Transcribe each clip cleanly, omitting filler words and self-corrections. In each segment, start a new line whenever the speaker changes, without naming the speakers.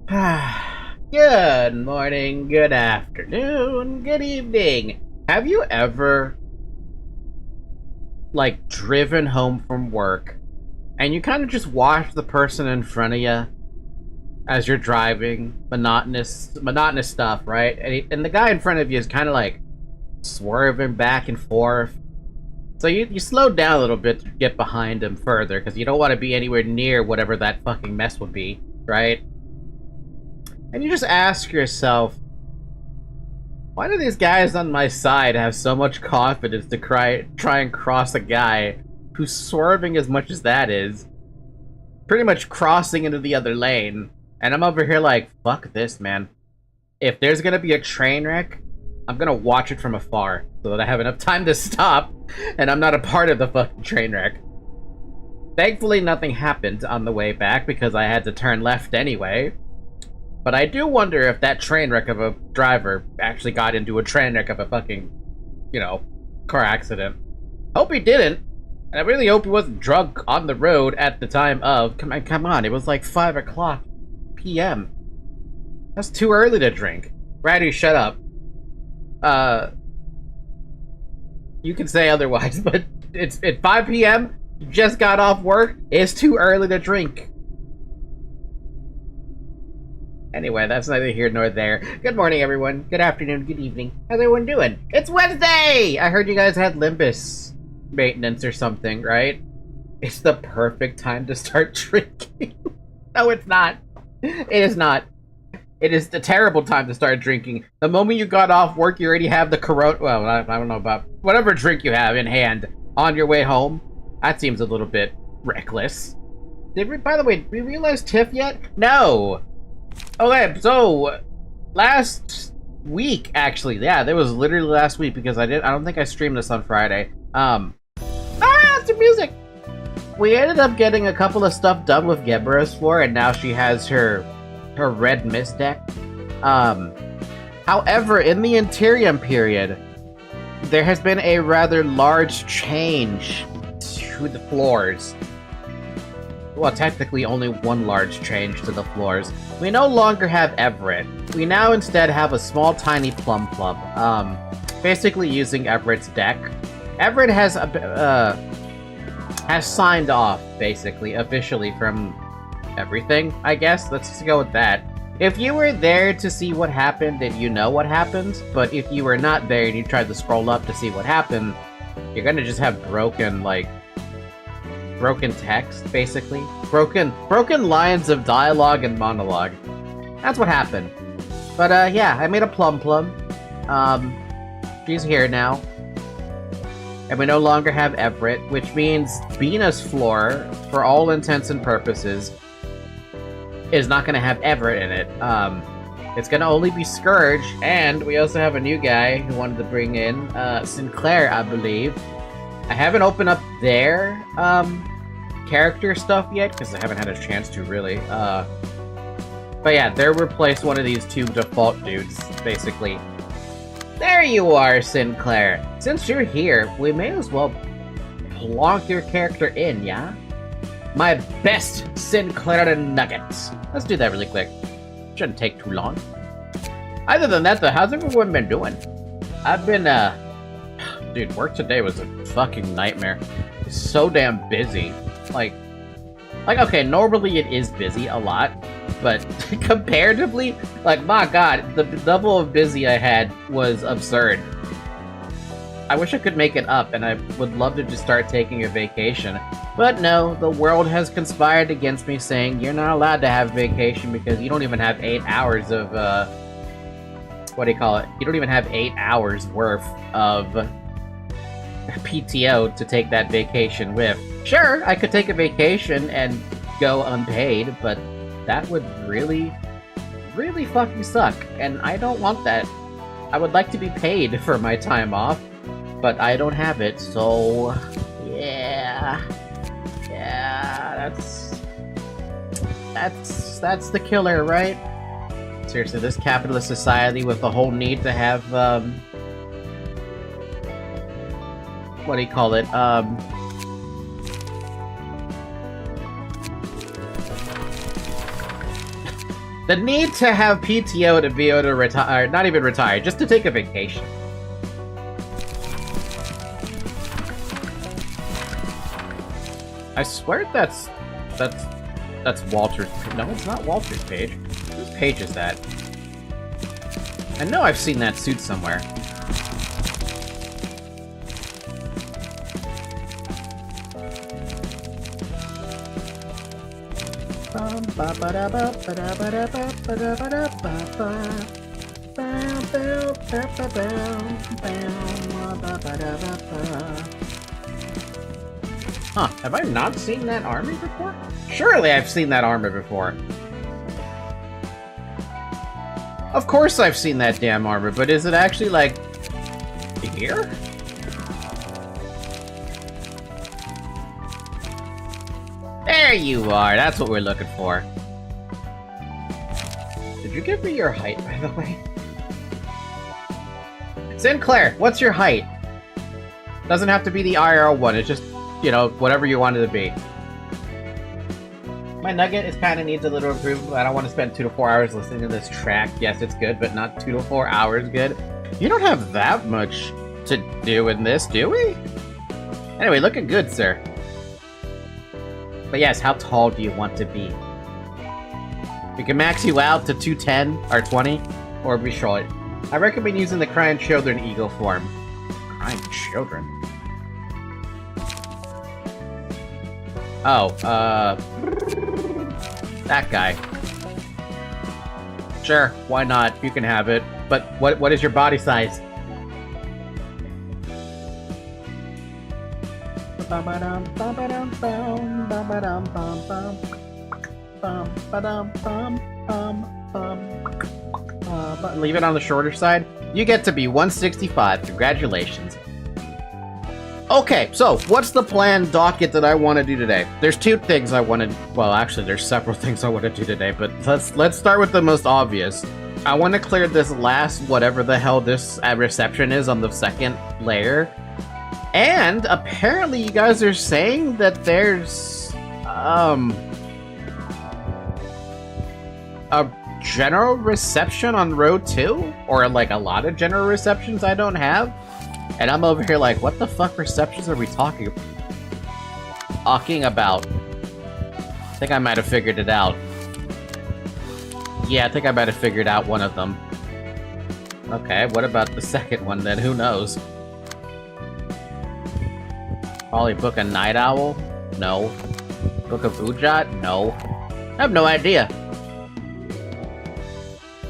Good morning, good afternoon, good evening. Have you ever, like, driven home from work and you kind of just watch the person in front of you as you're driving, monotonous stuff, right? And the guy in front of you is kind of like swerving back and forth. So you slow down a little bit to get behind him further because you don't want to be anywhere near whatever that fucking mess would be, right? And you just ask yourself, why do these guys on my side have so much confidence to try and cross a guy who's swerving as much as that is, pretty much crossing into the other lane? And I'm over here like, fuck this, man. If there's gonna be a train wreck, I'm gonna watch it from afar so that I have enough time to stop and I'm not a part of the fucking train wreck. Thankfully, nothing happened on the way back because I had to turn left anyway. But I do wonder if that train wreck of a driver actually got into a train wreck of a fucking, car accident. Hope he didn't. And I really hope he wasn't drunk on the road at the time of... Come on, it was like 5 o'clock p.m. That's too early to drink. Ratty, shut up. You can say otherwise, but it's at 5 p.m., you just got off work, it's too early to drink. Anyway, that's neither here nor there. Good morning, everyone. Good afternoon, good evening. How's everyone doing? It's Wednesday! I heard you guys had Limbus maintenance or something, right? It's the perfect time to start drinking. No, it's not. It is not. It is the terrible time to start drinking. The moment you got off work, you already have the Corona... Well, I don't know about... Whatever drink you have in hand on your way home. That seems a little bit reckless. By the way, did we realize Tiff yet? No! Okay, so... Last week, actually. Yeah, that was literally last week because I don't think I streamed this on Friday. It's the music! We ended up getting a couple of stuff done with Gebura's floor, and now she has her red mist deck. However, in the Interium period, there has been a rather large change to the floors. Well, technically only one large change to the floors. We no longer have Everett. We now instead have a small tiny Plum Plum. Basically using Everett's deck. Everett has signed off, basically, officially from everything, I guess. Let's just go with that. If you were there to see what happened, then you know what happened. But if you were not there and you tried to scroll up to see what happened, you're gonna just have broken text, basically. Broken lines of dialogue and monologue. That's what happened. But, yeah, I made a Plum Plum. She's here now. And we no longer have Everett, which means Bina's floor, for all intents and purposes, is not going to have Everett in it. It's going to only be Scourge, and we also have a new guy who wanted to bring in, Sinclair, I believe. I haven't opened up their, character stuff yet, because I haven't had a chance to, really. But yeah, they'll replace one of these two default dudes, basically. There you are, Sinclair. Since you're here, we may as well plonk your character in, yeah? My best Sinclair nuggets. Let's do that really quick. Shouldn't take too long. Other than that, though, how's everyone been doing? I've been, Dude, work today was a fucking nightmare. It's so damn busy. Like, okay, normally it is busy a lot, but comparatively, like, my god, the level of busy I had was absurd. I wish I could make it up, and I would love to just start taking a vacation. But no, the world has conspired against me, saying you're not allowed to have vacation because you don't even have 8 hours of, what do you call it? You don't even have 8 hours worth of PTO to take that vacation with. Sure, I could take a vacation and go unpaid, but that would really, really fucking suck, and I don't want that. I would like to be paid for my time off, but I don't have it, so yeah, that's the killer, right? Seriously, this capitalist society with the whole need to have, what do you call it, The need to have PTO to be able to retire, not even retire, just to take a vacation. I swear that's Walter's. No, it's not Walter's page. Whose page is that? I know I've seen that suit somewhere. Huh, have I not seen that armor before? Surely I've seen that armor before. Of course I've seen that damn armor, but is it actually, like, here? There you are, that's what we're looking for. Did you give me your height, by the way? Sinclair, what's your height? Doesn't have to be the IRL one, it's just, you know, whatever you want it to be. My nugget is kind of needs a little improvement. I don't want to spend 2 to 4 hours listening to this track. Yes, it's good, but not 2 to 4 hours good. You don't have that much to do in this, do we? Anyway, looking good, sir. But yes, how tall do you want to be? We can max you out to 210 or 20, or be short. I recommend using the Crying Children Eagle form. Crying Children? Oh, that guy. Sure, why not? You can have it. But what is your body size? Leave it on the shorter side. You get to be 165. Congratulations. Okay, so what's the planned docket that I want to do today? There's 2 things I want to. Well, actually, there's several things I want to do today, but let's start with the most obvious. I want to clear this last whatever the hell this reception is on the second layer, and apparently you guys are saying that there's a general reception on row 2, or like a lot of general receptions I don't have. And I'm over here like, what the fuck receptions are we talking about? I think I might have figured it out. Yeah, I think I might have figured out one of them. Okay, what about the second one then? Who knows? Probably book a Night Owl? No. Book of Ujat? No. I have no idea.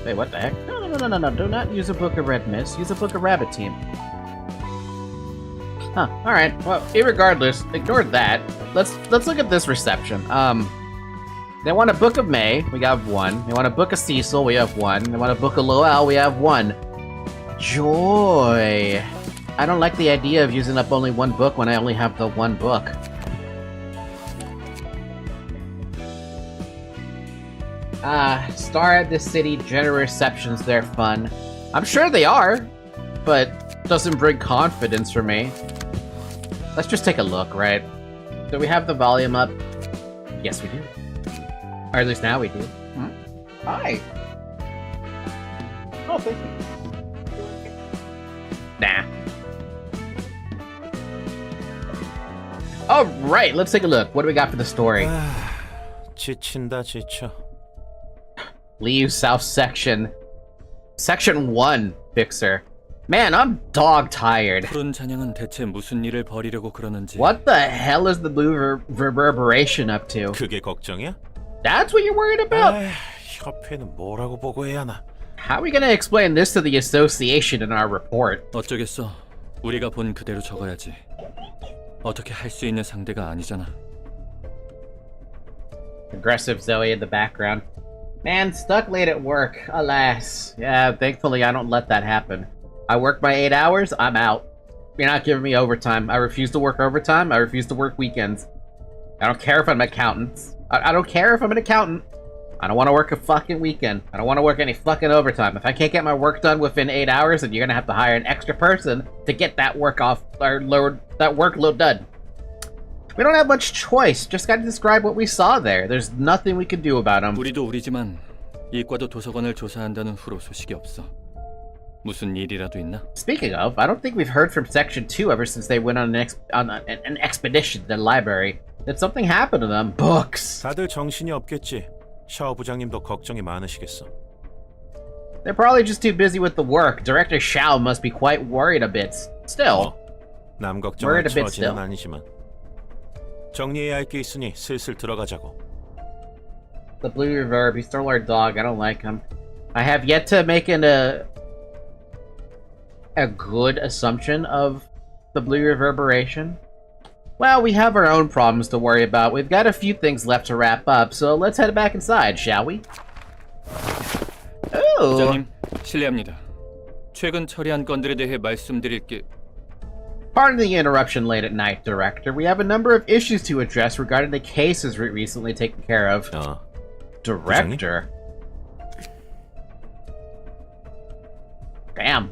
Wait, what the heck? No. Do not use a Book of Red Mist. Use a Book of Rabbit Team. Huh, alright. Well, irregardless, ignore that. Let's look at this reception. They want a Book of May, we have 1. They want a Book of Cecil, we have 1. They want a Book of Lowell, we have 1. Joy! I don't like the idea of using up only 1 book when I only have the 1 book. Star at the City, general receptions, they're fun. I'm sure they are, but doesn't bring confidence for me. Let's just take a look, right? Do we have the volume up? Yes, we do. Or at least now we do. Hmm? Hi! Oh, thank you. Nah. Alright, let's take a look. What do we got for the story?
지친다 지쳐.
Leave South Section. Section 1, Fixer. Man, I'm dog tired.
푸른 잔향은 대체 무슨 일을 벌이려고 그러는지.
What the hell is the blue reverberation up to?
그게 걱정이야?
That's what you're worried about?
협회는 뭐라고 보고해야 하나?
How are we gonna explain this to the association in our report?
어쩌겠어. 우리가 본 그대로 적어야지. 어떻게 할 수 있는 상대가 아니잖아.
Aggressive Zoe in the background. Man, stuck late at work. Alas. Yeah, thankfully I don't let that happen. I work my 8 hours, I'm out. You're not giving me overtime. I refuse to work overtime. I refuse to work weekends. I don't care if I'm an accountant. I don't care if I'm an accountant. I don't want to work a fucking weekend. I don't want to work any fucking overtime. If I can't get my work done within 8 hours, then you're gonna have to hire an extra person to get that work off, or that workload done. We don't have much choice. Just gotta describe what we saw there. There's nothing we can do about them.
우리도 우리지만 이과도 도서관을 조사한다는 후로 소식이 없어. 무슨 일이라도 있나?
Speaking of, I don't think we've heard from Section 2 ever since they went on an expedition to the library. Did something happen to them? Books!
다들 정신이 없겠지. 샤오 부장님도 걱정이 많으시겠어.
They're probably just too busy with the work. Director Xiao must be quite worried a bit. Still.
남 걱정할
Worried a bit
처지는
still.
아니지만 정리해야 할 게 있으니 슬슬 들어가자고.
The blue reverb, he stole our dog. I don't like him. I have yet to make a good assumption of the blue reverberation. Well, we have our own problems to worry about. We've got a few things left to wrap up, so let's head back inside, shall we? Ooh.
부장님, 실례합니다. 최근 처리한 건들에 대해 말씀드릴 게
Pardon the interruption late at night, Director. We have a number of issues to address regarding the cases we recently taken care of. Director? Damn.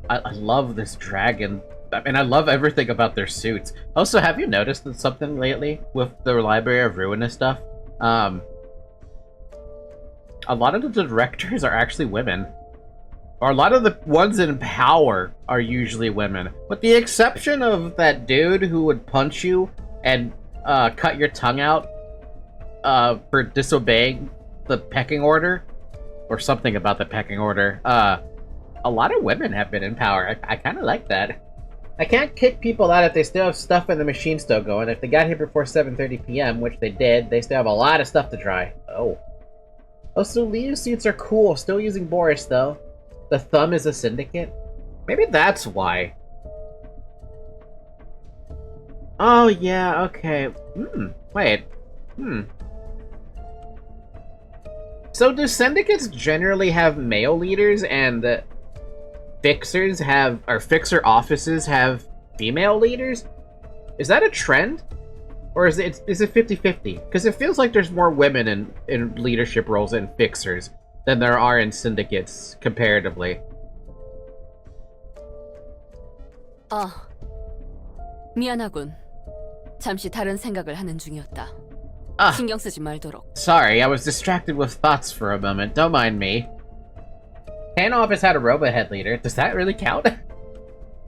I love this dragon. I mean, I love everything about their suits. Also, have you noticed that something lately with the Library of Ruina stuff? A lot of the directors are actually women. Or a lot of the ones in power are usually women. With the exception of that dude who would punch you and cut your tongue out for disobeying the pecking order. Or something about the pecking order. A lot of women have been in power. I kind of like that. I can't kick people out if they still have stuff in the machine still going. If they got here before 7:30 p.m., which they did, they still have a lot of stuff to dry. Oh. Oh, so Liu suits are cool. Still using Boris, though. The thumb is a syndicate? Maybe that's why. Oh, yeah, okay. Wait. So do syndicates generally have male leaders and fixers have, or fixer offices have female leaders? Is that a trend? Or is it 50-50? Because it feels like there's more women in leadership roles in fixers than there are in syndicates, comparatively.
미안하군. 잠시 다른 생각을 하는 중이었다. 신경 쓰지 말도록.
Sorry, I was distracted with thoughts for a moment. Don't mind me. Pan office had a robohead leader. Does that really count?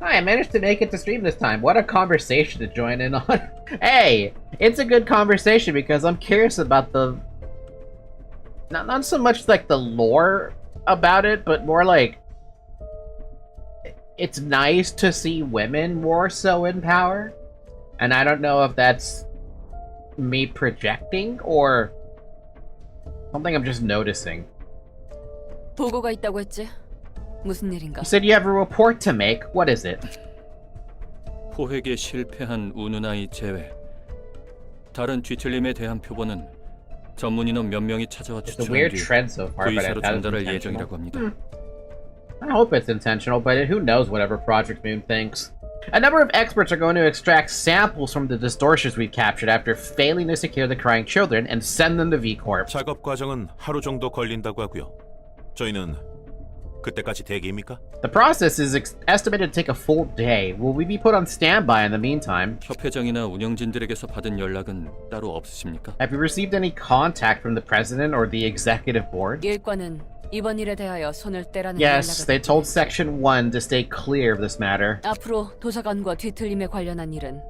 Hi, I managed to make it to stream this time. What a conversation to join in on. Hey, it's a good conversation because I'm curious about the... Not so much like the lore about it, but more like... It's nice to see women more so in power. And I don't know if that's me projecting or something I'm just noticing.
보고가 있다고 했지? 무슨 일인가?
You said you have a report to make. What is it?
포획에 실패한 우누나이 제외. 다른 뒤틀림에 대한 표본은 전문 인원 몇 명이 찾아와
It's a
추출한
weird
뒤
trend so far, but I
V사로
doubt it's
전달할
intentional.
예정이라고 합니다.
I hope it's intentional, but who knows whatever Project Moon thinks. A number of experts are going to extract samples from the distortions we've captured after failing to secure the crying children and send them to V-Corp.
작업 과정은 하루 정도 걸린다고 하고요. 저희는 그때까지 대기입니까?
The process is estimated to take a full day. Will we be put on standby in the meantime?
협회장이나 운영진들에게서 받은 연락은 따로 없으십니까?
Have you received any contact from the president or the executive board?
일과는 이번 일에 대하여 손을 떼라는
Yes,
연락을
they told Section 1 to stay clear of this matter.
앞으로 도서관과 뒤틀림에 관련한 일은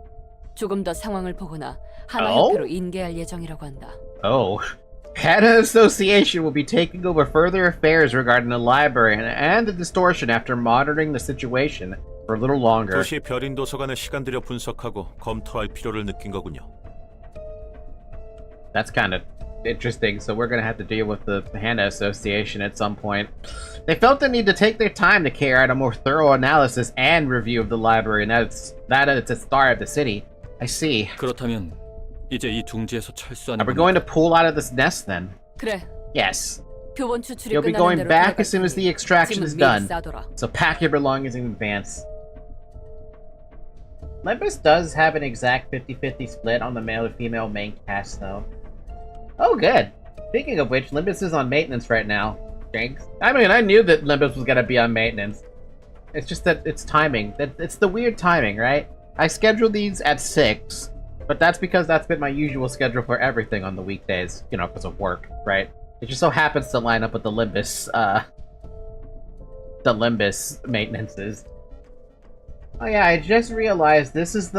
조금 더 상황을 보거나
Oh?
하나협회로 인계할 예정이라고 한다.
Oh. Hana Association will be taking over further affairs regarding the library and the distortion after monitoring the situation for a little longer.
도시 별인 도서관을 시간 들여 분석하고 검토할 필요를 느낀 거군요.
That's kind of interesting, so we're gonna have to deal with the Hana Association at some point. They felt the need to take their time to carry out a more thorough analysis and review of the library, and it's a star of the city. I see.
그렇다면 이제 이 둥지에서 철수하는
Are we going to pull out of this nest then?
그래.
Yes.
표본 추출이
You'll be
끝나는
going
대로
back
돌아갈
as soon as the
테니
extraction is
짐은
done.
미리 싸둬라.
So pack your belongings in advance. Olympus does have an exact 50-50 split on the male to female main cast, though. Oh, good. Speaking of which, Limbus is on maintenance right now. Thanks. I mean, I knew that Limbus was gonna be on maintenance. It's just that it's timing. It's the weird timing, right? I scheduled these at 6, but that's because that's been my usual schedule for everything on the weekdays, you know, because of work, right? It just so happens to line up with the Limbus maintenances. Oh yeah, I just realized this is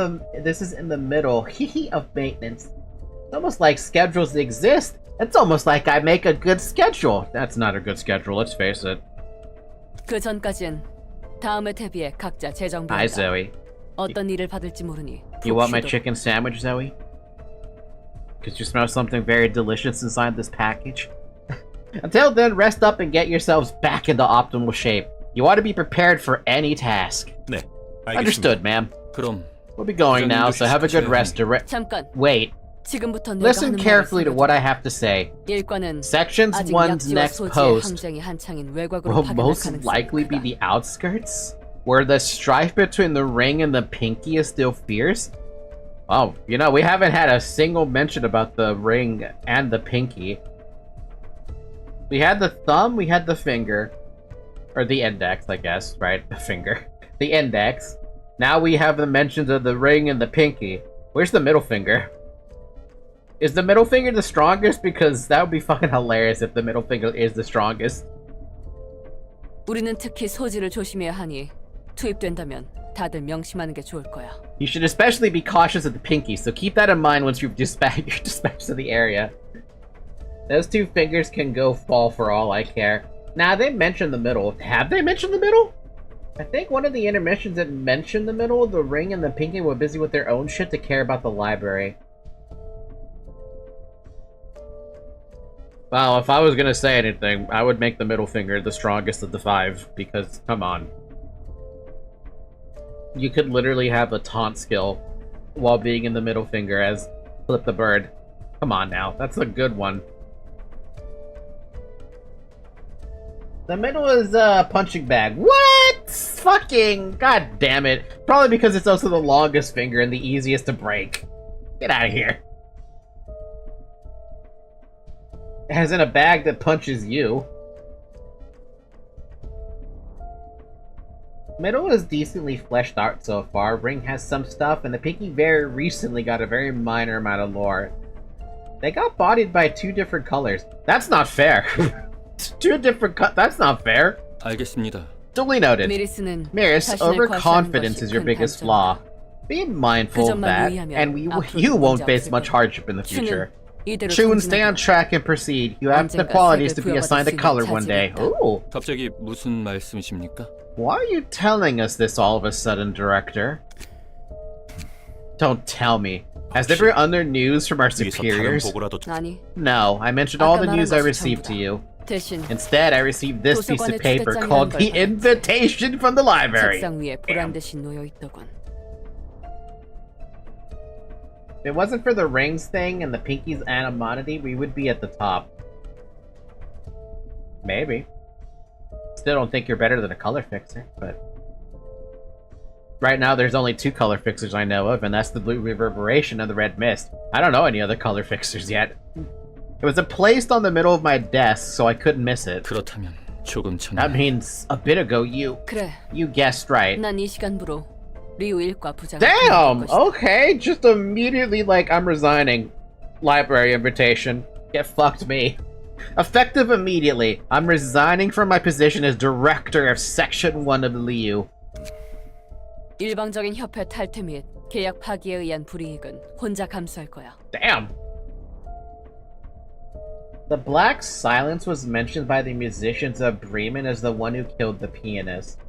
in the middle of maintenance. It's almost like schedules exist. It's almost like I make a good schedule. That's not a good schedule, let's face it.
그 전까진 다음에 대비해 각자
Hi,
재정비한다.
Zoe.
어떤 일을 받을지 모르니.
You want my
푹 쉬도록.
chicken sandwich, Zoe? Could you smell something very delicious inside this package? Until then, rest up and get yourselves back into optimal shape. You ought to be prepared for any task.
네, 알겠습니다.
Understood, ma'am.
그럼
We'll be going now, so have a good rest.
잠깐.
Wait.
지금부터 내가
Listen
하는
carefully to
말을
what I have to say.
일과는
Sections
아직
1's
약지와
next
소지의
post
항쟁이 한창인 외곽으로
will
파견할
most
가능성이
likely be
크다.
the outskirts, where the strife between the ring and the pinky is still fierce. Oh, you know, we haven't had a single mention about the ring and the pinky. We had the thumb, we had the finger. Or the index, I guess, right? The finger. The index. Now we have the mentions of the ring and the pinky. Where's the middle finger? Is the middle finger the strongest? Because that would be fucking hilarious if the middle finger is the strongest.
우리는 특히 소지를 조심해야 하니 투입된다면 다들 명심하는 게 좋을 거야.
You should especially be cautious of the pinky, so keep that in mind once you're dispatched to the area. Those two fingers can go fall for all I care. Nah, they mentioned the middle. Have they mentioned the middle? I think one of the intermissions that mentioned the middle, the ring and the pinky were busy with their own shit to care about the library. Well, if I was gonna say anything, I would make the middle finger the strongest of the five, because, come on. You could literally have a taunt skill while being in the middle finger as Flip the Bird. Come on now, that's a good one. The middle is a punching bag. What? Fucking god damn it. Probably because it's also the longest finger and the easiest to break. Get out of here. As in a bag that punches you. Middle is decently fleshed out so far. Ring has some stuff, and the pinky very recently got a very minor amount of lore. They got bodied by two different colors. That's not fair. Two different that's not fair.
알겠습니다.
Duly noted.
미리스는
Miris,
자신을
overconfidence
과시하는
is your
것이
biggest
큰
flaw.
단점이다.
Be mindful of that, and you won't face much hardship in the future.
이대로
Chun, stay
전진하고
on track and proceed. You have the
언젠가
qualities
색을
to be
부여받을
assigned a
수 있는
color one day.
자질이 있다.
Ooh.
갑자기 무슨 말씀이십니까?
Why are you telling us this all of a sudden, Director? Don't tell me. Has there been other news from our
위에서 다른
superiors?
보고라도
아니,
No, I mentioned all the
아까
news
말한
I
것이
received to
전부다.
you.
대신
Instead, I received this piece of
도서관에
paper
초대장이라는
called
걸
the
받았지.
invitation from the library.
책상 위에 보란 듯이 놓여 있더군.
If it wasn't for the rings thing and the pinky's animosity, we would be at the top. Maybe. Still don't think you're better than a color fixer, but... Right now, there's only two color fixers I know of, and that's the blue reverberation and the red mist. I don't know any other color fixers yet. It was placed on the middle of my desk, so I couldn't miss it.
그렇다면 조금
That
전에
means a bit ago
그래,
you guessed right.
난 이 시간부로 리우 일과 부장을
Damn!
그만둘 것이다.
Okay, just immediately like I'm resigning. Library invitation. Get fucked me. Effective immediately. I'm resigning from my position as director of Section 1 of Liu.
일방적인 협회 탈퇴 및 계약 파기에 의한 불이익은 혼자 감수할 거야.
Damn! The Black Silence was mentioned by the musicians of Bremen as the one who killed the pianist.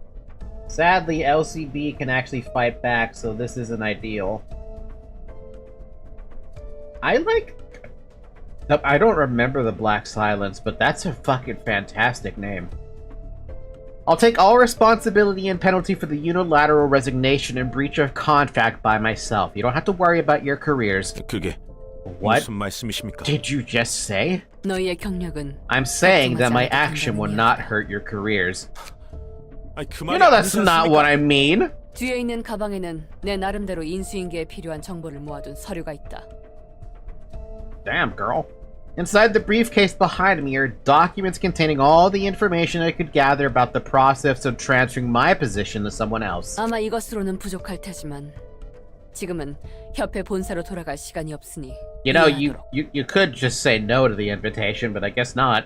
Sadly, LCB can actually fight back, so this isn't ideal. I don't remember the Black Silence, but that's a fucking fantastic name. I'll take all responsibility and penalty for the unilateral resignation and breach of contract by myself. You don't have to worry about your careers.
그게
What
무슨 말씀이십니까?
did you just say?
너희의 경력은
I'm saying that my
걱정하지 않아도
action will
된다는
not
이야기야.
hurt your careers.
아니, 그
You
말이
know that's
아니지
not
않습니까?
what I mean.
뒤에 있는 가방에는 내 나름대로 인수인계에 필요한 정보를 모아둔 서류가 있다.
Damn, girl. Inside the briefcase behind me are documents containing all the information I could gather about the process of transferring my position to someone else.
아마 이것으로는 부족할 테지만 지금은 협회 본사로 돌아갈 시간이 없으니
You know,
이해하도록.
you could just say no to the invitation, but I guess not.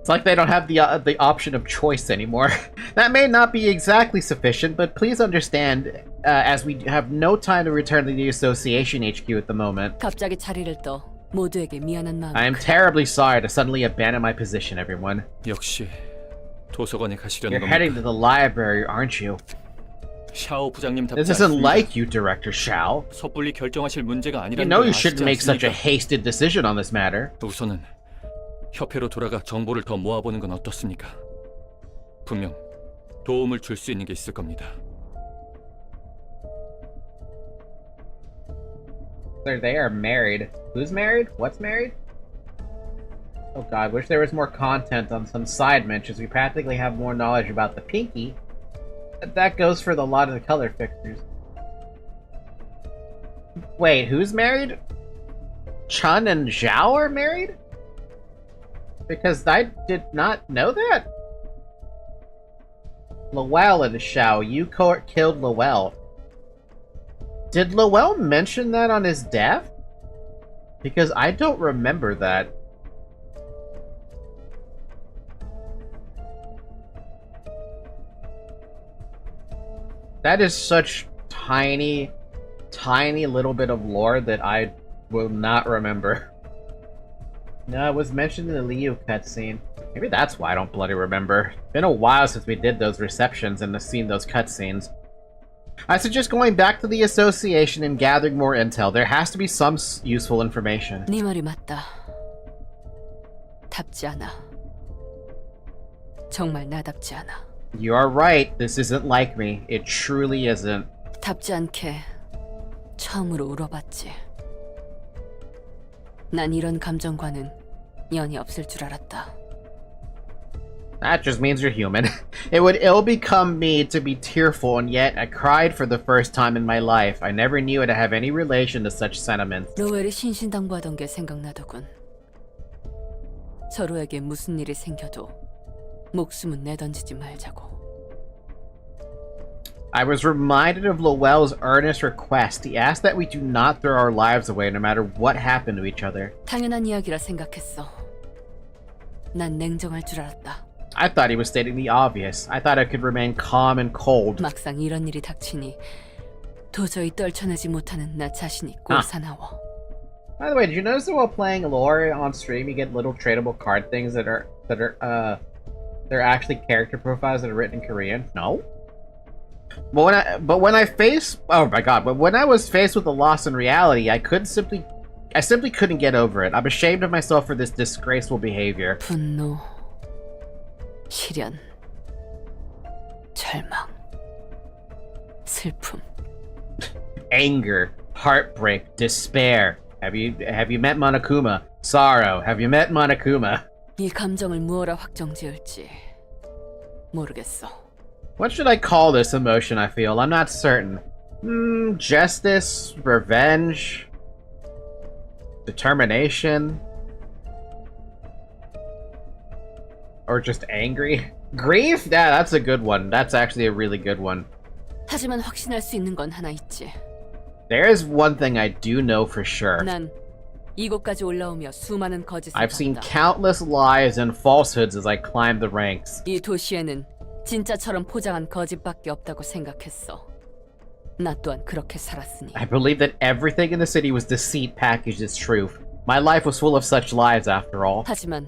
It's like they don't have the option of choice anymore. That may not be exactly sufficient, but please understand, as we have no time to return to the Association HQ at the moment.
갑자기 자리를 떠 모두에게 미안한 마음.
I am terribly sorry to suddenly abandon my position, everyone.
역시 도서관에 가시려는
You're heading to
겁니까?
the library, aren't you?
샤오 부장님 답지
This isn't
않습니다.
like you, Director Shao.
섣불리 결정하실 문제가
You
아니라는
know
걸
you shouldn't
아시지
make such a
않습니까?
hasted decision on this matter.
우선은 협회로 돌아가 정보를 더 모아보는 건 어떻습니까? 분명 도움을 줄 수 있는 게 있을 겁니다.
They are married. Who's married? What's married? Oh god, wish there was more content on some side mentions. We practically have more knowledge about the Pinky. But that goes for a lot of the color fixtures. Wait, who's married? Chun and Zhao are married? Because I did not know that. Lowell and Zhao, you killed Lowell. Did Lowell mention that on his death? Because I don't remember that. That is such tiny little bit of lore that I will not remember. No, it was mentioned in the Liu cutscene. Maybe that's why I don't bloody remember. Been a while since we did those receptions and seen those cutscenes. I suggest going back to the association and gathering more intel. There has to be some useful information.
네 말이 맞다. 답지 않아. 정말 나답지 않아.
You are right. This isn't like me. It truly isn't.
답지 않게 처음으로 울어봤지. 난 이런 감정과는 연이 없을 줄 알았다.
That just means you're human. It would ill become me to be tearful, and yet I cried for the first time in my life. I never knew it to have any relation to such sentiments.
로웰이 신신당부하던 게 생각나더군. 서로에게 무슨 일이 생겨도 목숨은 내던지지 말자고.
I was reminded of Lowell's earnest request. He asked that we do not throw our lives away no matter what happened to each other.
당연한 이야기라 생각했어. 난 냉정할 줄 알았다.
I thought he was stating the obvious. I thought I could remain calm and cold.
막상 이런 일이 닥치니 도저히 떨쳐내지 못하는 나 자신이 꼴사나워.
By the way, did you notice that while playing lore on stream, you get little tradable card things that are they're actually character profiles that are written in Korean? No. But when I was faced with the loss in reality, I simply couldn't get over it. I'm ashamed of myself for this disgraceful behavior.
분노, 시련, 절망, 슬픔.
Anger, heartbreak, despair. Have you met Monokuma? Sorrow. Have you met Monokuma?
이 감정을 무엇라 확정지을지 모르겠어.
What should I call this emotion I feel? I'm not certain. Justice, revenge, determination, or just angry? Grief? Yeah, that's a good one. That's actually a really good one.
하지만 확신할 수 있는 건 하나 있지.
There is one thing I do know for sure.
난 이곳까지 올라오며 수많은 거짓을
I've seen
봤다.
countless lies and falsehoods as I climbed the ranks.
이 도시에는 진짜처럼 포장한 거짓밖에 없다고 생각했어. 나 또한 그렇게 살았으니.
I believe that everything in the city was deceit packaged as truth. My life was full of such lies after all.
하지만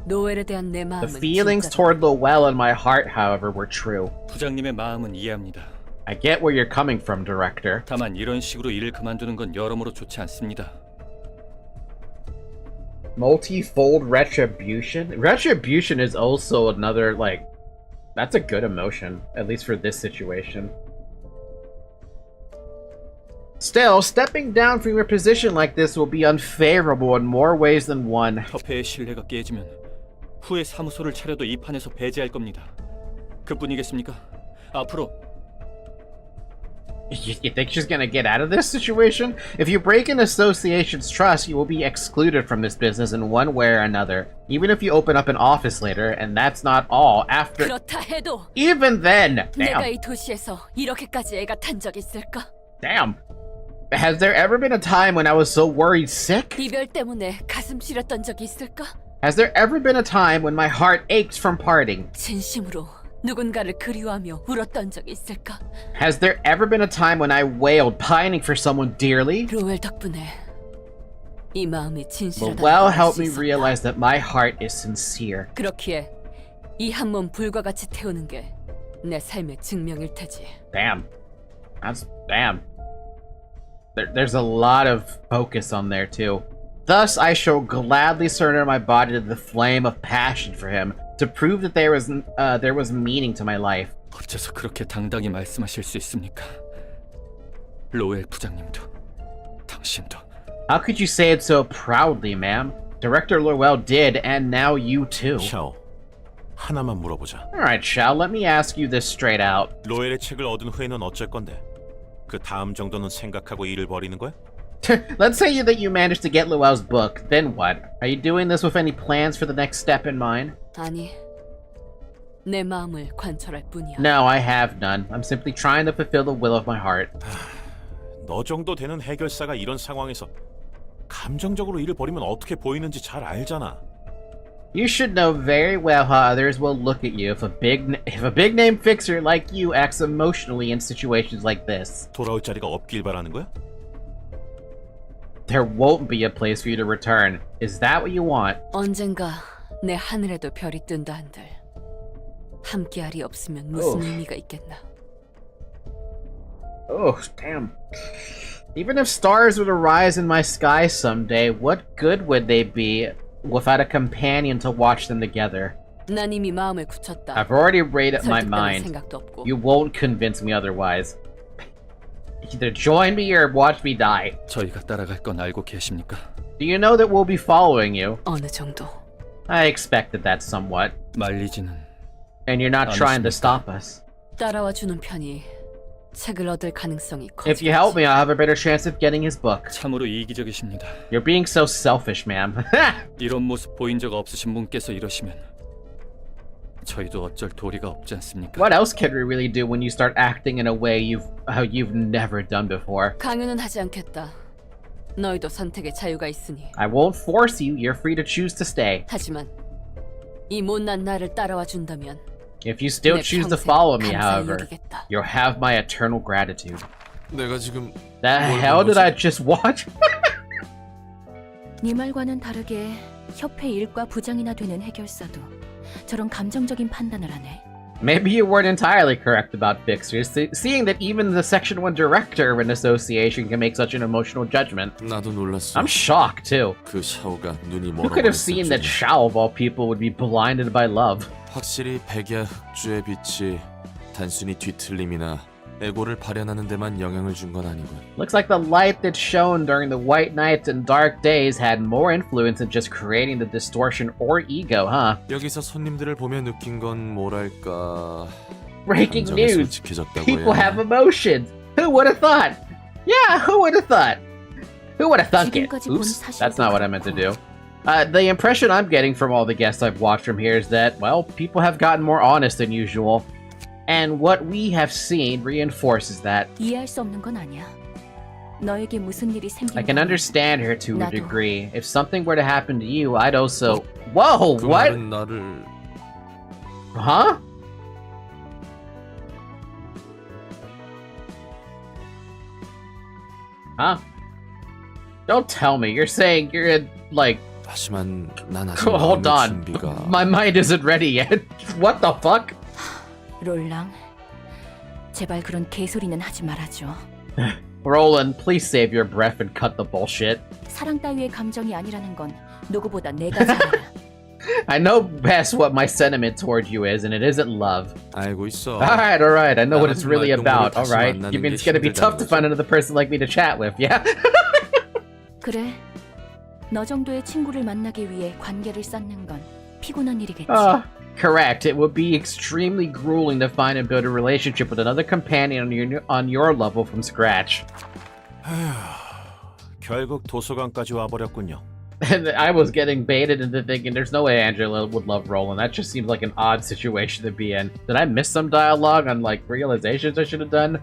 노엘에 대한 내
The
마음은
feelings
진짜다.
toward Lowell in my heart, however, were true.
부장님의 마음은 이해합니다.
I get where you're coming from, Director.
다만 이런 식으로 일을 그만두는 건 여러모로 좋지 않습니다.
Multifold retribution? Retribution is also another, like, that's a good emotion, at least for this situation. Still, stepping down from your position like this will be unfavorable in more ways than one.
협회의 신뢰가 깨지면 후에 사무소를 차려도 이 판에서 배제할 겁니다. 그뿐이겠습니까? 앞으로
You think she's gonna get out of this situation? If you break an association's trust, you will be excluded from this business in one way or another. Even if you open up an office later, and that's not all.
그렇다 해도
Even then!
내가
Damn.
이 도시에서 이렇게까지 애가 탄 적 있을까?
Damn. Has there ever been a time when I was so worried sick?
이별 때문에 가슴 시렸던 적이 있을까?
Has there ever been a time when my heart ached from parting?
진심으로 누군가를 그리워하며 울었던 적이 있을까?
Has there ever been a time when I wailed, pining for someone dearly?
로엘 덕분에 이 마음이
But
진실하다는
well
걸 알
helped
수
me
있었다.
realize that my heart is sincere.
그렇기에 이 한 몸 불과 같이 태우는 게 내 삶의 증명일 테지.
Damn. Damn. There's a lot of focus on there too. Thus, I shall gladly surrender my body to the flame of passion for him, to prove that there was meaning to my life.
어째서 그렇게 당당히 말씀하실 수 있습니까? 로엘 부장님도, 당신도.
How could you say it so proudly, ma'am? Director Lowell did, and now you too.
샤오, 하나만 물어보자.
Alright, Shao, let me ask you this straight out.
로엘의 책을 얻은 후에는 어쩔 건데? 그 다음 정도는 생각하고 일을 벌이는 거야?
Let's say that you managed to get Lowell's book, then what? Are you doing this with any plans for the next step in mind?
아니, 내 마음을 관철할 뿐이야.
No, I have none. I'm simply trying to fulfill the will of my heart.
너 정도 되는 해결사가 이런 상황에서 감정적으로 일을 벌이면 어떻게 보이는지 잘 알잖아.
You should know very well how others will look at you if a big name fixer like you acts emotionally in situations like this.
돌아올 자리가 없길 바라는 거야?
There won't be a place for you to return. Is that what you want?
언젠가 내 하늘에도 별이 뜬다 한들 함께할이 없으면 무슨 의미가 있겠나?
Oh, damn. Even if stars were to rise in my sky someday, what good would they be without a companion to watch them together?
난 이미 마음을 굳혔다.
I've already made up my
설득당할
mind.
생각도 없고.
You won't convince me otherwise. Either join me or watch me die.
저희가 따라갈 건 알고 계십니까?
Do you know that we'll be following you?
어느 정도.
I expected that somewhat.
말리지는
And you're not trying to stop us.
따라와 주는 편이 책을 얻을 가능성이
If you help
커지겠지.
me, I'll have a better chance of getting his book.
참으로 이기적이십니다.
You're being so selfish, ma'am.
이런 모습 보인 적 없으신 분께서 이러시면 저희도 어쩔 도리가 없지 않습니까?
What else can we really do when you start acting in a way you've never done before?
강요는 하지 않겠다. 너희도 선택의 자유가 있으니.
I won't force you. You're free to choose to stay.
하지만 이 못난 나를 따라와 준다면
If you still
내
choose to
평생
follow me,
감사히
however,
여기겠다.
you'll have my eternal gratitude.
내가 지금
The
뭘
hell
본
did
거지?
I just watch?
네 말과는 다르게 협회 일과 부장이나 되는 해결사도 저런 감정적인 판단을 하네.
Maybe you weren't entirely correct about fixers, seeing that even the Section 1 director of an association can make such an emotional judgment.
나도 놀랐어.
I'm shocked, too.
그 샤오가 눈이
Who could have
멀어버렸을
seen that
줄이야.
Shao, of all people, would be blinded by love?
확실히 백야 흑주의 빛이 단순히 뒤틀림이나 애고를 발현하는 데만 영향을 준 건 아니군.
Looks like the light that shone during the white nights and dark days had more influence than just creating the distortion or ego, huh?
여기서 손님들을 보며 느낀 건 뭐랄까...
Breaking
감정에
news!
솔직해졌다고
People
해야
have
하나?
emotions! Who would have thought? Yeah, who would have thought? Who would have thunk it?
지금까지 본
Oops,
사실도
that's not what I meant to do.
그렇고.
The impression I'm getting from all the guests I've watched from here is that, well, people have gotten more honest than usual. And what we have seen reinforces that.
이해할 수 없는 건 아니야. 너에게 무슨 일이 생긴
I can
건
understand her to a
나도.
degree. If something were to happen to you, I'd also... Whoa,
그
what?
말은 나를...
Huh? Huh? Don't tell me. You're saying you're in, like...
하지만 난 아직
Hold
마음의
on.
준비가...
My mind isn't ready yet. What the fuck?
롤랑, 제발 그런 개소리는 하지 말아줘.
Roland, please save your breath and cut the bullshit.
사랑 따위의 감정이 아니라는 건 누구보다 내가 잘 알아.
I know best what my sentiment toward you is, and it isn't love.
알고 있어.
Alright, I know what it's really
나는
about,
말동무를 다시
alright?
만나는
You mean
게
it's gonna be tough to
힘들다는
find another person like me to chat with, yeah?
그래, 너 정도의 친구를 만나기 위해 관계를 쌓는 건 피곤한 일이겠지.
Correct. It would be extremely grueling to find and build a relationship with another companion on your level from scratch.
결국 도서관까지 와버렸군요.
And I was getting baited into thinking there's no way Angela would love Roland. That just seems like an odd situation to be in. Did I miss some dialogue on, like, realizations I should have done?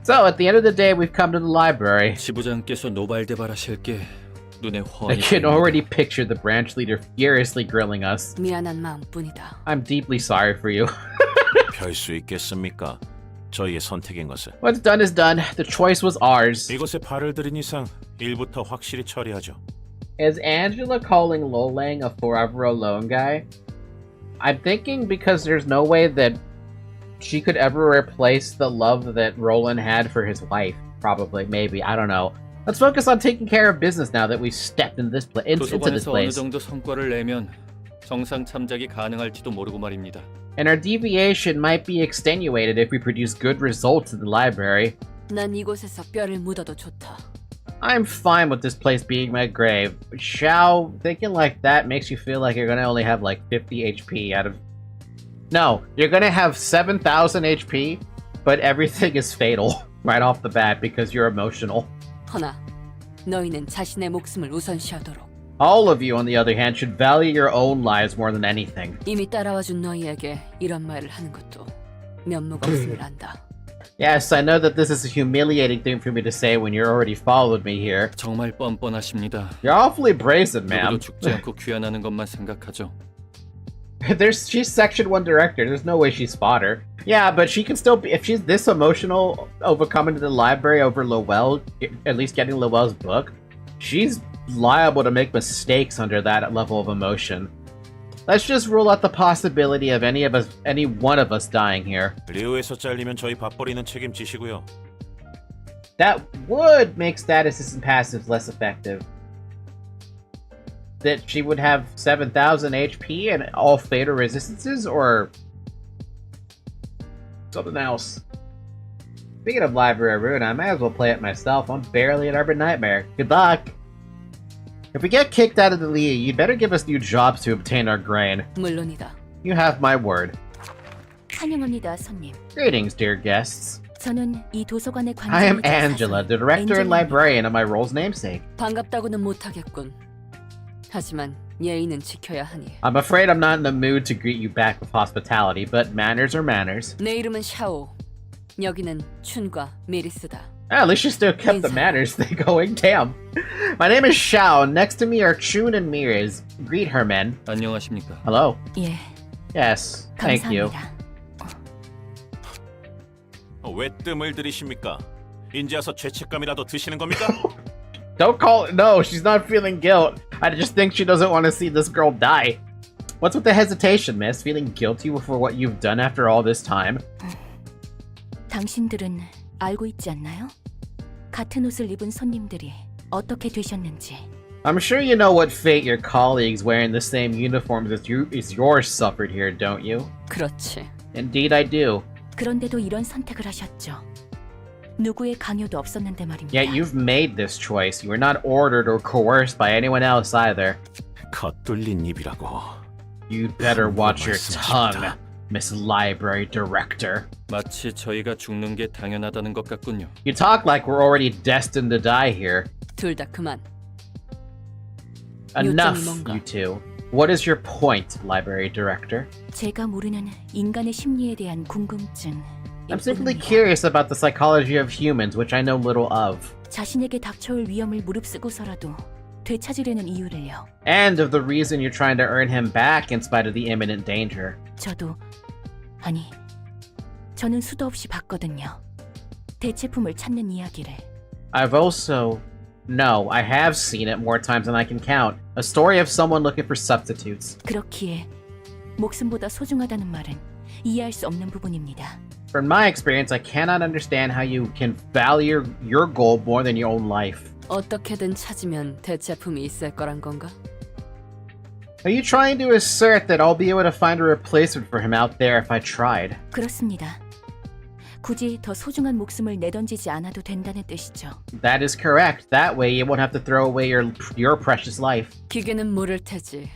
So, at the end of the day, we've come to the library.
지부장께서 노발대발하실 게 눈에
I
훤히
can
보입니다.
already picture the branch leader furiously grilling us.
미안한 마음뿐이다.
I'm deeply sorry for you.
별 수 있겠습니까? 저희의 선택인 것을.
What's done is done. The choice was ours.
이곳에 발을 들인 이상 일부터 확실히 처리하죠.
Is Angela calling Lolang a forever alone guy? I'm thinking because there's no way that she could ever replace the love that Roland had for his wife. Probably, maybe, I don't know. Let's focus on taking care of business now that we've stepped into this
도서관에서 어느
place.
정도 성과를 내면 정상 참작이 가능할지도 모르고 말입니다.
And our deviation might be extenuated if we produce good results in the library.
난 이곳에서 뼈를 묻어도 좋다.
I'm fine with this place being my grave. Xiao, thinking like that makes you feel like you're gonna only have like 50 HP out of... No, you're gonna have 7,000 HP, but everything is fatal right off the bat because you're emotional.
허나 너희는 자신의 목숨을 우선시하도록.
All of you, on the other hand, should value your own lives more than anything.
이미 따라와준 너희에게 이런 말을 하는 것도 면목 없음을 안다.
Yes, I know that this is a humiliating thing for me to say when you already followed me here.
정말 뻔뻔하십니다.
You're awfully brazen, ma'am.
누구도 죽지 않고 귀환하는 것만 생각하죠.
She's section 1 director. There's no way she's fodder. Yeah, but she can still be, if she's this emotional over coming to the library over Lowell, at least getting Lowell's book, she's liable to make mistakes under that level of emotion. Let's just rule out the possibility of any one of us dying here.
리우에서 잘리면 저희 밥벌이는 책임지시고요.
That would make statuses and passives less effective. That she would have 7,000 HP and all fatal resistances, or something else. Speaking of Library of Ruin, I might as well play it myself. I'm barely an urban nightmare. Good luck! If we get kicked out of the league, you'd better give us new jobs to obtain our grain.
물론이다.
You have my word.
환영합니다, 손님.
Greetings, dear guests.
저는 이 도서관의 관장이자
I am Angela, the director and librarian of my role's namesake.
반갑다고는 못하겠군. 하지만 예의는 지켜야 하니.
I'm afraid I'm not in the mood to greet you back with hospitality, but manners are manners.
내 이름은 샤오. 여기는 춘과 메리스다.
At least you still kept the manners thing going. Damn. My name is Xiao. Next to me are Chun and Miraz. Greet her, men.
안녕하십니까?
Hello.
예,
Yes. Thank you.
감사합니다.
왜 뜸을 들이십니까? 인제 와서 죄책감이라도 드시는 겁니까?
Don't call it. No, she's not feeling guilt. I just think she doesn't want to see this girl die. What's with the hesitation, miss? Feeling guilty for what you've done after all this time?
당신들은 알고 있지 않나요? 같은 옷을 입은 손님들이 어떻게 되셨는지.
I'm sure you know what fate your colleagues wearing the same uniforms as yours suffered here, don't you?
그렇지.
Indeed I do.
그런데도 이런 선택을 하셨죠. 누구의 강요도 없었는데 말입니다.
Yet you've made this choice. You were not ordered or coerced by anyone else either.
겉뚫린 입이라고.
You'd better watch your tongue, Miss Library Director.
마치 저희가 죽는 게 당연하다는 것 같군요.
You talk like we're already destined to die here.
둘 다 그만.
Enough,
요점이 뭔가?
you two. What is your point, Library Director?
제가 모르는 인간의 심리에 대한 궁금증.
I'm simply curious about the psychology of humans, which I know little of.
자신에게 닥쳐올 위험을 무릅쓰고서라도 되찾으려는 이유를요.
And of the reason you're trying to earn him back in spite of the imminent danger.
저는 수도 없이 봤거든요. 대체품을 찾는 이야기를.
I have seen it more times than I can count. A story of someone looking for substitutes.
그렇기에 목숨보다 소중하다는 말은 이해할 수 없는 부분입니다.
From my experience, I cannot understand how you can value your goal more than your own life.
어떻게든 찾으면 대체품이 있을 거란 건가?
Are you trying to assert that I'll be able to find a replacement for him out there if I tried?
그렇습니다. 굳이 더 소중한 목숨을 내던지지 않아도 된다는 뜻이죠.
That is correct. That way you won't have to throw away your precious life.
기계는 모를 테지.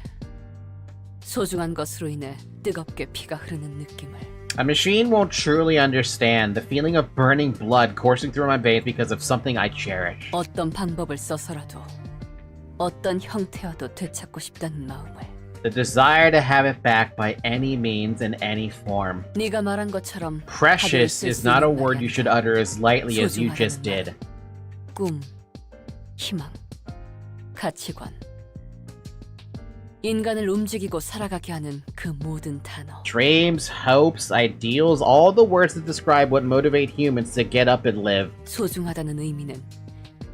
소중한 것으로 인해 뜨겁게 피가 흐르는 느낌을.
A machine won't truly understand the feeling of burning blood coursing through my veins because of something I cherish.
어떤 방법을 써서라도 어떤 형태와도 되찾고 싶다는 마음을.
The desire to have it back by any means in any form.
네가 말한 것처럼
Precious is not a word you should utter as lightly as you just did.
꿈, 희망, 가치관. 인간을 움직이고 살아가게 하는 그 모든 단어.
Dreams, hopes, ideals, all the words that describe what motivate humans to get up and live.
소중하다는 의미는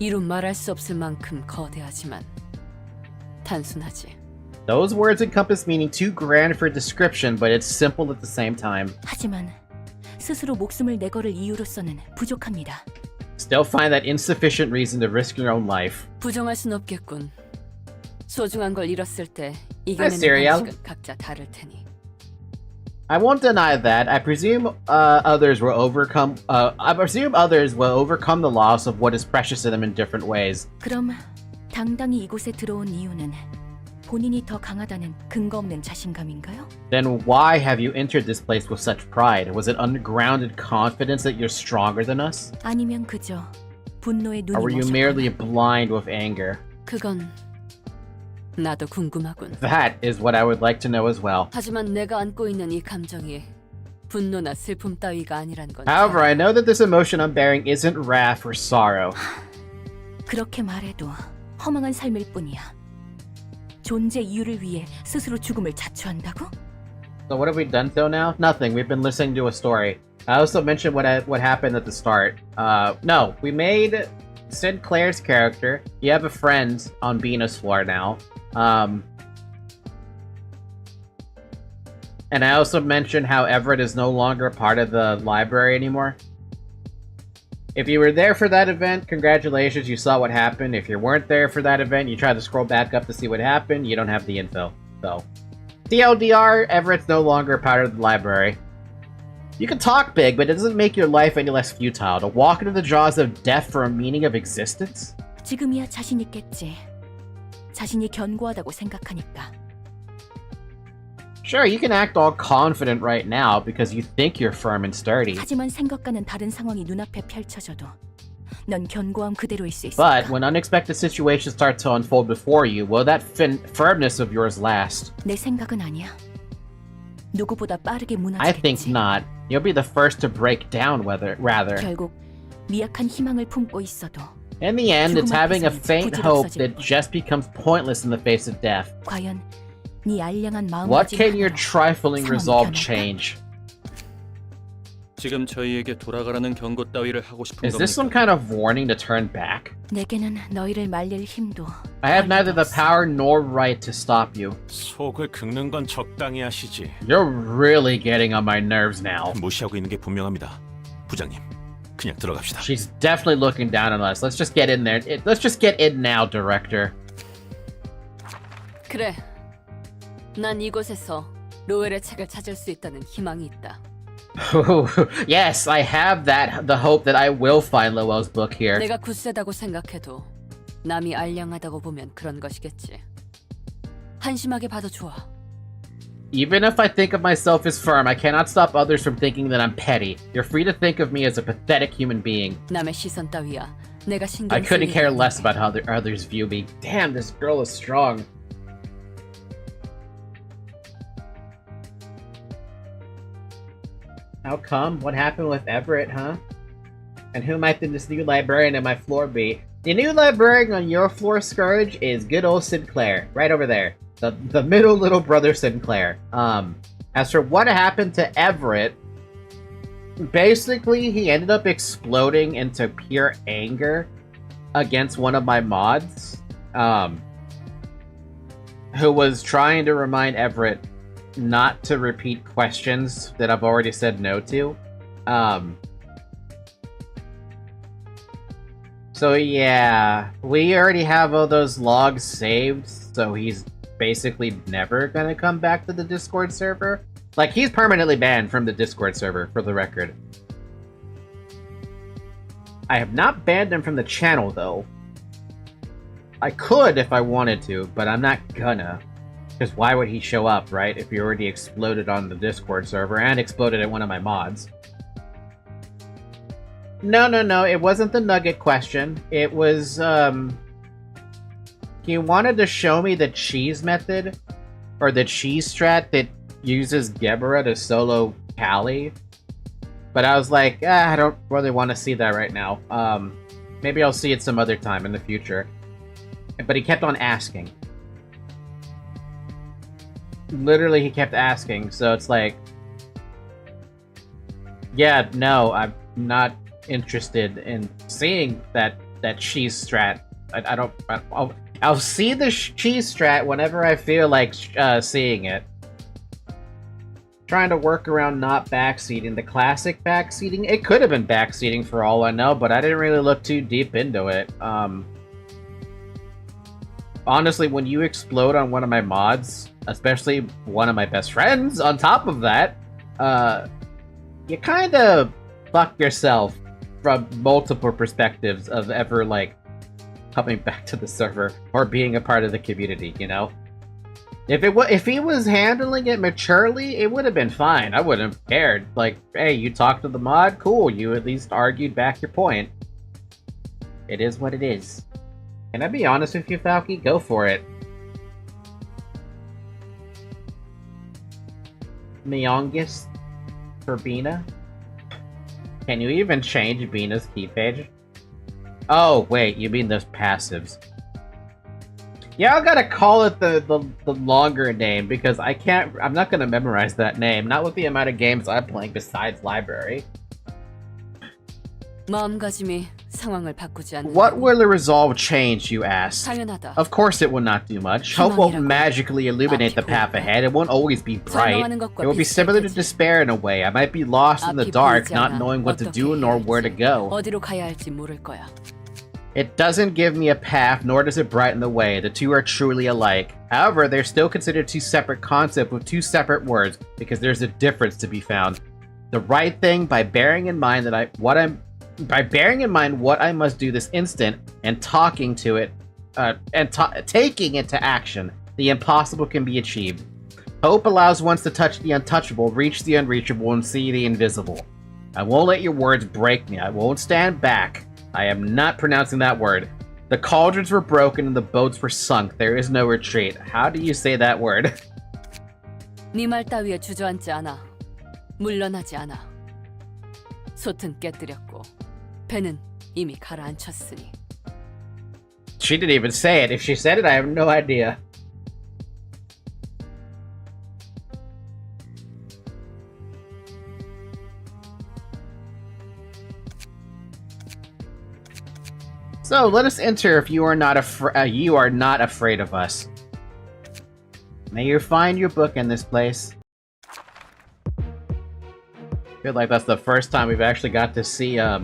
이루 말할 수 없을 만큼 거대하지만 단순하지.
Those words encompass meaning too grand for description, but it's simple at the same time.
하지만 스스로 목숨을 내걸을 이유로서는 부족합니다.
Still find that insufficient reason to risk your own life.
부정할 순 없겠군. 소중한 걸 잃었을 때
Hi,
이겨내는
Serial.
방식은 각자 다를 테니.
I won't deny that. I presume others will overcome the loss of what is precious to them in different ways.
그럼 당당히 이곳에 들어온 이유는 본인이 더 강하다는 근거 없는 자신감인가요?
Then why have you entered this place with such pride? Was it ungrounded confidence that you're stronger than us?
아니면 그저 분노의 눈이
Or were you
머셨거나
merely blind with anger?
그건 나도 궁금하군.
That is what I would like to know as well.
하지만 내가 안고 있는 이 감정이 분노나 슬픔 따위가 아니란 건.
However, I know that this emotion I'm bearing isn't wrath or sorrow.
그렇게 말해도 허망한 삶일 뿐이야. 존재 이유를 위해 스스로 죽음을 자초한다고?
So what have we done till now? Nothing. We've been listening to a story. I also mentioned what happened at the start. No, we made Sinclair's character. You have a friend on Venus floor now. And I also mentioned how Everett is no longer a part of the library anymore. If you were there for that event, congratulations, you saw what happened. If you weren't there for that event, you tried to scroll back up to see what happened, you don't have the info. So, TLDR, Everett's no longer a part of the library. You can talk big, but it doesn't make your life any less futile. To walk into the jaws of death for a meaning of existence?
지금이야 자신 있겠지. 자신이 견고하다고 생각하니까.
Sure, you can act all confident right now because you think you're firm and sturdy.
하지만 생각과는 다른 상황이 눈앞에 펼쳐져도 넌 견고함 그대로일 수 있을까?
But when unexpected situations start to unfold before you, will that firmness of yours last?
내 생각은 아니야. 누구보다 빠르게
I think
무너지겠지.
not. You'll be the first to break down, rather.
결국 미약한 희망을 품고 있어도
In the end, it's having a faint hope that just becomes pointless in the face of death.
과연 네 알량한
What
마음가짐
can your
하나로
trifling
상황이
resolve
변할까?
change?
지금 저희에게 돌아가라는 경고 따위를 하고 싶은
Is this some
겁니까?
kind of warning to turn back?
내게는 너희를 말릴 힘도
I have neither the
권리도 없어.
power nor right to stop you.
속을 긁는 건 적당히 하시지.
You're really getting on my nerves now.
무시하고 있는 게 분명합니다. 부장님, 그냥 들어갑시다.
She's definitely looking down on us. Let's just get in there. Let's just get in now, director.
그래. 난 이곳에서 로엘의 책을 찾을 수 있다는 희망이 있다.
Yes, I have the hope that I will find Lowell's book here.
내가 굳세다고 생각해도 남이 알량하다고 보면 그런 것이겠지. 한심하게 봐도 좋아.
Even if I think of myself as firm, I cannot stop others from thinking that I'm petty. You're free to think of me as a pathetic human being.
남의 시선 따위야. 내가 신경
I couldn't
쓰이게
care
하는
less
건데.
about how others view me. Damn, this girl is strong. How come? What happened with Everett, huh? And who might this new librarian on my floor be? The new librarian on your floor, Scourge, is good old Sinclair. Right over there. The middle little brother Sinclair. As for what happened to Everett, basically he ended up exploding into pure anger against one of my mods. Who was trying to remind Everett not to repeat questions that I've already said no to. So yeah, we already have all those logs saved, so he's basically never gonna come back to the Discord server. Like, he's permanently banned from the Discord server, for the record. I have not banned him from the channel, though. I could if I wanted to, but I'm not gonna. Because why would he show up, right? If he already exploded on the Discord server and exploded at one of my mods. No, it wasn't the nugget question. It was, he wanted to show me the cheese method or the cheese strat that uses Gebura to solo Callie. But I was like, I don't really want to see that right now. Maybe I'll see it some other time in the future. But he kept on asking. Literally, he kept asking, so it's like... Yeah, no, I'm not interested in seeing that cheese strat. I'll see the cheese strat whenever I feel like seeing it. Trying to work around not backseating. The classic backseating? It could have been backseating for all I know, but I didn't really look too deep into it. Honestly, when you explode on one of my mods, especially one of my best friends on top of that, you kind of fuck yourself from multiple perspectives of ever, like, coming back to the server or being a part of the community, you know? If he was handling it maturely, it would have been fine. I wouldn't have cared. Like, hey, you talked to the mod? Cool, you at least argued back your point. It is what it is. Can I be honest with you, Falky? Go for it. Myongis for Bina? Can you even change Bina's key page? Oh, wait, you mean those passives. Yeah, I gotta call it the longer name, because I'm not gonna memorize that name, not with the amount of games I'm playing besides library.
마음가짐이 상황을 바꾸지 않는.
What will the resolve change, you ask?
당연하다.
Of course it will not do much. Hope won't magically illuminate the path ahead. It won't always be bright. It will be similar to despair in a way. I might be lost in the dark, not knowing what to do nor where to go.
어디로 가야 할지 모를 거야.
It doesn't give me a path, nor does it brighten the way. The two are truly alike. However, they're still considered two separate concepts with two separate words, because there's a difference to be found. The right thing by bearing in mind what I must do this instant, and talking to it, taking it to action, the impossible can be achieved. Hope allows one to touch the untouchable, reach the unreachable, and see the invisible. I won't let your words break me. I won't stand back. I am not pronouncing that word. The cauldrons were broken and the boats were sunk. There is no retreat. How do you say that word?
네 말 따위에 주저앉지 않아. 물러나지 않아. 솥은 깨뜨렸고 배는 이미 가라앉혔으니.
She didn't even say it. If she said it, I have no idea. So let us enter if you are not afraid of us. May you find your book in this place. I feel like that's the first time we've actually got to see a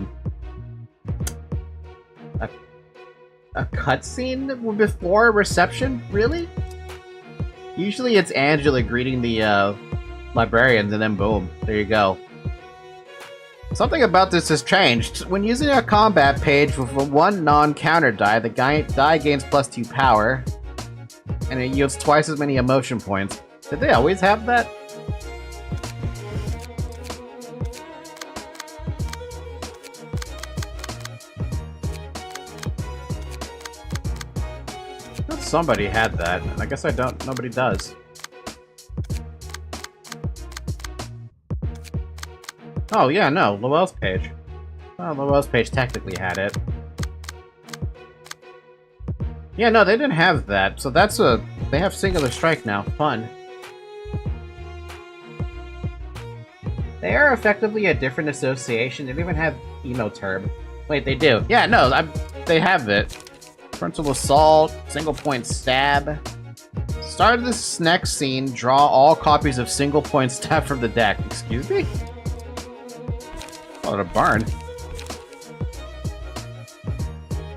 cutscene before reception. Really? Usually it's Angela greeting the librarians, and then boom, there you go. Something about this has changed. When using a combat page with a 1 non-counter die, the die gains +2 power, and it yields twice as many emotion points. Did they always have that? I thought somebody had that, and I guess nobody does. Oh, yeah, no, Lowell's page. Well, Lowell's page technically had it. Yeah, no, they didn't have that, so they have Singular Strike now. Fun. They are effectively a different association. They don't even have Emoterb. Wait, they do. Yeah, no, they have it. Frontal Assault, Single Point Stab. Start of this next scene, draw all copies of Single Point Stab from the deck. Excuse me? Oh, a barn.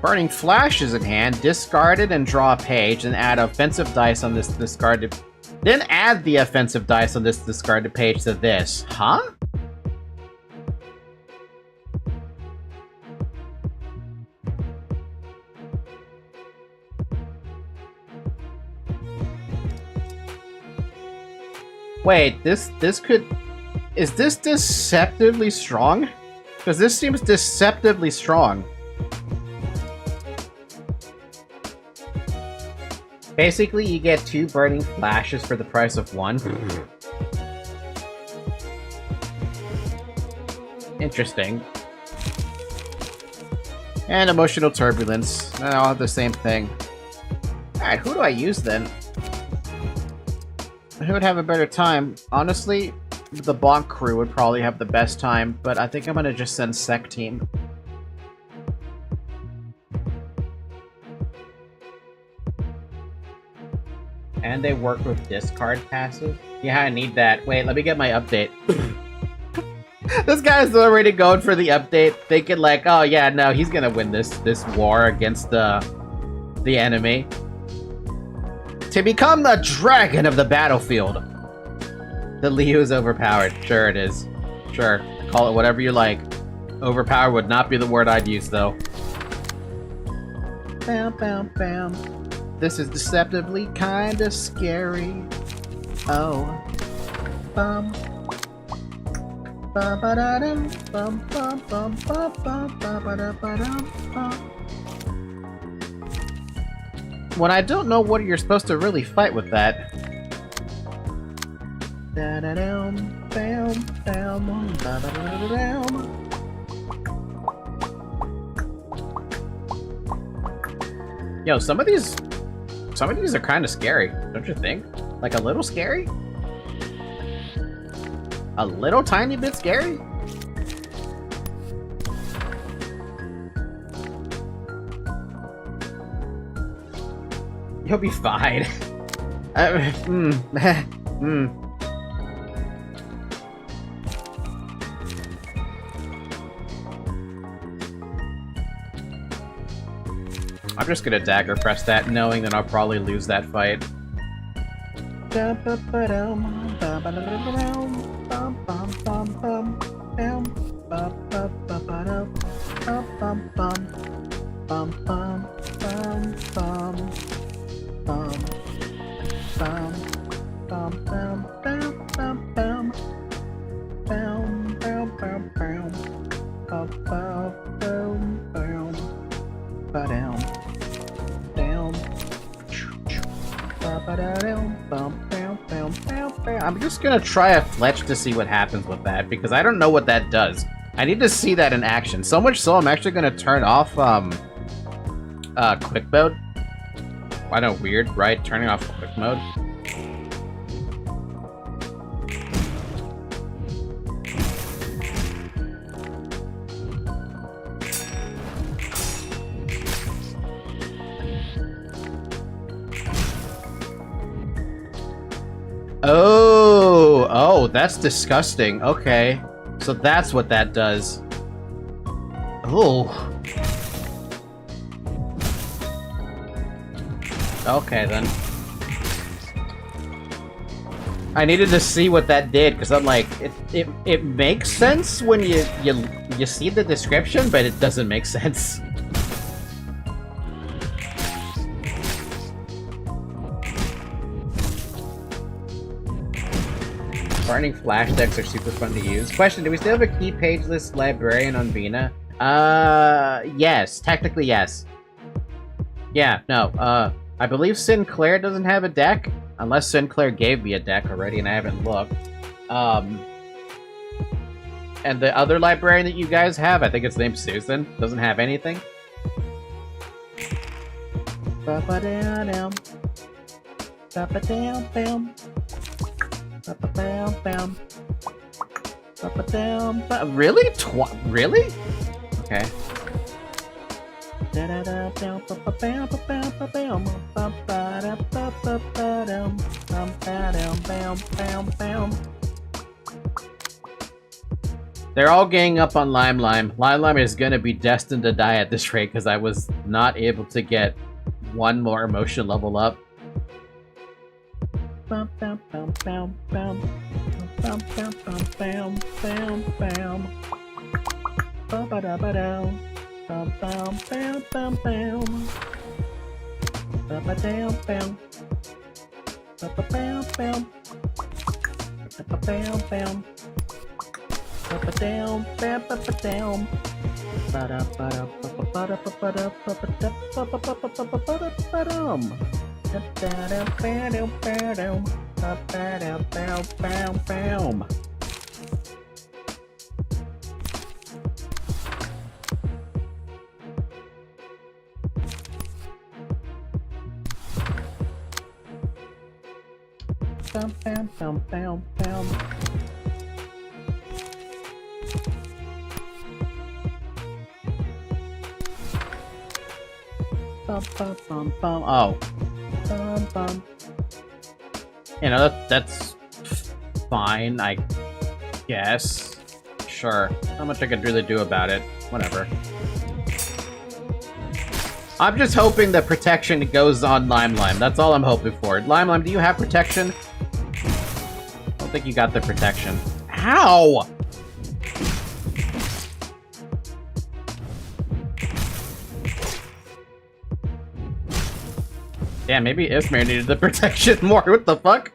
Burning Flash is in hand. Discard it and draw a page, and add offensive dice on this discarded. Then add the offensive dice on this discarded page to this. Huh? Wait, is this deceptively strong? Because this seems deceptively strong. Basically, you get 2 burning flashes for the price of 1. Interesting. And emotional turbulence. They all have the same thing. Alright, who do I use then? Who would have a better time? Honestly, the Bonk crew would probably have the best time, but I think I'm gonna just send Sec Team. And they work with discard passive? Yeah, I need that. Wait, let me get my update. This guy's already going for the update, thinking like, oh yeah, no, he's gonna win this war against the enemy. To become the dragon of the battlefield. The Liu is overpowered. Sure it is. Sure. Call it whatever you like. Overpowered would not be the word I'd use, though. Bam, bam, bam. This is deceptively kinda scary. Oh. Bum. Ba-ba-da-dum. Bum, bum, bum, bum, bum, ba-ba-da-ba-dum, bum. When I don't know what you're supposed to really fight with that. Da-da-dum, bam, bam, ba-ba-da-da-dum. Yo, some of these are kind of scary, don't you think? Like a little scary? A little tiny bit scary? You'll be fine. I'm just gonna dagger press that, knowing that I'll probably lose that fight. I'm just gonna try a Fletch to see what happens with that, because I don't know what that does. I need to see that in action. So much so, I'm actually gonna turn off, quick mode. I know, weird, right? Turning off quick mode. Oh, that's disgusting. Okay. So that's what that does. Oh. Okay, then. I needed to see what that did, because I'm like, it makes sense when you see the description, but it doesn't make sense. Burning flash decks are super fun to use. Question, do we still have a key page list librarian on Vina? Yes. Technically, yes. Yeah, no, I believe Sinclair doesn't have a deck, unless Sinclair gave me a deck already and I haven't looked. And the other librarian that you guys have, I think it's named Susan, doesn't have anything. Ba-ba-da-dum. Ba-ba-dum-bum. Ba-ba-bam-bam. Ba-ba-dam. Really? Really? Okay. They're all ganging up on Lime Lime. Lime Lime is gonna be destined to die at this rate because I was not able to get one more emotion level up. Bum, bum, bum, bum, bum. Bum, bum, bum, bam, bam, bam. Ba-ba-da-ba-dum. Bum, bum, bam, bam, bam. Ba-ba-dam, bam. Ba-ba-bam, bam. Ba-ba-bam, bam. Ba-ba-dam, bam, ba-ba-dam. Ba-da-ba-da, ba-ba-ba-da, ba-ba-da, ba-ba-da, ba-ba-ba-ba-ba-ba-ba-dum. Oh. You know, that's fine, I guess. Sure. Not much I could really do about it. Whatever. I'm just hoping that protection goes on Lime. That's all I'm hoping for. Lime, do you have protection? I don't think you got the protection. Ow! Damn, maybe Ismir needed the protection more. What the fuck?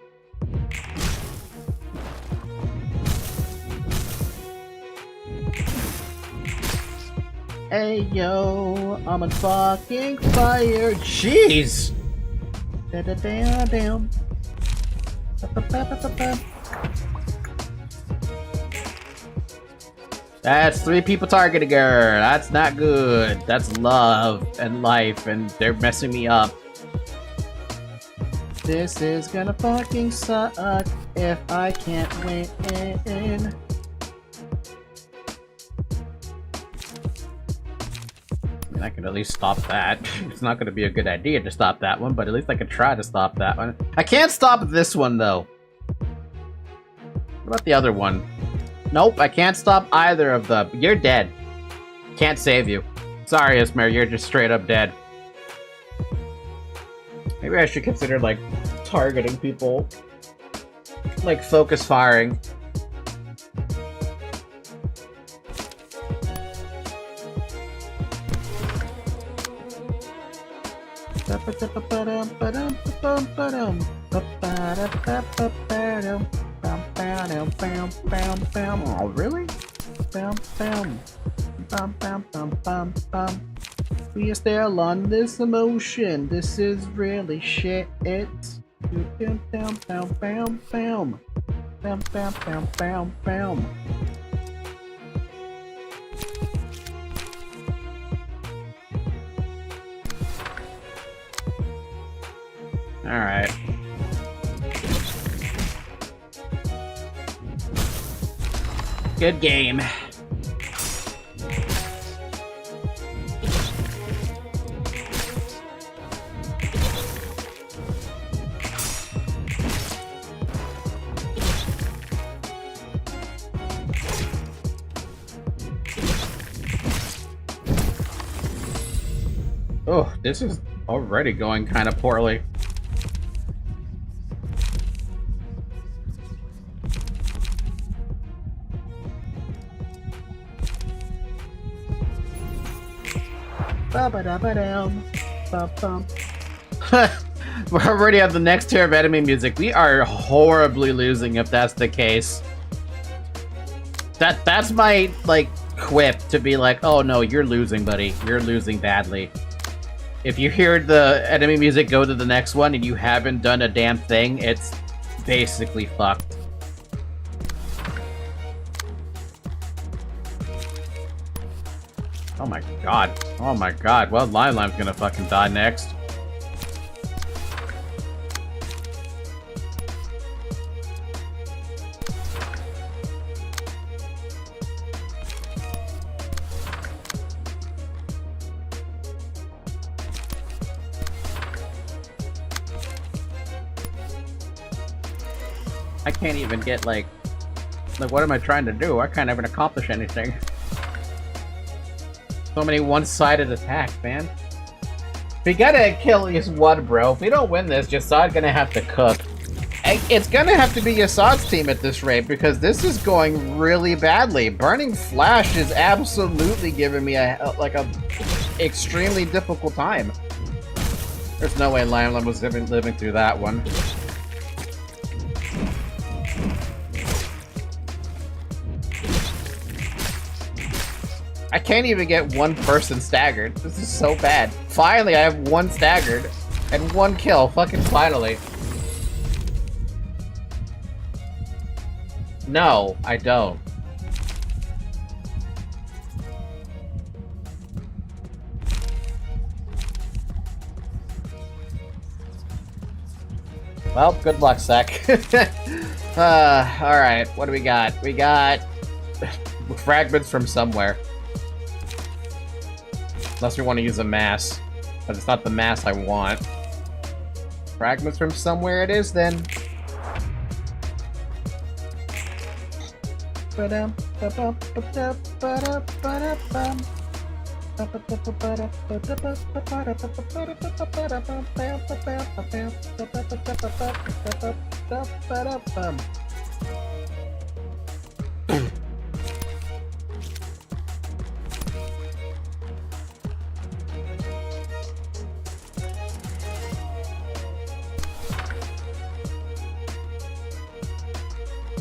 Hey yo, I'm on fucking fire. Jeez. Damn. That's 3 people targeting her. That's not good. That's love and life, and they're messing me up. This is gonna fucking suck if I can't win. I mean, I can at least stop that. It's not gonna be a good idea to stop that one, but at least I can try to stop that one. I can't stop this one, though. What about the other one? Nope, I can't stop either of them. You're dead. Can't save you. Sorry, Ismir, you're just straight up dead. Maybe I should consider, like, targeting people. Like, focus firing. Oh, really? We are still on this emotion. This is really shit. Alright. Good game. Oh, this is already going kind of poorly. We're already at the next tier of enemy music. We are horribly losing if that's the case. That's my, like, quip to be like, oh no, you're losing, buddy. You're losing badly. If you hear the enemy music go to the next one and you haven't done a damn thing, it's basically fucked. Oh my god. Oh my god. Well, Lime's gonna fucking die next. I can't even get, like, what am I trying to do? I can't even accomplish anything. So many one-sided attacks, man. We gotta kill at least one, bro. If we don't win this, Yassad's gonna have to cook. It's gonna have to be Yassad's team at this rate, because this is going really badly. Burning Flash is absolutely giving me a extremely difficult time. There's no way Lime was living through that one. I can't even get one person staggered. This is so bad. Finally, I have one staggered. And 1 kill, fucking finally. No, I don't. Well, good luck, Sec. Alright, what do we got? We got fragments from somewhere. Unless we want to use a mass. But it's not the mass I want. Fragments from somewhere it is, then.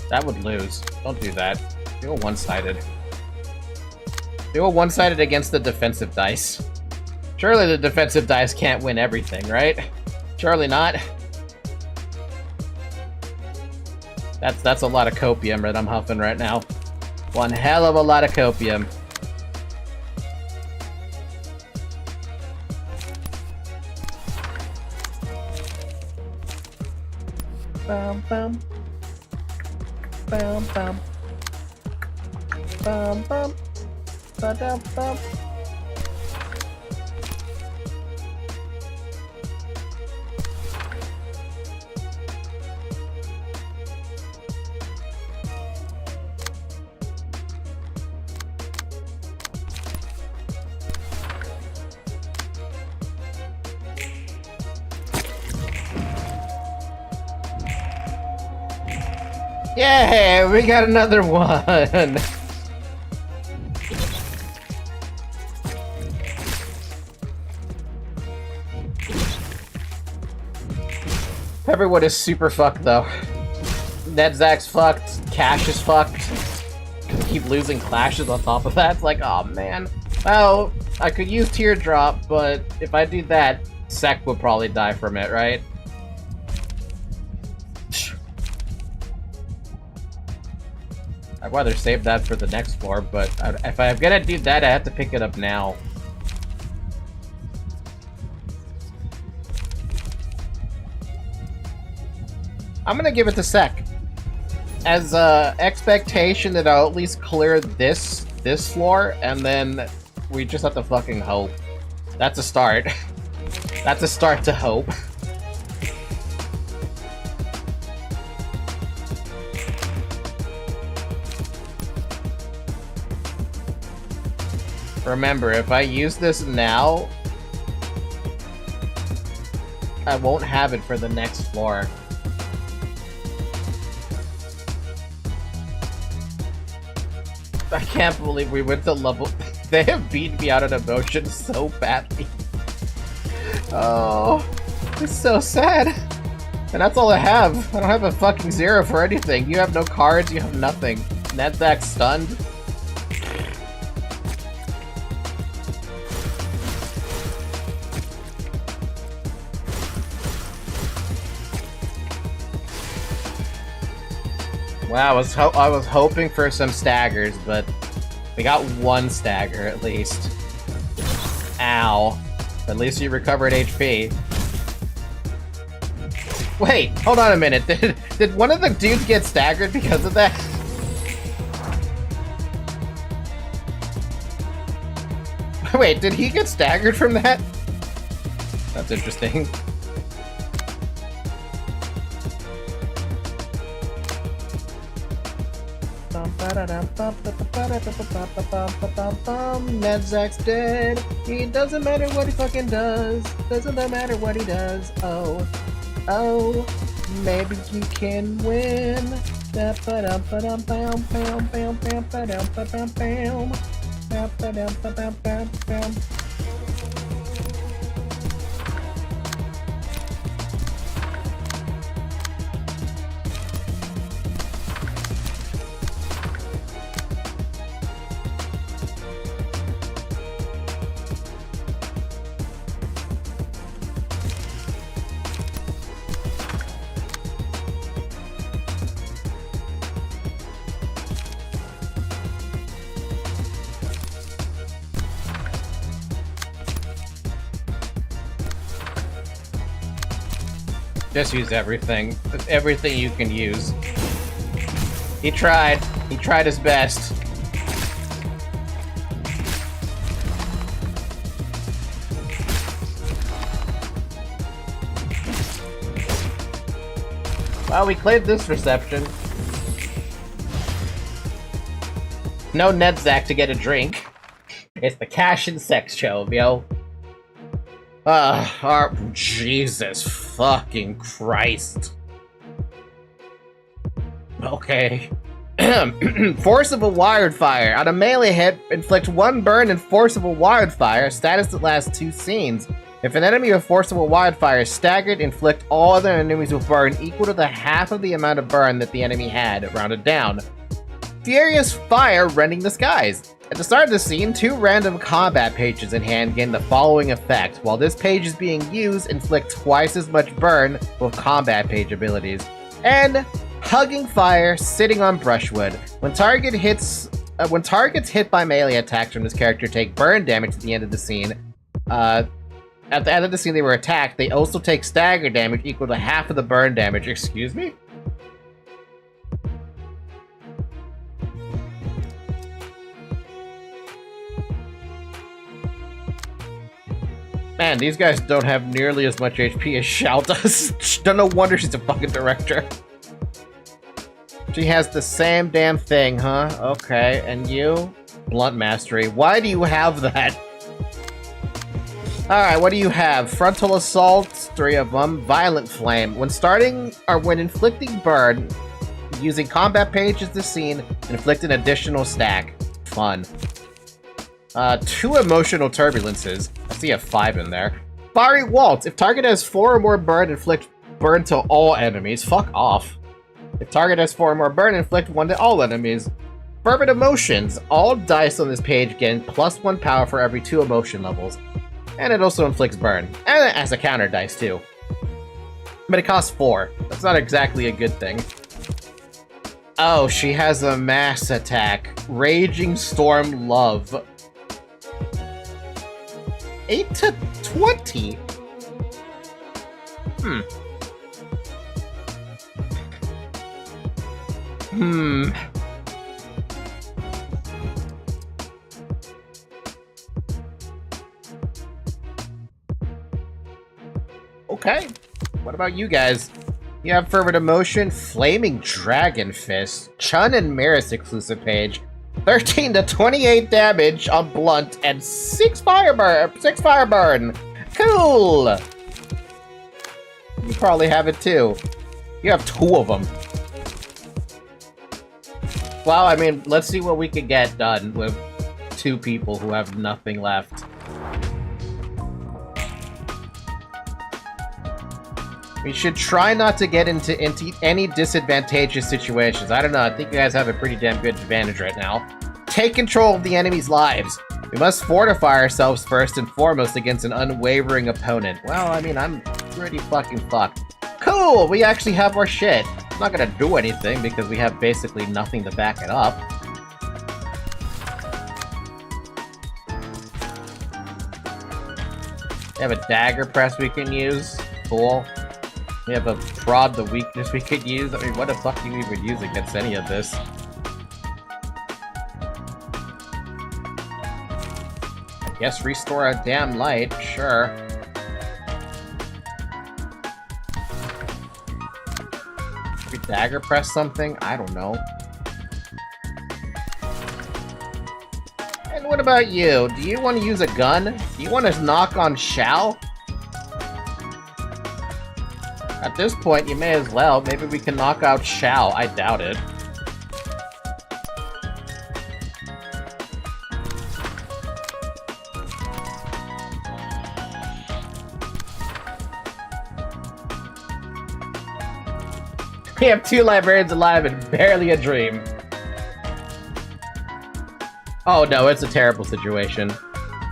That would lose. Don't do that. Do a one-sided. Do a one-sided against the defensive dice. Surely the defensive dice can't win everything, right? Surely not. That's a lot of copium that I'm huffing right now. One hell of a lot of copium. Bum bum. Bum bum. Bum bum. Ba-dum bum. Yay! We got another one! Everyone is super fucked though. Nedzak's fucked, Cash is fucked. Keep losing clashes on top of that. It's like, oh man. Well, I could use Teardrop, but if I do that, Sek would probably die from it, right? I'd rather save that for the next floor, but if I'm gonna do that, I have to pick it up now. I'm gonna give it to Sek. As expectation that I'll at least clear this floor, and then we just have to fucking hope. That's a start. That's a start to hope. Remember, if I use this now, I won't have it for the next floor. I can't believe we went to level... They have beaten me out of emotion so badly. Oh, it's so sad. And that's all I have. I don't have a fucking 0 for anything. You have no cards, you have nothing. Nedzak's stunned. Wow, I was hoping for some staggers, but we got 1 stagger at least. Ow. At least you recovered HP. Wait, hold on a minute. Did one of the dudes get staggered because of that? Wait, did he get staggered from that? That's interesting. Nedzak's dead. It doesn't matter what he fucking does. Doesn't matter what he does. Oh, oh, maybe you can win. Just use everything. Just everything you can use. He tried. He tried his best. Well, we cleared this reception. No Nedzak to get a drink. It's the cash and sex show, yo. Jesus fucking Christ. Okay. Forcible wildfire. On a melee hit, inflict 1 burn and forcible wildfire. Status that lasts 2 scenes. If an enemy with forcible wildfire is staggered, inflict all other enemies with burn equal to the half of the amount of burn that the enemy had, rounded down. Furious fire rending the skies. At the start of the scene, 2 random combat pages in hand gain the following effect. While this page is being used, inflict twice as much burn with combat page abilities. And hugging fire, sitting on brushwood. When targets hit by melee attacks from this character take burn damage at the end of the scene. At the end of the scene they were attacked, they also take stagger damage equal to half of the burn damage. Excuse me? Man, these guys don't have nearly as much HP as Shao does. No wonder she's a fucking director. She has the same damn thing, huh? Okay, and you? Blunt Mastery. Why do you have that? Alright, what do you have? Frontal Assault, 3 of them. Violent Flame. When starting, or when inflicting burn, using combat pages this scene, inflict an additional stack. Fun. 2 Emotional Turbulences. I see a 5 in there. Fiery Waltz. If target has 4 or more burn, inflict burn to all enemies. Fuck off. If target has 4 or more burn, inflict 1 to all enemies. Fervent Emotions. All dice on this page gain +1 power for every 2 emotion levels. And it also inflicts burn. And it has a counter dice too. But it costs 4. That's not exactly a good thing. Oh, she has a mass attack. Raging Storm Love. 8 to 20? Okay. What about you guys? You have Fervent Emotion, Flaming Dragon Fist, Chun and Maris exclusive page, 13 to 28 damage on blunt, and 6 fire burn. Cool! You probably have it too. You have 2 of them. Well, I mean, let's see what we can get done with 2 people who have nothing left. We should try not to get into any disadvantageous situations. I don't know, I think you guys have a pretty damn good advantage right now. Take control of the enemy's lives. We must fortify ourselves first and foremost against an unwavering opponent. Well, I mean, I'm pretty fucking fucked. Cool! We actually have our shit. I'm not gonna do anything because we have basically nothing to back it up. We have a dagger press we can use. Cool. We have a prod the weakness we could use. I mean, what the fuck do you even use against any of this? I guess restore a damn light, sure. We dagger press something? I don't know. And what about you? Do you want to use a gun? Do you want to knock on Shao? At this point, you may as well. Maybe we can knock out Shao. I doubt it. We have 2 librarians alive and barely a dream. Oh no, it's a terrible situation.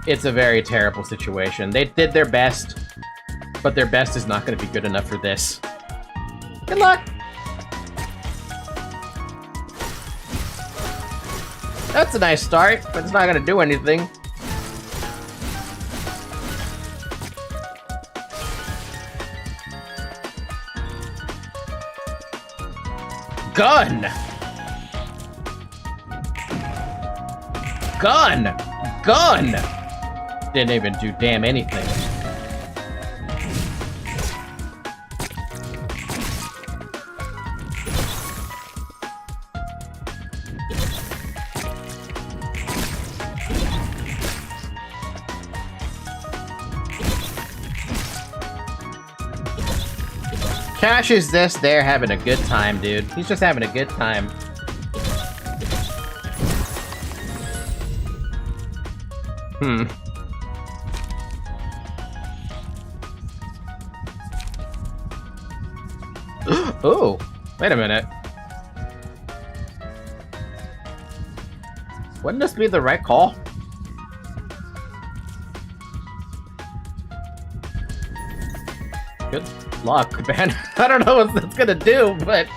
It's a very terrible situation. They did their best. But their best is not going to be good enough for this. Good luck! That's a nice start, but it's not going to do anything. Gun! Gun! Gun! Didn't even do damn anything. Cash is this there having a good time, dude. He's just having a good time. Oh, wait a minute. Wouldn't this be the right call? Good luck, man. I don't know what that's gonna do, but...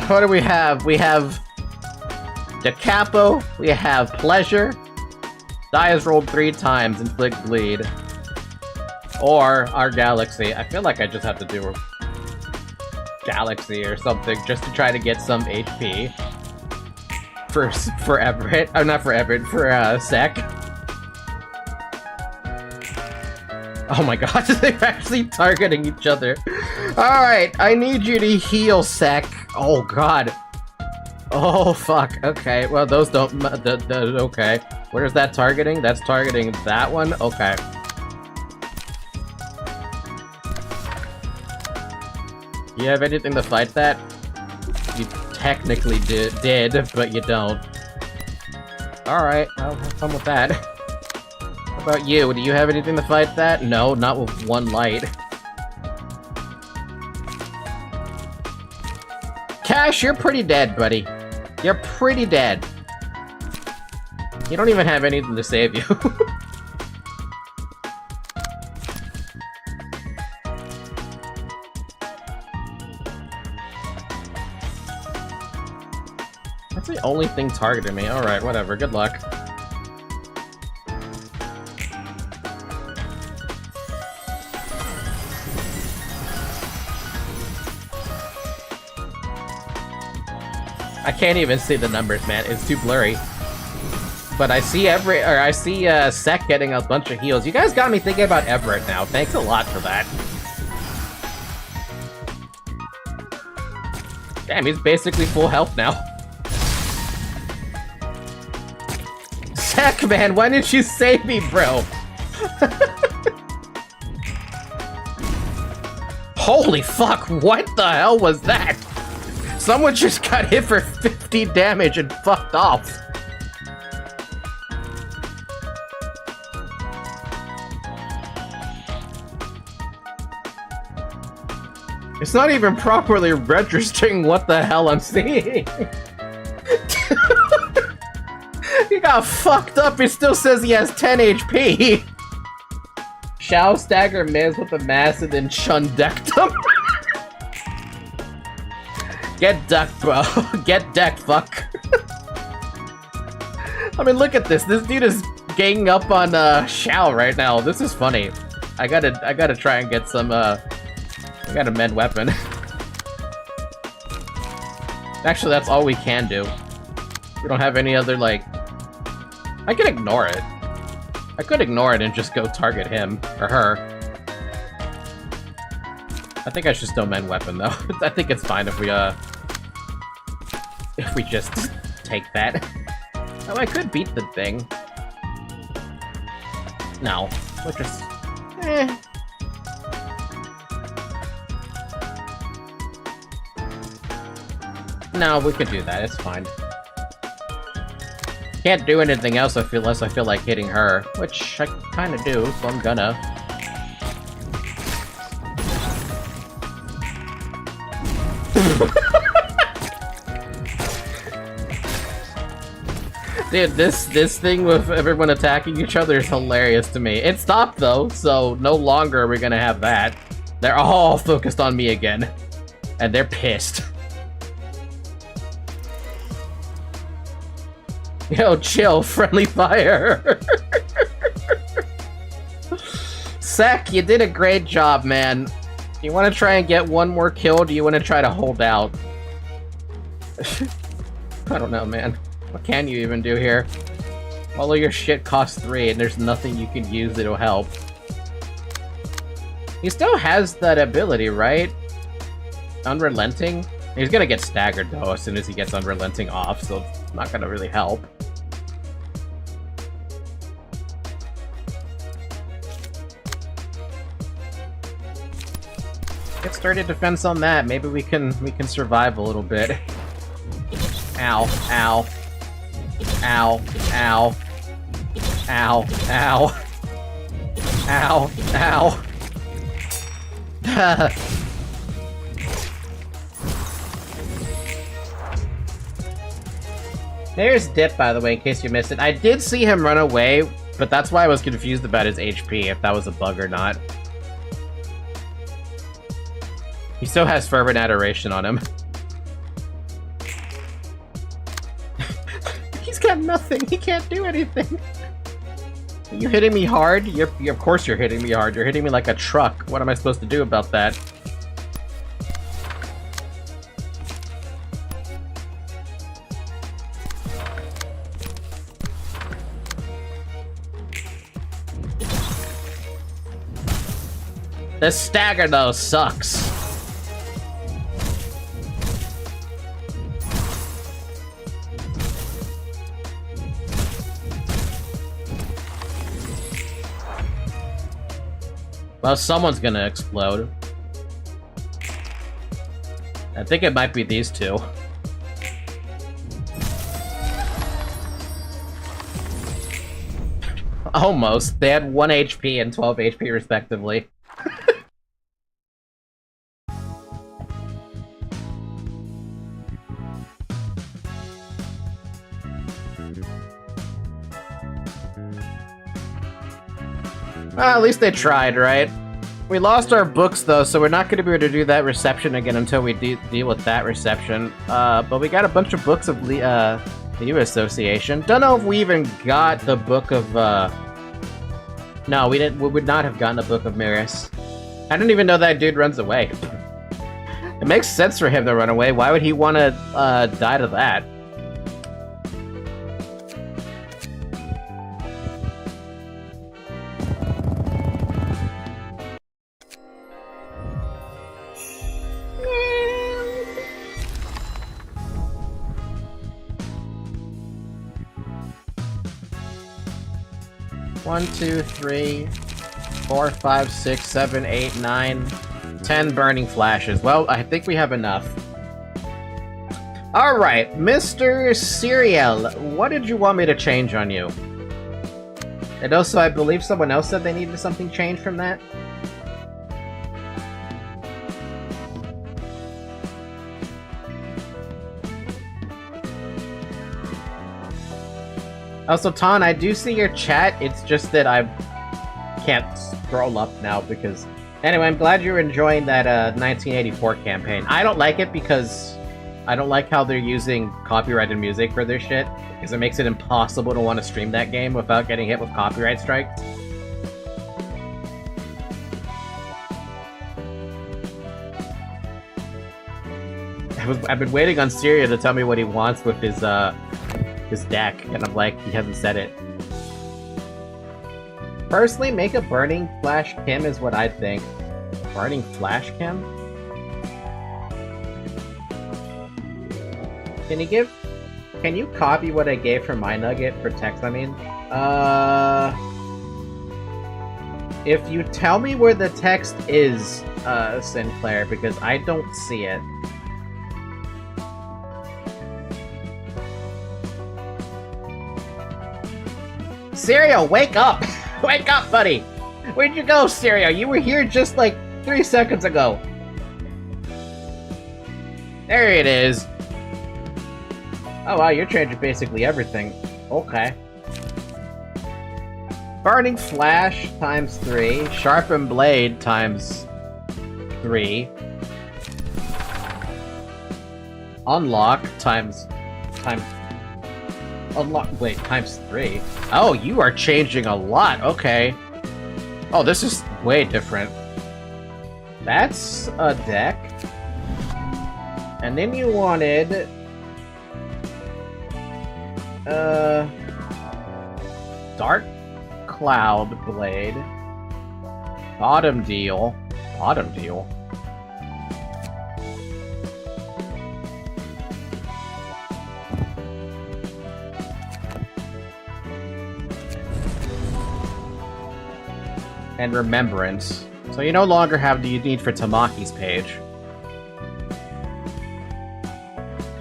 what do we have? We have... Da Capo, we have Pleasure. Die is rolled 3 times, inflict bleed. Or our Galaxy. I feel like I just have to do a Galaxy or something just to try to get some HP. For Everett. Oh, not for Everett, for Sec. Oh my god, they're actually targeting each other. Alright, I need you to heal, Sec. Oh god. Oh fuck, okay. Well, those don't... okay. Where is that targeting? That's targeting that one? Okay. You have anything to fight that? You technically did, but you don't. Alright, I'll have fun with that. How about you? Do you have anything to fight that? No, not with one light. Cash, you're pretty dead, buddy. You're pretty dead. You don't even have anything to save you. That's the only thing targeting me. Alright, whatever. Good luck. I can't even see the numbers, man. It's too blurry. But I see Sec getting a bunch of heals. You guys got me thinking about Everett now. Thanks a lot for that. Damn, he's basically full health now. Sec, man, why didn't you save me, bro? Holy fuck, what the hell was that? Someone just got hit for 50 damage and fucked off. It's not even properly registering what the hell I'm seeing. He got fucked up. It still says he has 10 HP. Shao stagger Miz with the mass and then Chun decked him. Get ducked, bro. Get decked, fuck. I mean, look at this. This dude is ganging up on Shao right now. This is funny. I gotta try and get some I got a med weapon. Actually, that's all we can do. We don't have any other, like... I can ignore it. I could ignore it and just go target him, or her. I think I should still med weapon, though. I think it's fine if we just take that. Oh, I could beat the thing. No. We'll just... No, we could do that. It's fine. Can't do anything else unless I feel like hitting her, which I kind of do, so I'm gonna. Dude, this thing with everyone attacking each other is hilarious to me. It stopped though, so no longer are we gonna have that. They're all focused on me again, and they're pissed. Yo, chill, friendly fire. Sec, you did a great job, man. You want to try and get one more kill, or do you want to try to hold out? I don't know, man. What can you even do here? All of your shit costs 3, and there's nothing you can use that'll help. He still has that ability, right? Unrelenting? He's gonna get staggered, though, as soon as he gets Unrelenting off, so it's not gonna really help. Get sturdy defense on that. Maybe we can survive a little bit. Ow, ow. Ow, ow. Ow, ow. Ow, ow. There's Dip, by the way, in case you missed it. I did see him run away, but that's why I was confused about his HP, if that was a bug or not. He still has Fervent Adoration on him. He's got nothing. He can't do anything. Are you hitting me hard? Of course you're hitting me hard. You're hitting me like a truck. What am I supposed to do about that? This stagger, though, sucks. Well, someone's gonna explode. I think it might be these two. Almost. They had 1 HP and 12 HP respectively. Well, at least they tried, right? We lost our books, though, so we're not going to be able to do that reception again until we deal with that reception. But we got a bunch of books of the U Association. Don't know if we even got the book of, No, we didn't. We would not have gotten a book of Maris. I didn't even know that dude runs away. It makes sense for him to run away. Why would he want to die to that? One, 2, 3, 4, 5, 6, 7, 8, 9, 10 burning flashes. Well, I think we have enough. Alright, Mr. Serial, what did you want me to change on you? And also, I believe someone else said they needed something changed from that? Also, Ton, I do see your chat, it's just that I can't scroll up now because... Anyway, I'm glad you're enjoying that 1984 campaign. I don't like it because I don't like how they're using copyrighted music for their shit, because it makes it impossible to want to stream that game without getting hit with copyright strikes. I've been waiting on Syria to tell me what he wants with his deck, and I'm like, he hasn't said it. Personally, make a Burning Flash Kim is what I'd think. Burning Flash Kim? Can you copy what I gave for my nugget for text, I mean? If you tell me where the text is, Sinclair, because I don't see it. Cereal, wake up! Wake up, buddy! Where'd you go, Cereal? You were here just like 3 seconds ago. There it is. Oh wow, you're changing basically everything. Okay. Burning Flash times 3. Sharpened Blade times 3. Unlock times... Unlock... Wait, times 3. Oh, you are changing a lot. Okay. Oh, this is way different. That's a deck. And then you wanted Dark Cloud Blade. Bottom deal. Bottom deal. And Remembrance. So you no longer have the need for Tamaki's page.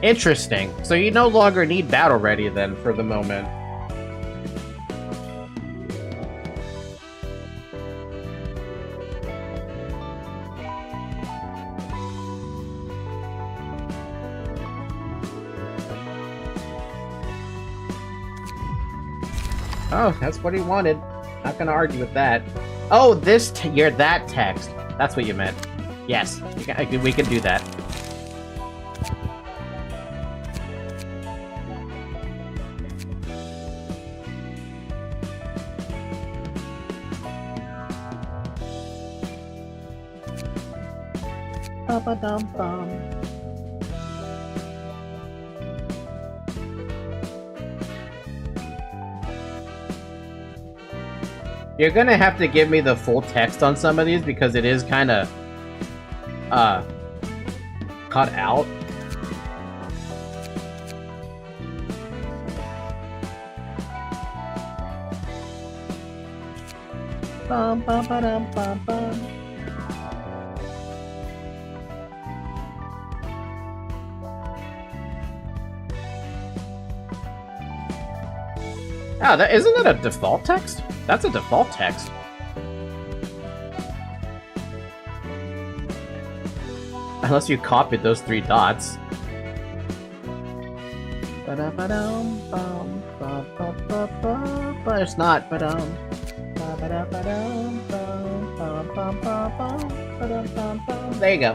Interesting. So you no longer need Battle Ready then for the moment. Oh, that's what he wanted. Not gonna argue with that. Oh, you're that text. That's what you meant. Yes, we can do that. Ba-ba-dum-bum. You're gonna have to give me the full text on some of these because it is kind of cut out. Bum, bum, ba-dum, bum, bum. Oh, isn't that a default text? That's a default text. Unless you copied those 3 dots. But it's not. There you go.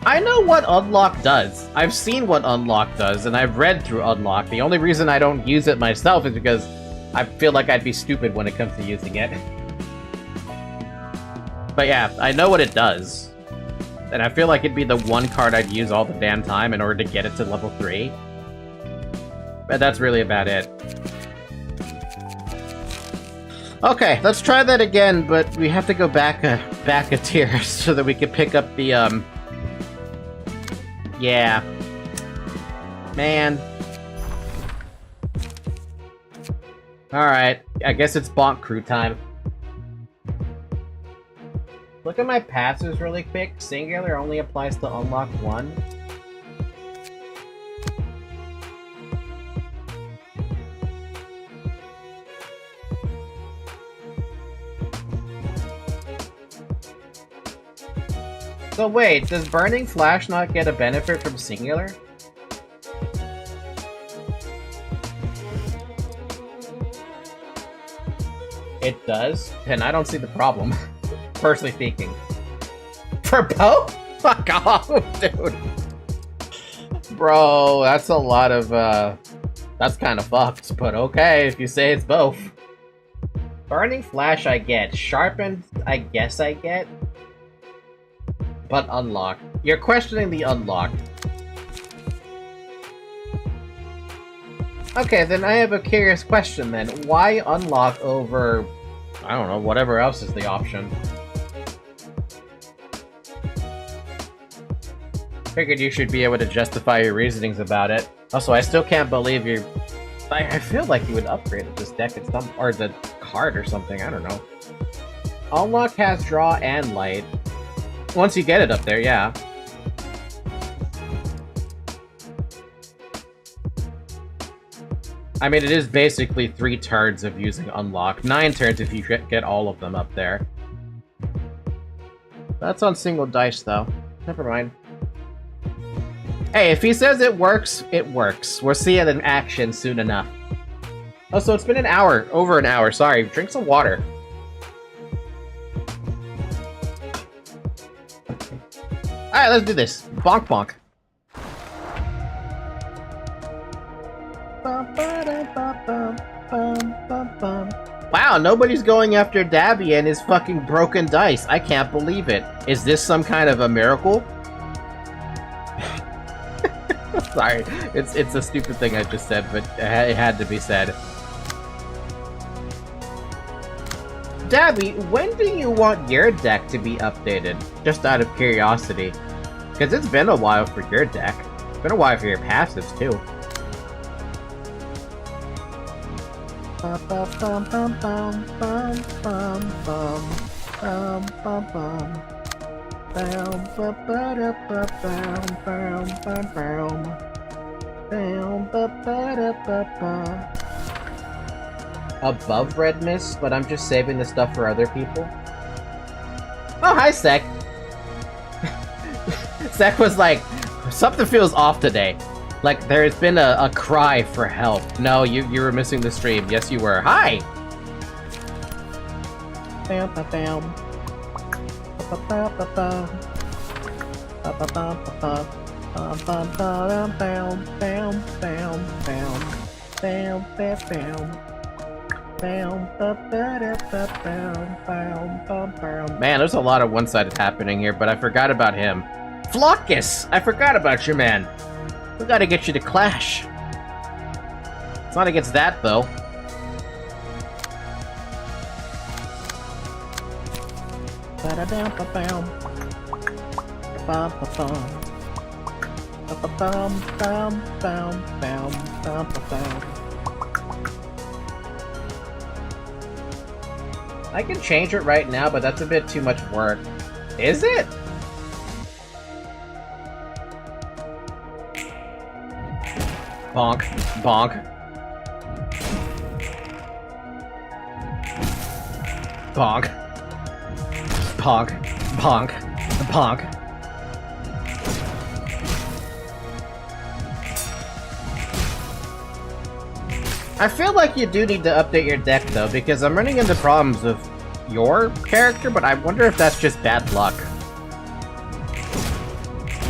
I know what unlock does. I've seen what unlock does, and I've read through unlock. The only reason I don't use it myself is because I feel like I'd be stupid when it comes to using it. But yeah, I know what it does. And I feel like it'd be the one card I'd use all the damn time in order to get it to level 3. But that's really about it. Okay, let's try that again, but we have to go back a tier so that we can pick up the, yeah. Man. Alright, I guess it's bonk crew time. Look at my passes really quick. Singular only applies to unlock 1. So wait, does Burning Flash not get a benefit from Singular? It does? Then I don't see the problem. Personally speaking. For both? Fuck off, dude. Bro, that's a lot of, that's kind of fucked, but okay, if you say it's both. Burning Flash I get. Sharpened, I guess I get. But unlock. You're questioning the unlock. Okay, then I have a curious question then. Why unlock over, I don't know, whatever else is the option? Figured you should be able to justify your reasonings about it. Also, I still can't believe you. I feel like you would upgrade this deck at some, or the card or something, I don't know. Unlock has draw and light. Once you get it up there, yeah. I mean, it is basically 3 turns of using unlock. 9 turns if you get all of them up there. That's on single dice, though. Never mind. Hey, if he says it works, it works. We'll see it in action soon enough. Oh, so it's been an hour. Over an hour, sorry. Drink some water. Alright, let's do this. Bonk bonk. Wow, nobody's going after Dabby and his fucking broken dice. I can't believe it. Is this some kind of a miracle? Sorry, it's a stupid thing I just said, but it had to be said. Dabby, when do you want your deck to be updated? Just out of curiosity. Because it's been a while for your deck. It's been a while for your passives, too. Above Red Mist, but I'm just saving the stuff for other people. Oh, hi, Sek. Sek was like, something feels off today. Like, there's been a cry for help. No, you were missing the stream. Yes, you were. Hi! Bam, bam, bam. Man, there's a lot of one-sided happening here, but I forgot about him. Flockus! I forgot about you, man. We gotta get you to Clash. It's not against that, though. I can change it right now, but that's a bit too much work. Is it? Bonk. Bonk. Bonk. Bonk. Bonk. Bonk. I feel like you do need to update your deck, though, because I'm running into problems with your character, but I wonder if that's just bad luck.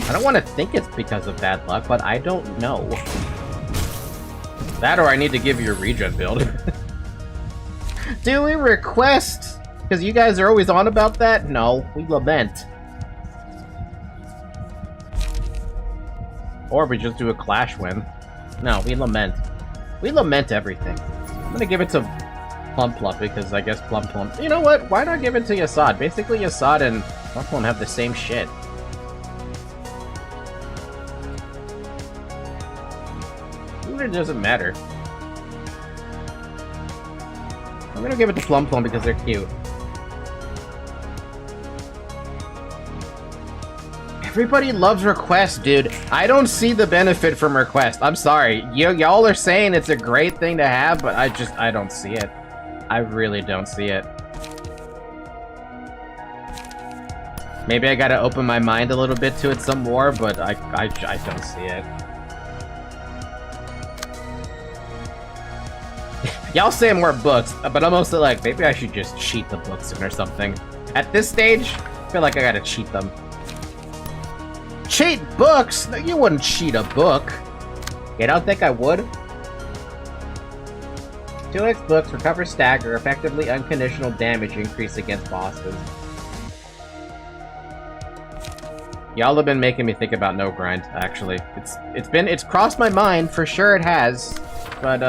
I don't want to think it's because of bad luck, but I don't know. That or I need to give you a regen build. Do we request? Because you guys are always on about that? No, we lament. Or we just do a Clash win. No, we lament. We lament everything. I'm gonna give it to Plum Plum because I guess Plum Plum... You know what? Why not give it to Yasad? Basically, Yasad and Plum Plum have the same shit. It doesn't matter. I'm gonna give it to Plum Plum because they're cute. Everybody loves Request, dude. I don't see the benefit from Request. I'm sorry. Y'all are saying it's a great thing to have, but I don't see it. I really don't see it. Maybe I gotta open my mind a little bit to it some more, but I don't see it. Y'all say more books, but I'm mostly like, maybe I should just cheat the books in or something. At this stage, I feel like I gotta cheat them. Cheat books? No, you wouldn't cheat a book. You don't think I would? 2x books, recover stagger, effectively unconditional damage increase against bosses. Y'all have been making me think about no grind, actually. It's crossed my mind, for sure it has. But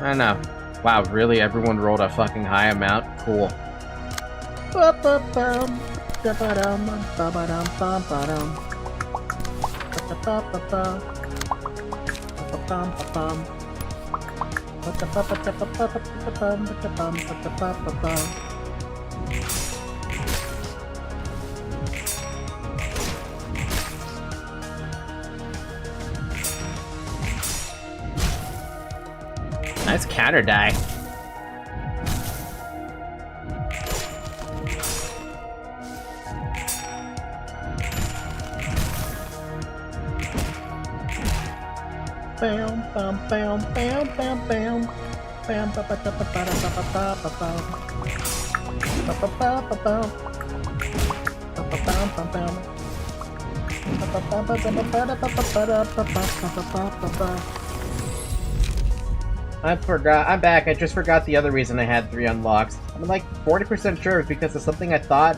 I don't know. Wow, really? Everyone rolled a fucking high amount? Cool. Nice counter die. Bam bam bam bam bam bam bam ba ba ba ba ba ba ba ba ba ba ba ba ba ba. I forgot. I'm back. I just forgot the other reason I had 3 unlocks. I'm like 40% sure it was because of something I thought,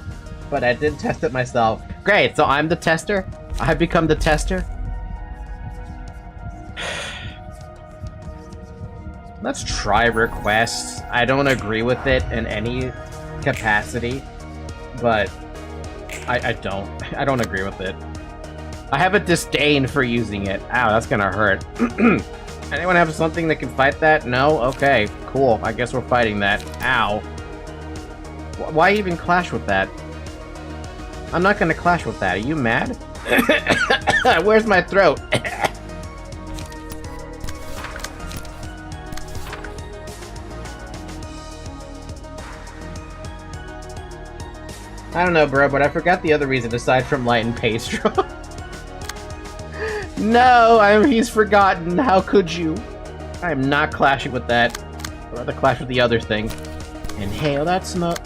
but I didn't test it myself. Great, so I'm the tester? I've become the tester? Let's try requests. I don't agree with it in any capacity, but I don't agree with it. I have a disdain for using it. Ow, that's gonna hurt. Anyone have something that can fight that? No? Okay, cool. I guess we're fighting that. Ow. Why even clash with that? I'm not gonna clash with that. Are you mad? Where's my throat? I don't know, bro, but I forgot the other reason aside from light and pastro. No, he's forgotten. How could you? I am not clashing with that. I'd rather clash with the other thing. Inhale that smoke.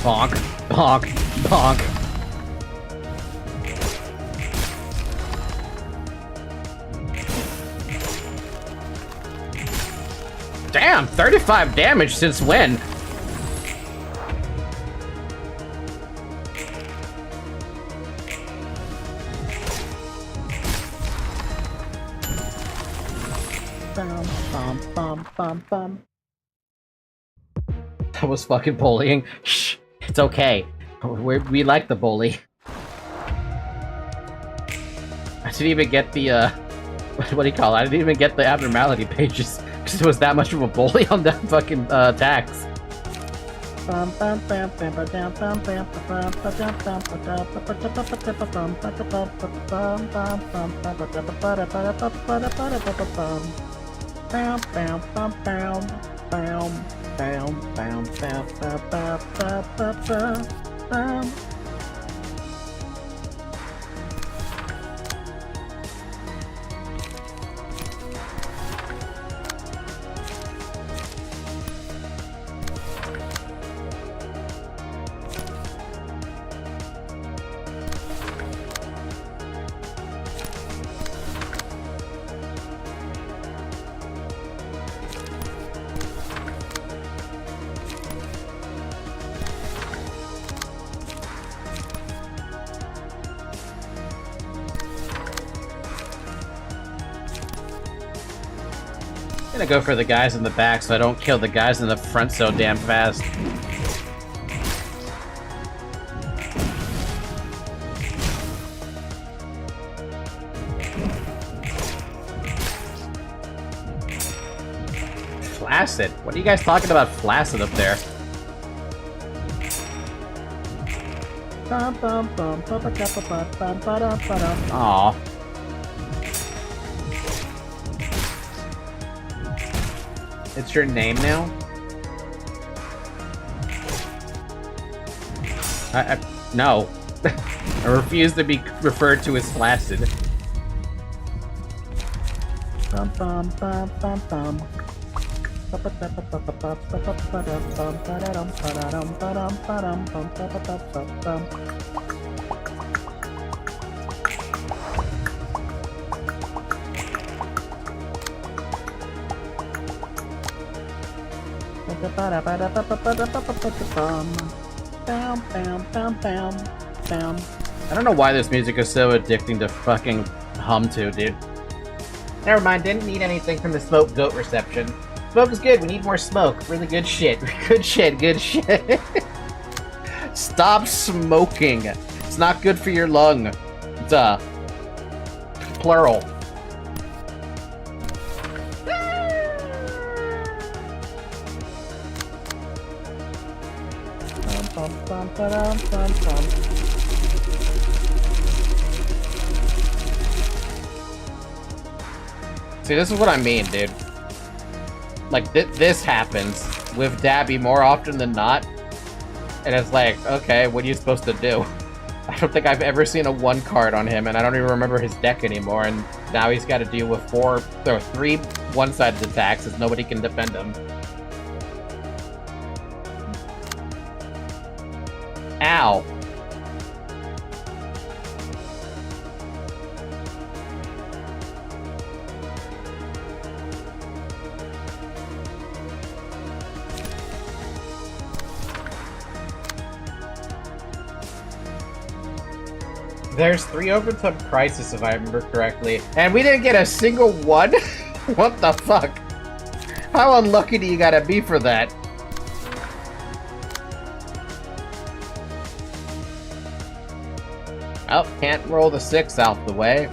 Bonk, bonk, bonk. Damn, 35 damage since when? That was fucking bullying. Shh, it's okay. We like the bully. I didn't even get the, what do you call it? I didn't even get the abnormality pages because it was that much of a bully on that fucking attacks. I'm gonna go for the guys in the back so I don't kill the guys in the front so damn fast. Flaccid? What are you guys talking about flaccid up there? Aww. It's your name now? No. I refuse to be referred to as flaccid. I don't know why this music is so addicting to fucking hum to, dude. Never mind, didn't need anything from the smoke goat reception. Smoke is good, we need more smoke. Really good shit. Good shit, good shit. Stop smoking. It's not good for your lung. Duh. Plural. See, this is what I mean, dude. Like, this happens with Dabby more often than not. And it's like, okay, what are you supposed to do? I don't think I've ever seen a 1 card on him, and I don't even remember his deck anymore, and now he's got to deal with 3 one-sided attacks as nobody can defend him. Ow. There's 3 Overtime Crisis, if I remember correctly. And we didn't get a single one? What the fuck? How unlucky do you gotta be for that? Oh, can't roll the 6 out the way.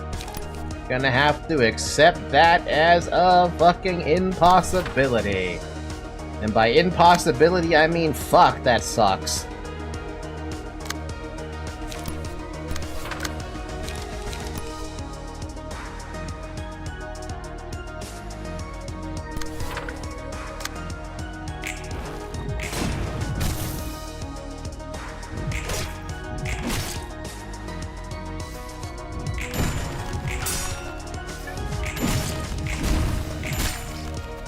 Gonna have to accept that as a fucking impossibility. And by impossibility, I mean fuck, that sucks.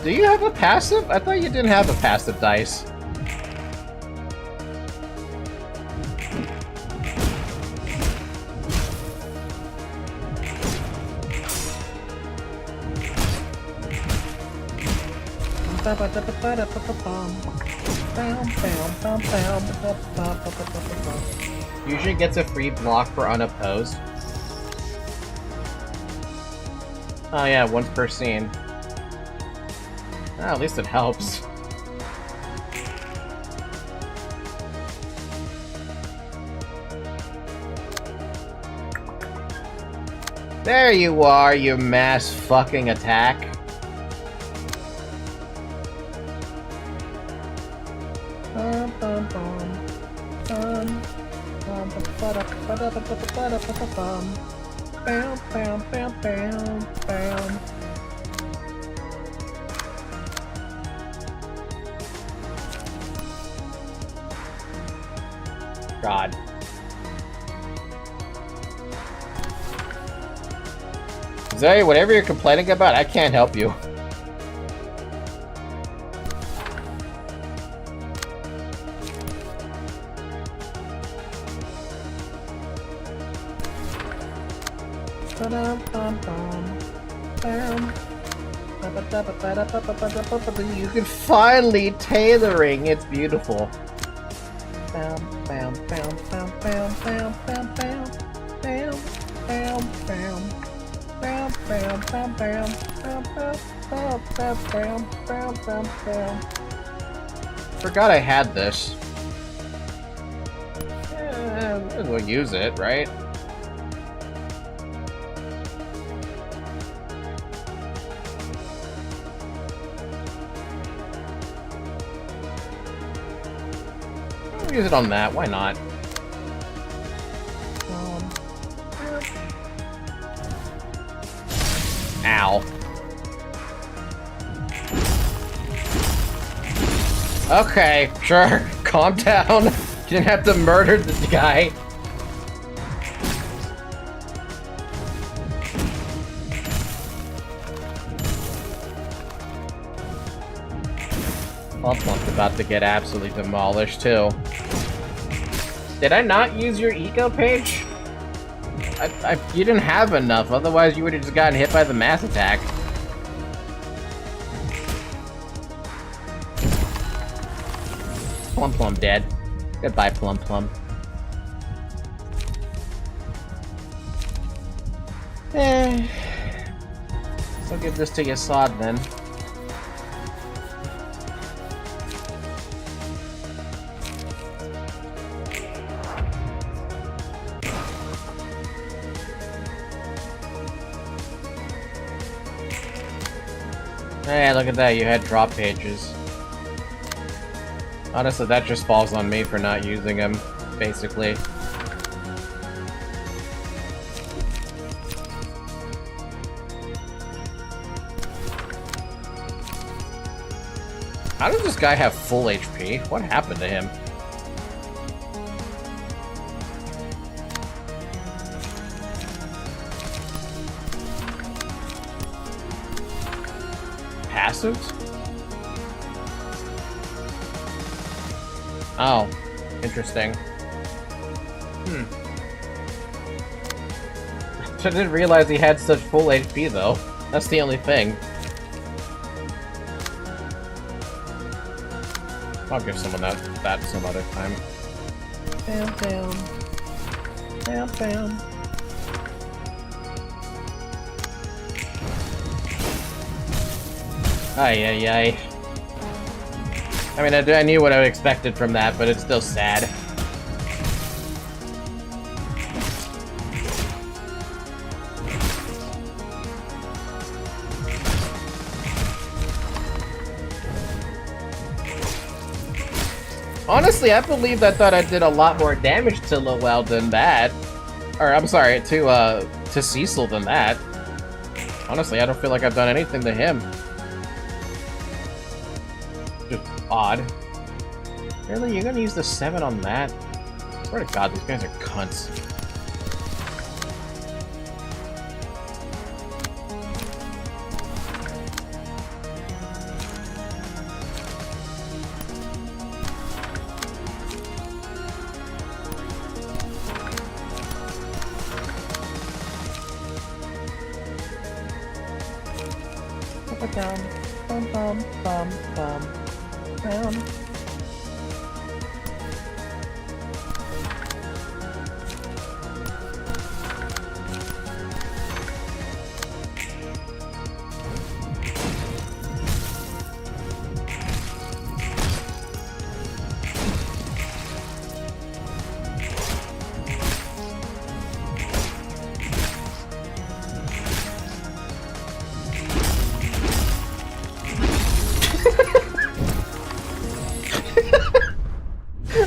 Do you have a passive? I thought you didn't have a passive dice. Usually gets a free block for unopposed. Oh yeah, once per scene. Ah, at least it helps. There you are, you mass fucking attack. God. Zoe, whatever you're complaining about, I can't help you. You can finally tailoring. It's beautiful. Forgot I had this. Might as well use it, right? Use it on that, why not? Ow. Okay, sure. Calm down. You didn't have to murder the guy. Plump's about to get absolutely demolished too. Did I not use your eco page? You didn't have enough, otherwise you would have just gotten hit by the mass attack. Plum Plum dead. Goodbye, Plum Plum. So give this to Yasad then. Hey, look at that, you had drop pages. Honestly, that just falls on me for not using them, basically. How does this guy have full HP? What happened to him? Passives? Oh, interesting. I didn't realize he had such full HP though. That's the only thing. I'll give someone that some other time. Bam, bam. Bam, bam. Ay, ay, ay. I mean, I knew what I expected from that, but it's still sad. Honestly, I believe I thought I did a lot more damage to Lowell than that. Or, I'm sorry, to Cecil than that. Honestly, I don't feel like I've done anything to him. Just odd. Really? You're gonna use the 7 on that? I swear to God, these guys are cunts. Bum, bum, bum, bum, bum.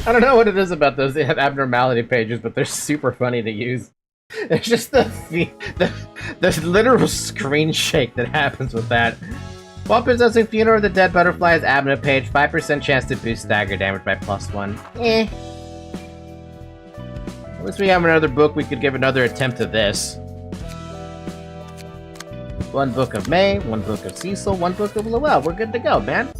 I don't know what it is about those abnormality pages, but they're super funny to use. It's just the literal screen shake that happens with that. While possessing Funeral of the Dead Butterfly's Abner page, 5% chance to boost stagger damage by +1. Eh. At least we have another book, we could give another attempt to this. 1 book of May, 1 book of Cecil, 1 book of Lowell. We're good to go, man.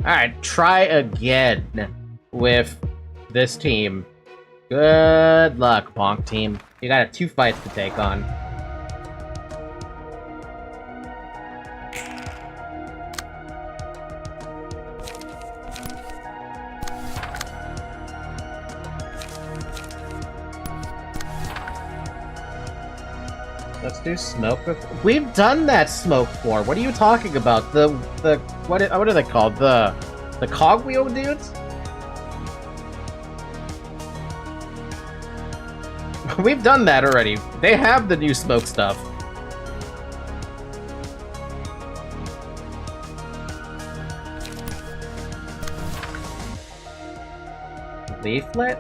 Alright, try again with this team. Good luck, Bonk team. You got 2 fights to take on. Let's do smoke. We've done that smoke for. What are you talking about? What are they called? The cogwheel dudes? We've done that already. They have the new smoke stuff. Leaflet?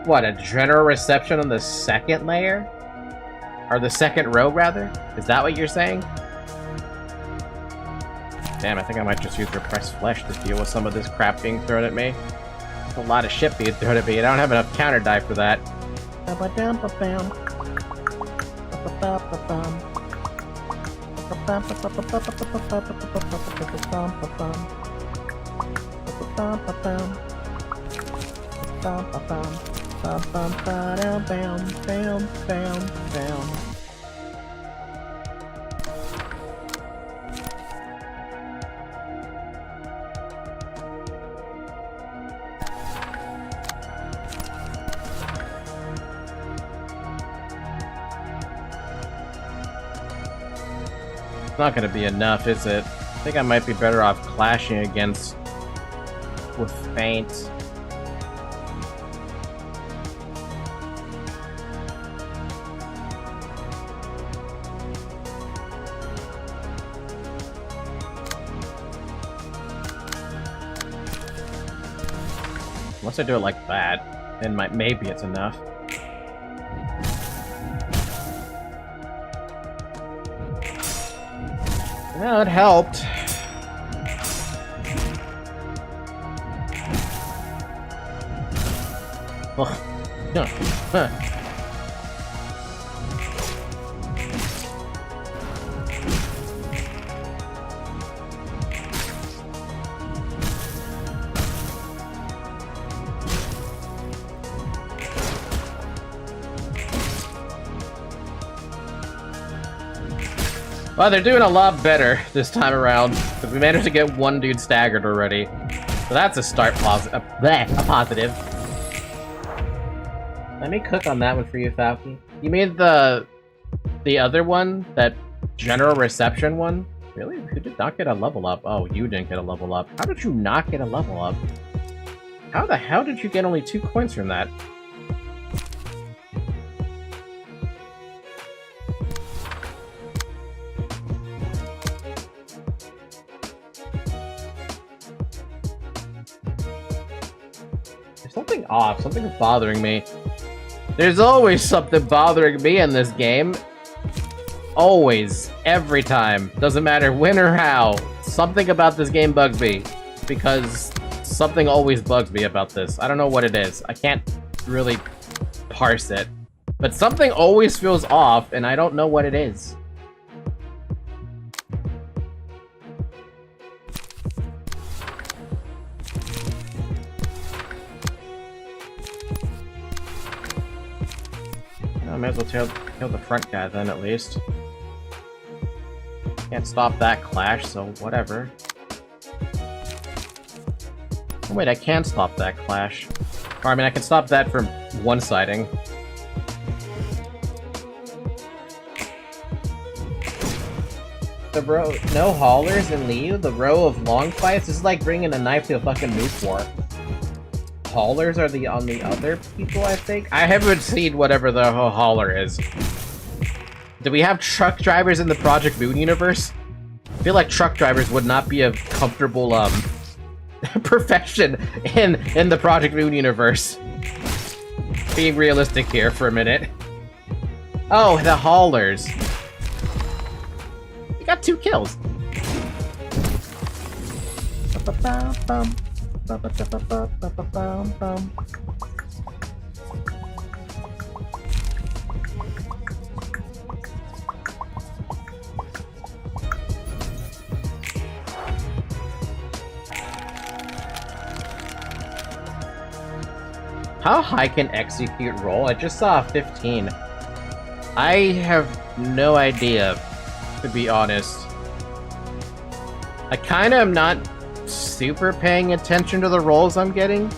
What, a general reception on the 2nd layer? Or the 2nd row, rather? Is that what you're saying? Damn, I think I might just use Repressed Flesh to deal with some of this crap being thrown at me. There's a lot of shit being thrown at me, and I don't have enough counter die for that. Bam, bam, bam, bam, bam, bam. It's not gonna be enough, is it? I think I might be better off clashing against with Faint. Once I do it like that, then maybe it's enough. No, it helped. Well, they're doing a lot better this time around, because we managed to get one dude staggered already. So that's a start a positive. Let me cook on that one for you, Falky. You made the other one, that general reception one? Really? You did not get a level up. Oh, you didn't get a level up. How did you not get a level up? How the hell did you get only 2 coins from that? Something off. Something's bothering me. There's always something bothering me in this game. Always. Every time. Doesn't matter when or how. Something about this game bugs me. Because something always bugs me about this. I don't know what it is. I can't really parse it. But something always feels off, and I don't know what it is. I might as well kill the front guy then, at least. Can't stop that clash, so whatever. Oh, wait, I can stop that clash. Or, I mean, I can stop that from one-siding. The row... No haulers in Liu? The row of long fights? This is like bringing a knife to a fucking nuke war. Haulers are on the other people, I think? I haven't seen whatever the hauler is. Do we have truck drivers in the Project Moon universe? I feel like truck drivers would not be a comfortable, profession in the Project Moon universe. Being realistic here for a minute. Oh, the haulers. You got 2 kills. How high can execute roll? I just saw a 15. I have no idea, to be honest. I kinda am not super paying attention to the rolls I'm getting.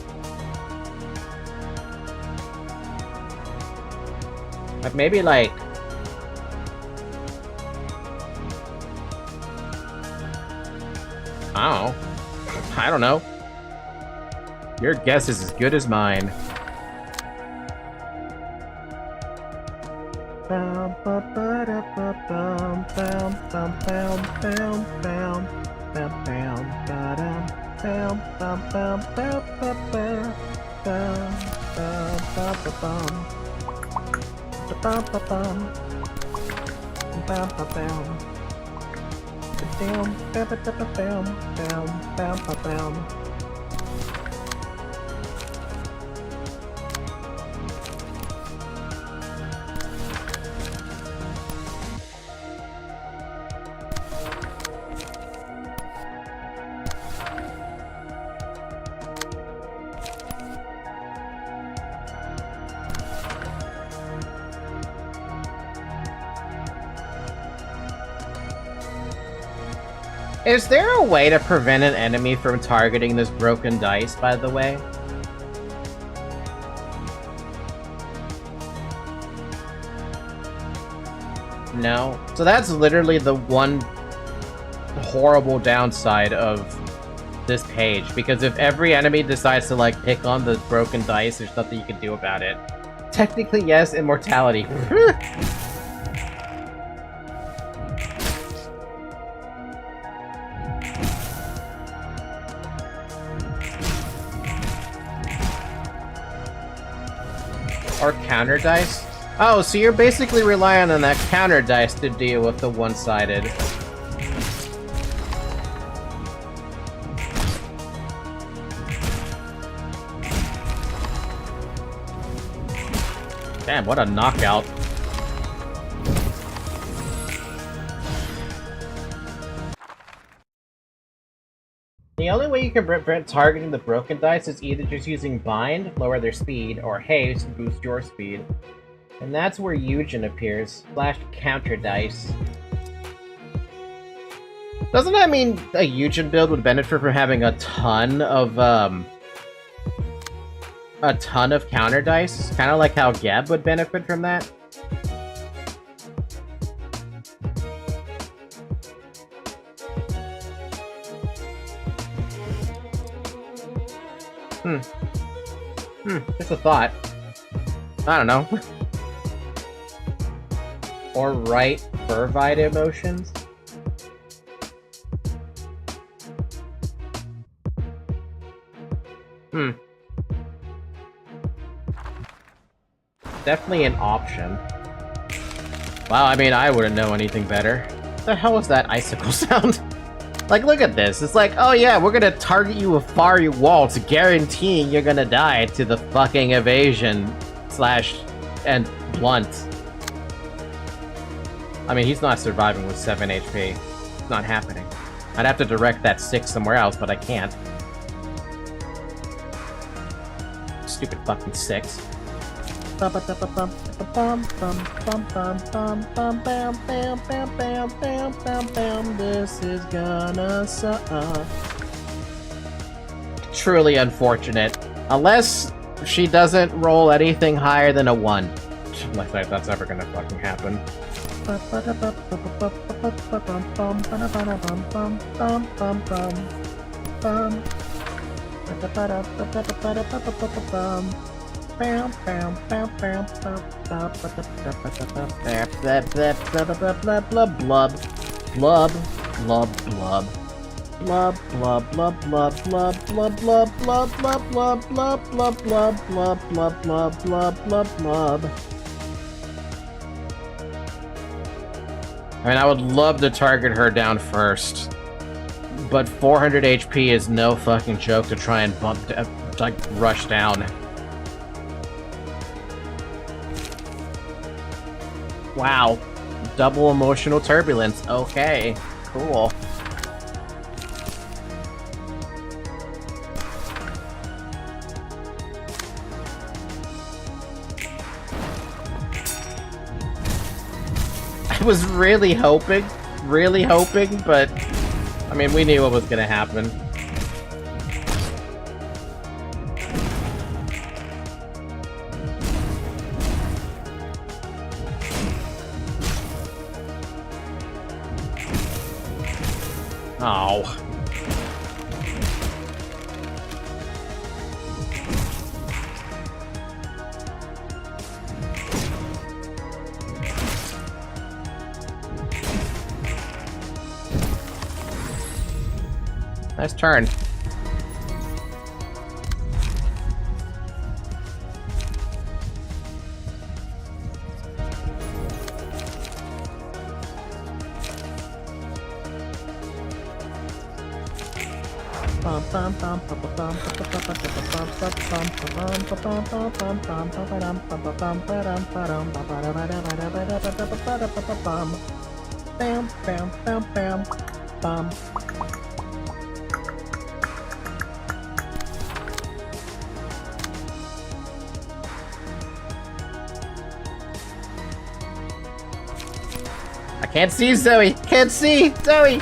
Like maybe like... I don't know. Your guess is as good as mine. Is there a way to prevent an enemy from targeting this broken dice, by the way? No? So that's literally the one horrible downside of this page, because if every enemy decides to like pick on the broken dice, there's nothing you can do about it. Technically, yes, immortality. Or counter dice? Oh, so you're basically relying on that counter dice to deal with the one-sided. Damn, what a knockout. The only way you can prevent targeting the broken dice is either just using Bind, lower their speed, or Haste, boost your speed. And that's where Eugen appears, / counter dice. Doesn't that mean a Eugen build would benefit from having a ton of counter dice? Kind of like how Geb would benefit from that? Just a thought. I don't know. Or right Fervite emotions? Definitely an option. Wow, I mean, I wouldn't know anything better. What the hell was that icicle sound? Like, look at this. It's like, oh yeah, we're gonna target you with fiery walls, guaranteeing you're gonna die to the fucking evasion / and blunt. I mean, he's not surviving with 7 HP. It's not happening. I'd have to direct that 6 somewhere else, but I can't. Stupid fucking 6. This is gonna suck. Truly unfortunate. Unless she doesn't roll anything higher than a 1. Like that's ever gonna fucking happen. I mean, I would love to target her down first, but 400 HP is no fucking joke to try and like rush down. Wow. Double emotional turbulence. Okay. Cool. I was really hoping, but I mean, we knew what was gonna happen. Oh. Nice turn. I can't see Zoe! Can't see Zoe!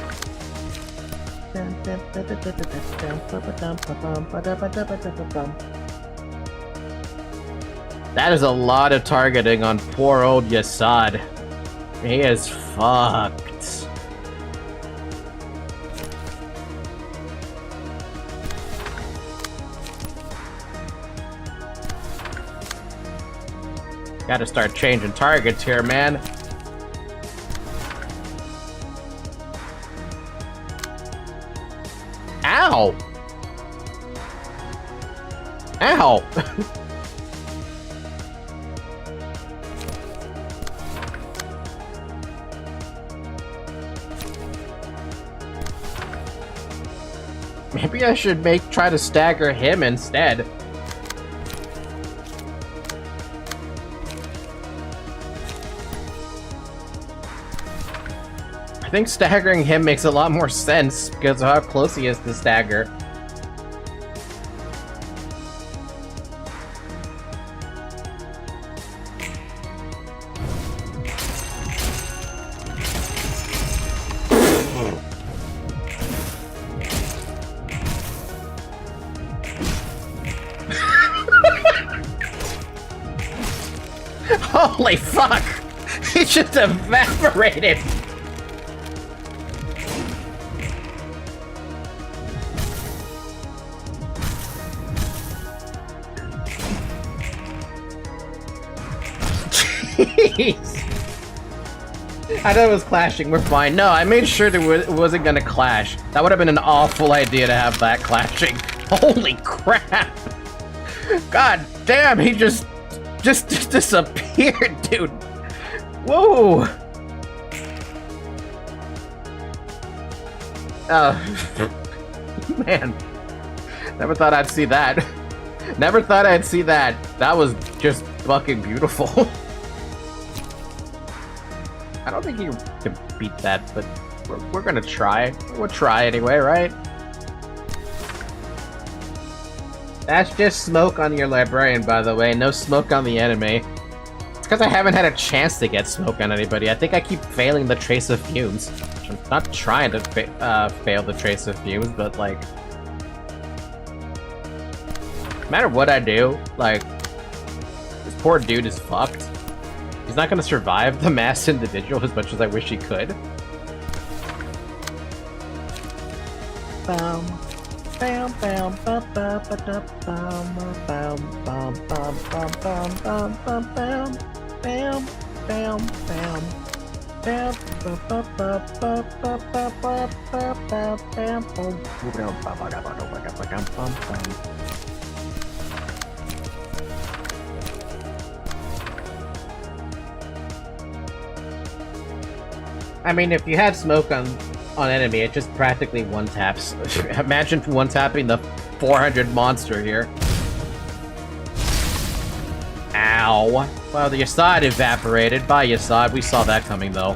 That is a lot of targeting on poor old Yasad. He is fucked. Gotta start changing targets here, man. Ow! Ow! Maybe I should try to stagger him instead. I think staggering him makes a lot more sense because of how close he is to stagger. Holy fuck! He just evaporated! Jeez! I thought it was clashing, we're fine. No, I made sure it wasn't gonna clash. That would have been an awful idea to have that clashing. Holy crap! God damn, he just disappeared, dude! Whoa! Man. Never thought I'd see that. Never thought I'd see that. That was just fucking beautiful. I don't think you can beat that, but we're gonna try. We'll try anyway, right? That's just smoke on your librarian, by the way. No smoke on the enemy. It's because I haven't had a chance to get smoke on anybody. I think I keep failing the trace of fumes. I'm not trying to fail the trace of fumes, but like... no matter what I do, like... this poor dude is fucked. He's not gonna survive the mass individual as much as I wish he could. Bam. Bam bam bam bam bam bam bam bam bam bam bam bam bam bam bam bam bam I mean, if you had smoke on enemy, it just practically one-taps. Imagine one-tapping the 400 monster here. Ow. Well, the Yasad evaporated. Bye, Yasad. We saw that coming, though.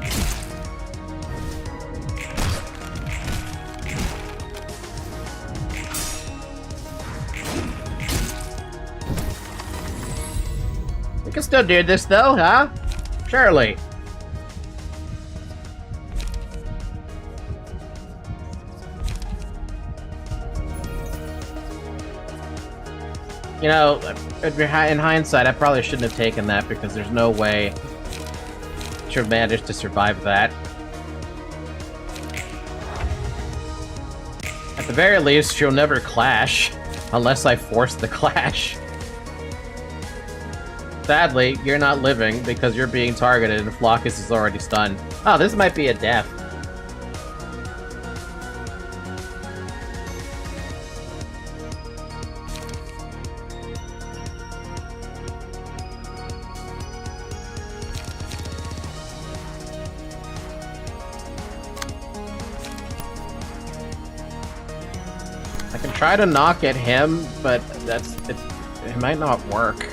We can still do this, though, huh? Surely. You know, in hindsight, I probably shouldn't have taken that because there's no way she'll manage to survive that. At the very least, she'll never clash, unless I force the clash. Sadly, you're not living because you're being targeted and Flockus is already stunned. Oh, this might be a death. I can try to knock at him, but it might not work.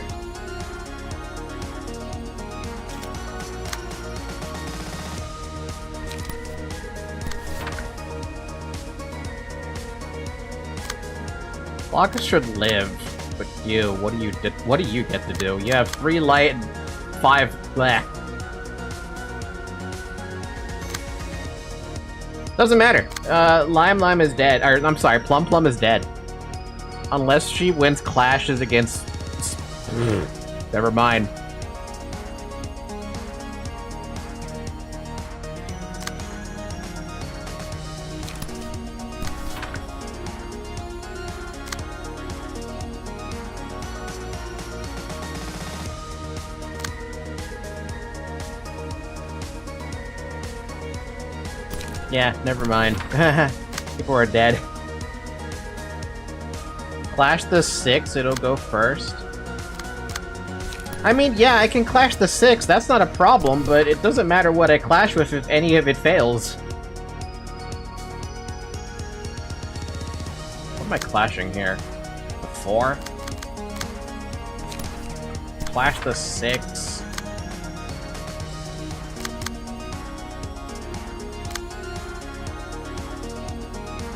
Flockus should live, but you, what do you get to do? You have 3 light and 5 bleh. Doesn't matter. Lime is dead. Or, I'm sorry, Plum is dead. Unless she wins clashes against... Never mind. Yeah, never mind. People are dead. Clash the 6, it'll go first. I mean, yeah, I can clash the 6, that's not a problem, but it doesn't matter what I clash with if any of it fails. What am I clashing here? The 4? Clash the 6.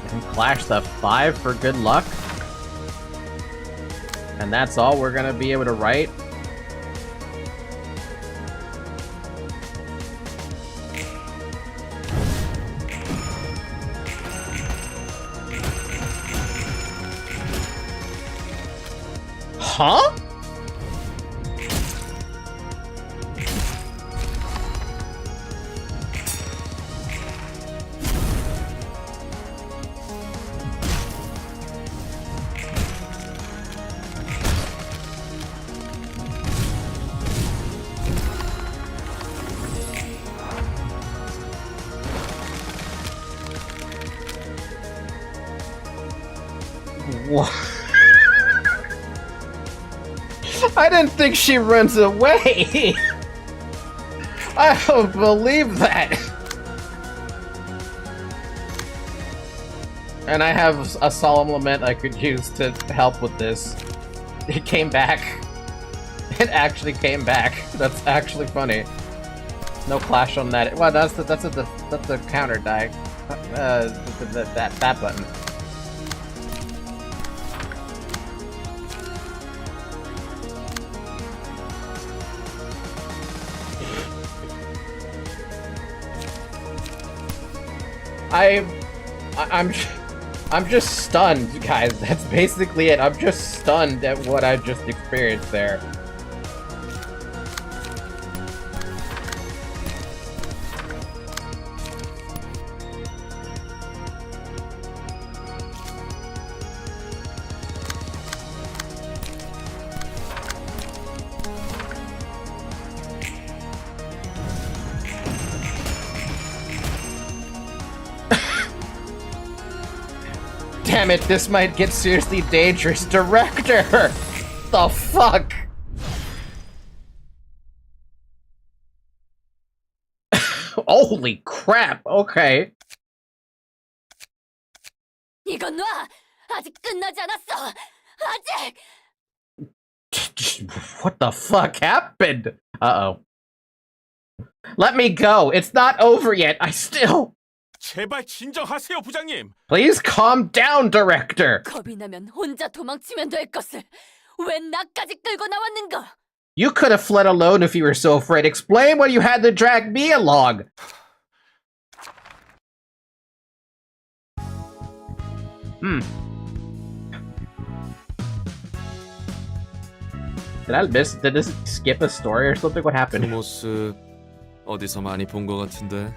And clash the 5 for good luck. And that's all we're gonna be able to write. Huh? What? I didn't think she runs away! I don't believe that! And I have a solemn lament I could use to help with this. It came back. It actually came back. That's actually funny. No clash on that. Well, that's the counter die. That button. I'm just stunned, guys. That's basically it. I'm just stunned at what I just experienced there. Damn it, this might get seriously dangerous. Director! The fuck? Holy crap, okay.
이건 놔! 아직 끝나지 않았어! 아직!
What the fuck happened? Uh-oh. Let me go. It's not over yet. I still...
제발 진정하세요, 부장님.
Please calm down, director.
겁이 나면 혼자 도망치면 될 것을 왜 나까지 끌고 나왔는가?
You could have fled alone if you were so afraid. Explain why you had to drag me along. Did this skip a story or something? What
그
happened?
모습 어디서 많이 본 것 같은데.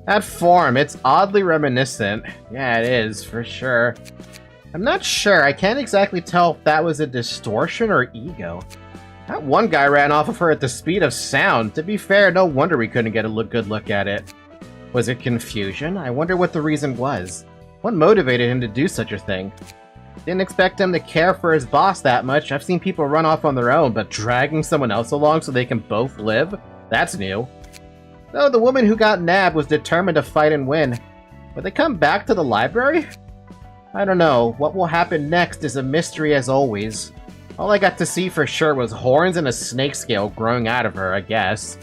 That form, it's oddly reminiscent. Yeah, it is, for sure. I'm not sure. I can't exactly tell if that was a distortion or ego. That one guy ran off of her at the speed of sound. To be fair, no wonder we couldn't get a good look at it. Was it confusion? I wonder what the reason was. What motivated him to do such a thing? Didn't expect him to care for his boss that much. I've seen people run off on their own, but dragging someone else along so they can both live? That's new. Though the woman who got nabbed was determined to fight and win. Would they come back to the library? I don't know. What will happen next is a mystery as always. All I got to see for sure was horns and a snake scale growing out of her, I guess.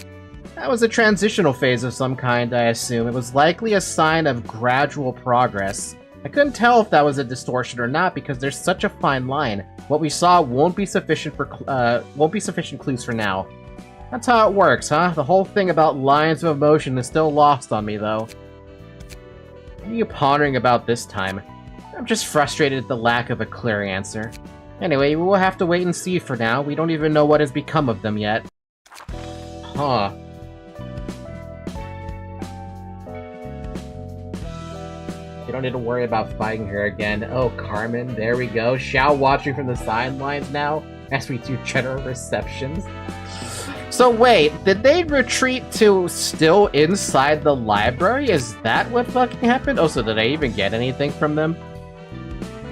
That was a transitional phase of some kind, I assume. It was likely a sign of gradual progress. I couldn't tell if that was a distortion or not because there's such a fine line. What we saw won't be sufficient clues for now. That's how it works, huh? The whole thing about lines of emotion is still lost on me, though. What are you pondering about this time? I'm just frustrated at the lack of a clear answer. Anyway, we will have to wait and see for now. We don't even know what has become of them yet. Huh. You don't need to worry about fighting her again. Oh, Carmen, there we go. Xiao watching from the sidelines now as we do general receptions. So wait, did they retreat to still inside the library? Is that what fucking happened? Oh, so did I even get anything from them?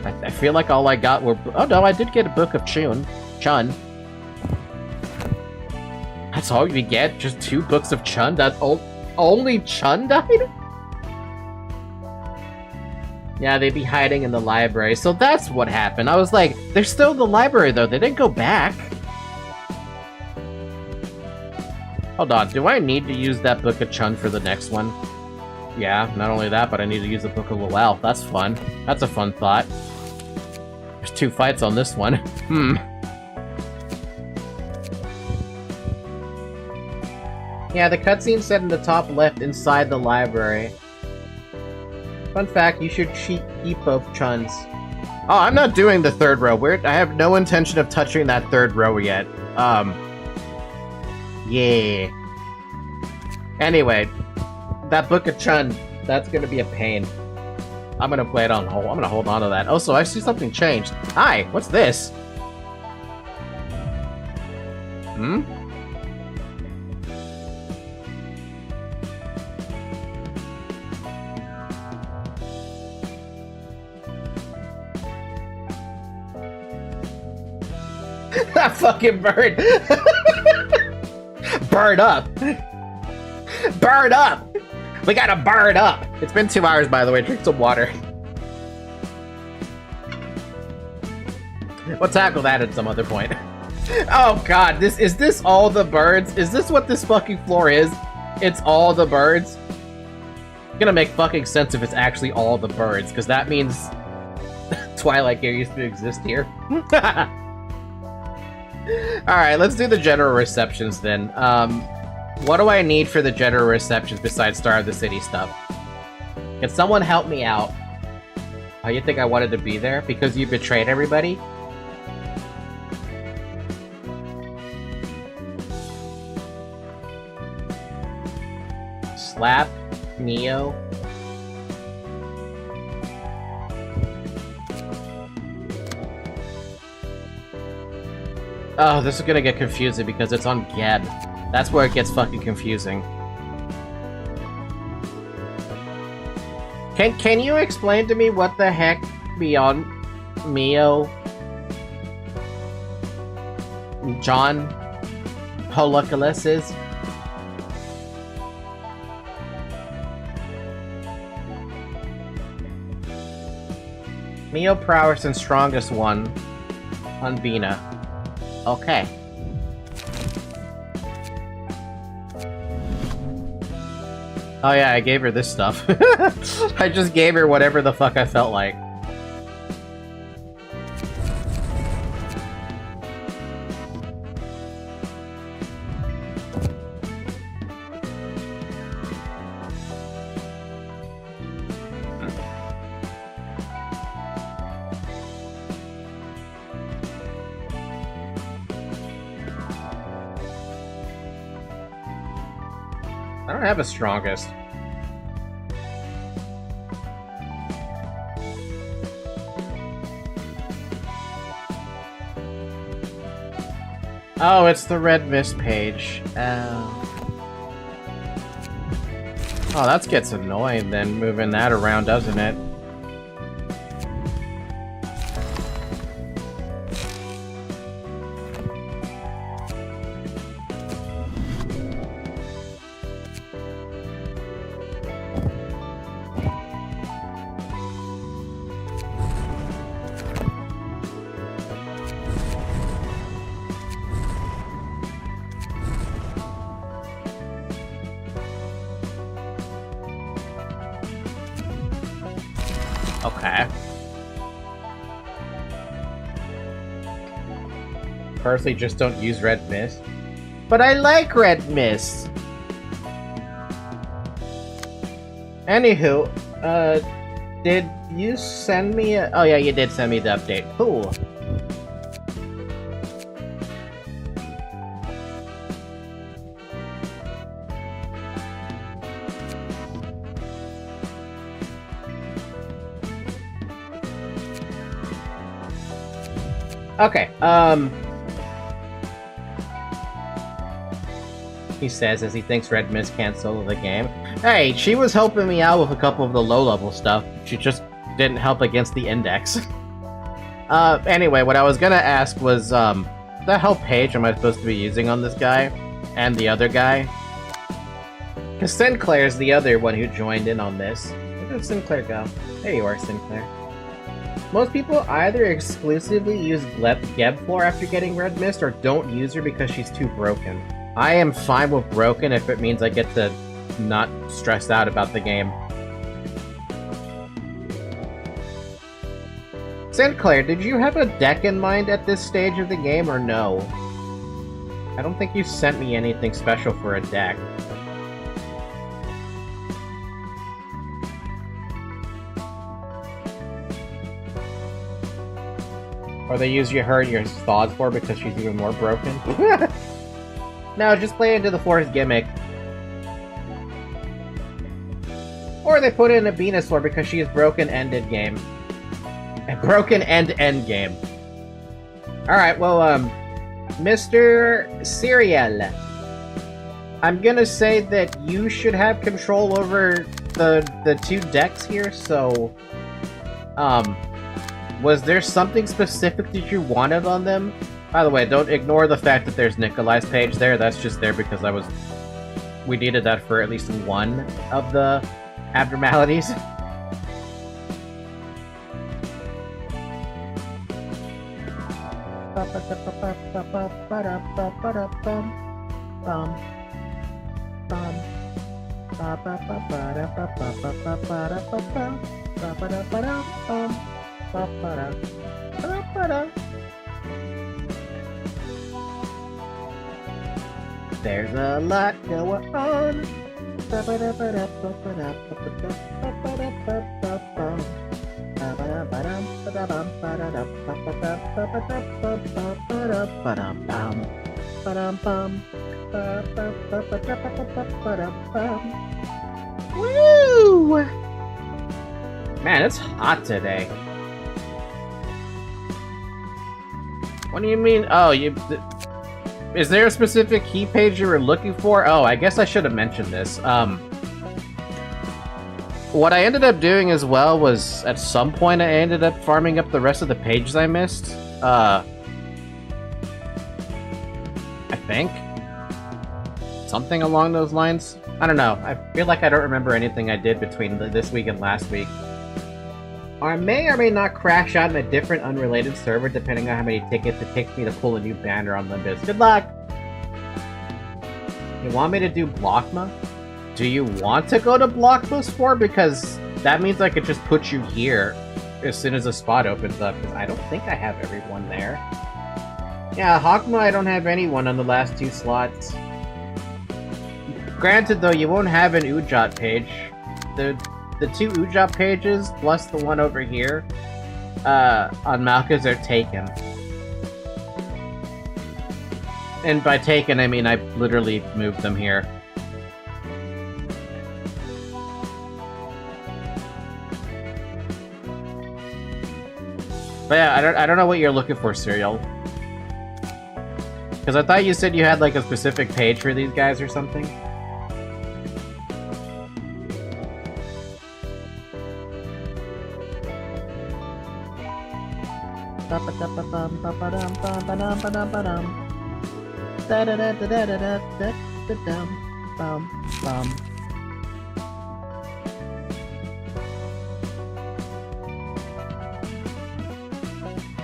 I feel like all I got were... Oh no, I did get a book of Chun. That's all you get? Just 2 books of Chun? That's only Chun died? Yeah, they'd be hiding in the library. So that's what happened. I was like, they're still in the library though. They didn't go back. Hold on, do I need to use that book of Chun for the next one? Yeah, not only that, but I need to use the book of Luel. That's fun. That's a fun thought. There's 2 fights on this one. Yeah, the cutscene said in the top left inside the library. Fun fact, you should keep both Chuns. Oh, I'm not doing the 3rd row. I have no intention of touching that 3rd row yet. Yeah. Anyway, that book of Chun, that's gonna be a pain. I'm gonna play it on hold. I'm gonna hold on to that. Oh, so I see something changed. Hi, what's this? That fucking bird! Bird up! Bird up! We gotta bird up! It's been 2 hours, by the way. Drink some water. We'll tackle that at some other point. Oh god, is this all the birds? Is this what this fucking floor is? It's all the birds? It's gonna make fucking sense if it's actually all the birds, because that means Twilight Gear used to exist here. Alright, let's do the general receptions then. What do I need for the general receptions besides Star of the City stuff? Can someone help me out? Oh, you think I wanted to be there? Because you betrayed everybody? Slap, Neo. Oh, this is gonna get confusing because it's on Geb. That's where it gets fucking confusing. Can you explain to me what the heck beyond Mio, John Holocaust is? Mio prowess and strongest one on Vina. Okay. Oh yeah, I gave her this stuff. I just gave her whatever the fuck I felt like. I don't have a strongest. Oh, it's the red mist page. Oh, that gets annoying then, moving that around, doesn't it? Okay. Personally, just don't use red mist. But I like red mist! Anywho, did you send me a... Oh yeah, you did send me the update. Cool. Okay, he says as he thinks Red Mist can't solo the game. Hey, she was helping me out with a couple of the low-level stuff. She just didn't help against the index. Anyway, what I was gonna ask was, the hell page am I supposed to be using on this guy? And the other guy? Because Sinclair's the other one who joined in on this. Where did Sinclair go? There you are, Sinclair. Most people either exclusively use Gebflor after getting Red Mist, or don't use her because she's too broken. I am fine with broken if it means I get to not stress out about the game. Sinclair, did you have a deck in mind at this stage of the game, or no? I don't think you sent me anything special for a deck. Or they use her in your thoughts for because she's even more broken? No, just play into the fourth gimmick. Or they put in a Venusaur because she is broken ended game. Broken end game. Alright, well, Mr. Serial. I'm gonna say that you should have control over the two decks here, so... was there something specific that you wanted on them? By the way, don't ignore the fact that there's Nikolai's page there. That's just there because we needed that for at least one of the abnormalities. There's a lot going on. Woo! Man, it's hot today. What do you mean? Oh, is there a specific key page you were looking for? Oh, I guess I should have mentioned this. What I ended up doing as well was, at some point, I ended up farming up the rest of the pages I missed. I think. Something along those lines. I don't know. I feel like I don't remember anything I did between this week and last week. I may or may not crash out in a different unrelated server depending on how many tickets it takes me to pull a new banner on Limbus. Good luck! You want me to do Blockma? Do you want to go to Blockma 4? Because that means I could just put you here as soon as a spot opens up, because I don't think I have everyone there. Yeah, Hawkma, I don't have anyone on the last 2 slots. Granted, though, you won't have an Ujat page. The 2 Ujat pages, plus the one over here, on Malkas are taken. And by taken, I mean I literally moved them here. But yeah, I don't know what you're looking for, Serial. Because I thought you said you had like a specific page for these guys or something.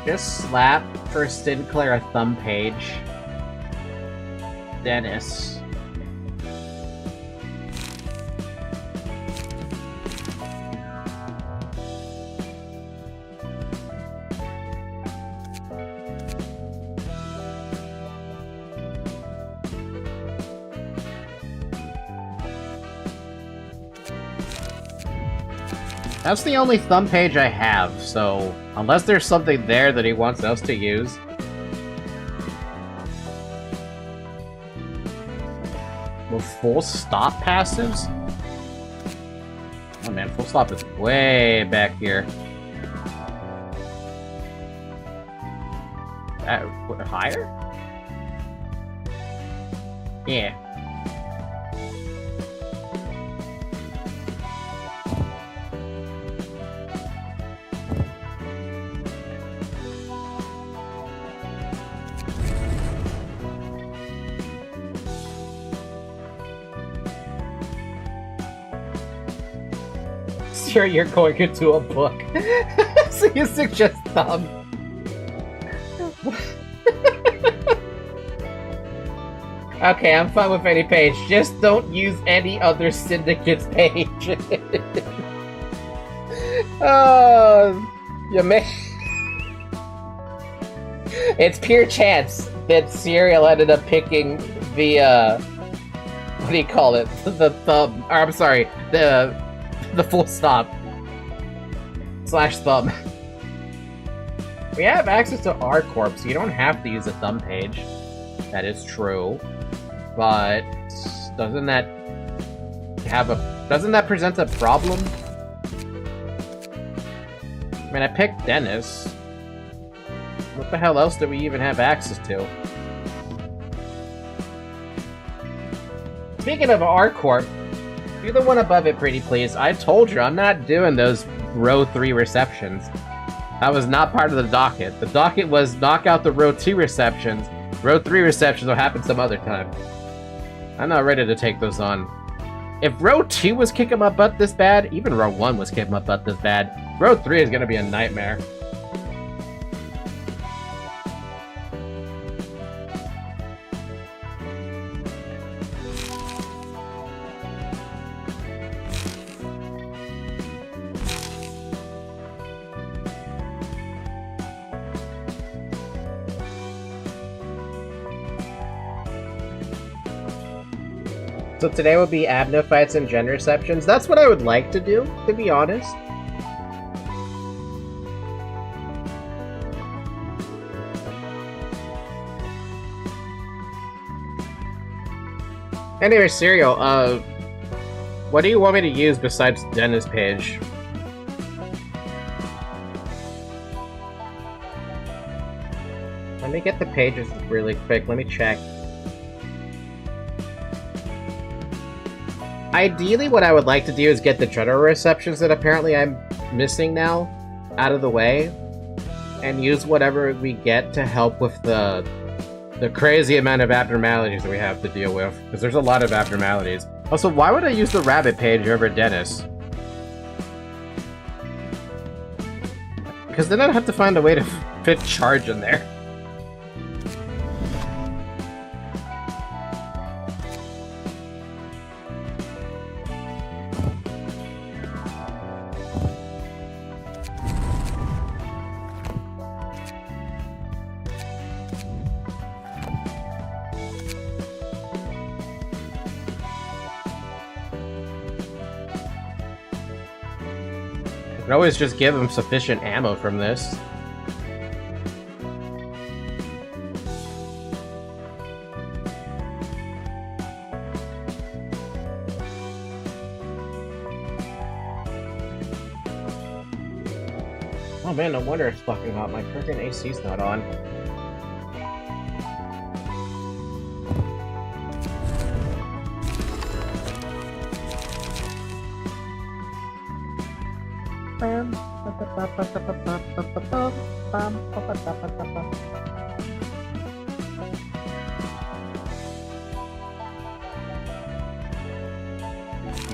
Just slap for Sinclair a thumb page. Dennis. That's the only thumb page I have, so unless there's something there that he wants us to use. With full stop passives? Oh man, full stop is way back here. What, higher? Yeah. sure you're going into a book. So you suggest thumb. Okay, I'm fine with any page. Just don't use any other syndicate's page. You may. It's pure chance that Serial ended up picking the what do you call it? The thumb. Or I'm sorry, the full stop / thumb. We have access to R Corp, so you don't have to use a thumb page. That is true. But doesn't that present a problem? I mean, I picked Dennis. What the hell else do we even have access to? Speaking of R Corp, do the one above it, pretty please. I told you I'm not doing those row 3 receptions. That was not part of the docket. The docket was knock out the row 2 receptions. Row 3 receptions will happen some other time. I'm not ready to take those on. If row 2 was kicking my butt this bad, even row 1 was kicking my butt this bad, row 3 is gonna be a nightmare. So today will be Abno fights and gen receptions. That's what I would like to do, to be honest. Anyway, Serial, what do you want me to use besides Dennis page? Let me get the pages really quick, let me check. Ideally, what I would like to do is get the general receptions that apparently I'm missing now out of the way, and use whatever we get to help with the crazy amount of abnormalities that we have to deal with, because there's a lot of abnormalities. Also, why would I use the rabbit page over Dennis? Because then I'd have to find a way to fit charge in there. I can always just give him sufficient ammo from this. Oh man, no wonder it's fucking hot. My freaking AC's not on.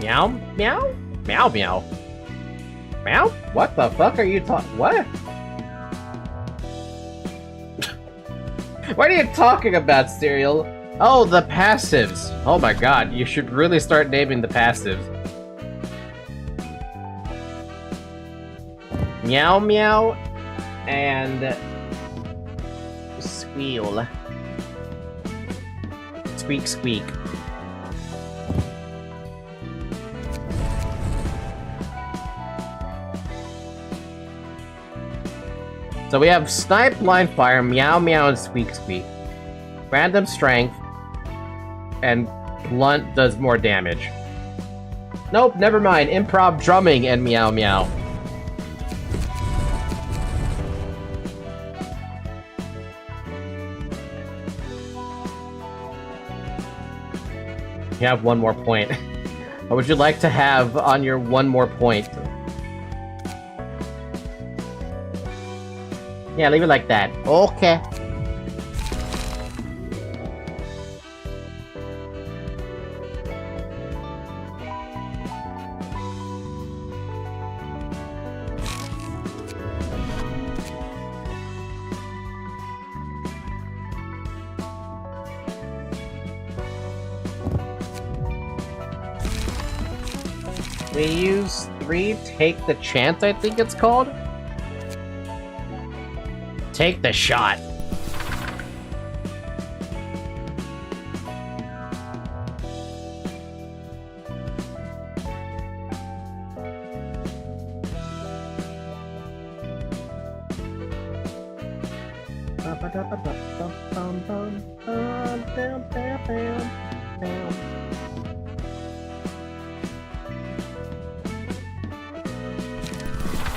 Meow? Meow? Meow meow. Meow? What the fuck are you what? What are you talking about, Serial? Oh, the passives. Oh my god, you should really start naming the passives. Meow meow and squeal. Squeak squeak. So we have Snipe, Blind Fire, Meow Meow, and Squeak Squeak. Random Strength, and Blunt does more damage. Nope, never mind. Improv Drumming and Meow Meow. You have one more point. What would you like to have on your one more point? Yeah, leave it like that. Okay. We use 3 Take the Chance, I think it's called. Take the shot.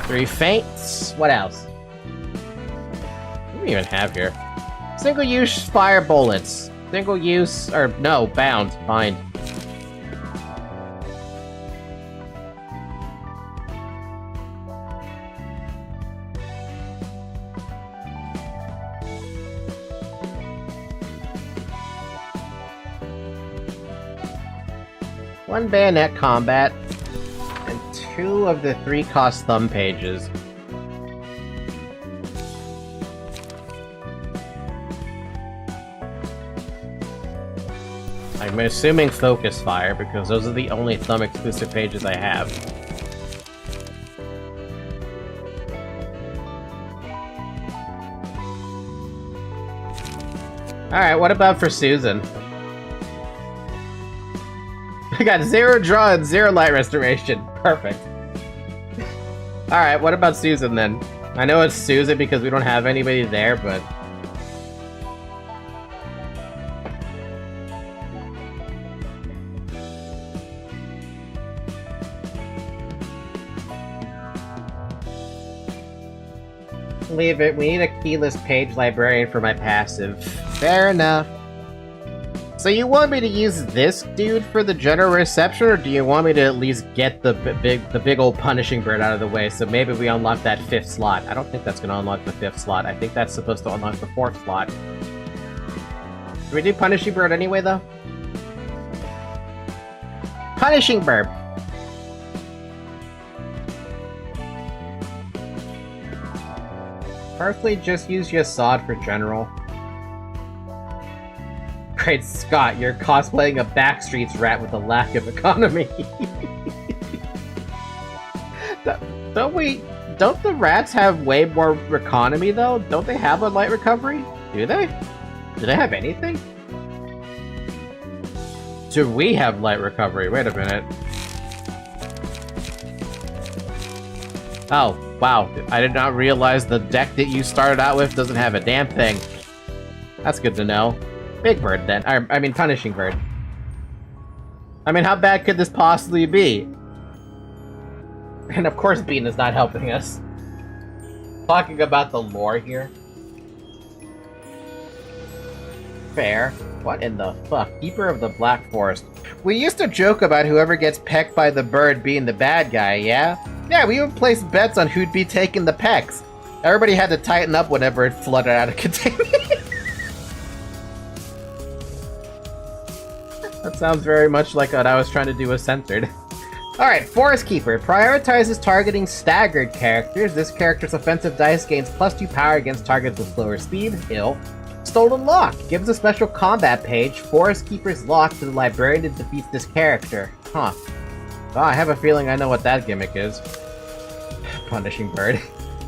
Three feints. What else? What do we even have here? Single-use fire bullets. Single-use, or no, bound. Fine. One bayonet combat, and 2 of the 3 cost thumb pages. I'm assuming focus fire, because those are the only thumb exclusive pages I have. Alright, what about for Susan? I got 0 draw and 0 light restoration. Perfect. Alright, what about Susan then? I know it's Susan because we don't have anybody there, but... Leave it. We need a keyless page librarian for my passive. Fair enough. So you want me to use this dude for the general reception, or do you want me to at least get the big old punishing bird out of the way, so maybe we unlock that 5th slot? I don't think that's gonna unlock the 5th slot. I think that's supposed to unlock the 4th slot. Do we do punishing bird anyway, though? Punishing bird! Firstly, just use your sod for general. Great Scott, you're cosplaying a Backstreet's rat with a lack of economy. Don't the rats have way more economy though? Don't they have a light recovery? Do they? Do they have anything? Do we have light recovery? Wait a minute. Oh, wow. I did not realize the deck that you started out with doesn't have a damn thing. That's good to know. Big bird, then. I mean, punishing bird. I mean, how bad could this possibly be? And of course Bean is not helping us. Talking about the lore here. Fair. What in the fuck? Keeper of the Black Forest. We used to joke about whoever gets pecked by the bird being the bad guy, yeah? Yeah, we would place bets on who'd be taking the pecks. Everybody had to tighten up whenever it flooded out of containment. That sounds very much like what I was trying to do with Censored. Alright, Forest Keeper. Prioritizes targeting staggered characters. This character's offensive dice gains +2 power against targets with slower speed. Ill. Stolen Lock. Gives a special combat page, Forest Keeper's Lock, to the librarian that defeats this character. Huh. Oh, I have a feeling I know what that gimmick is. Punishing Bird.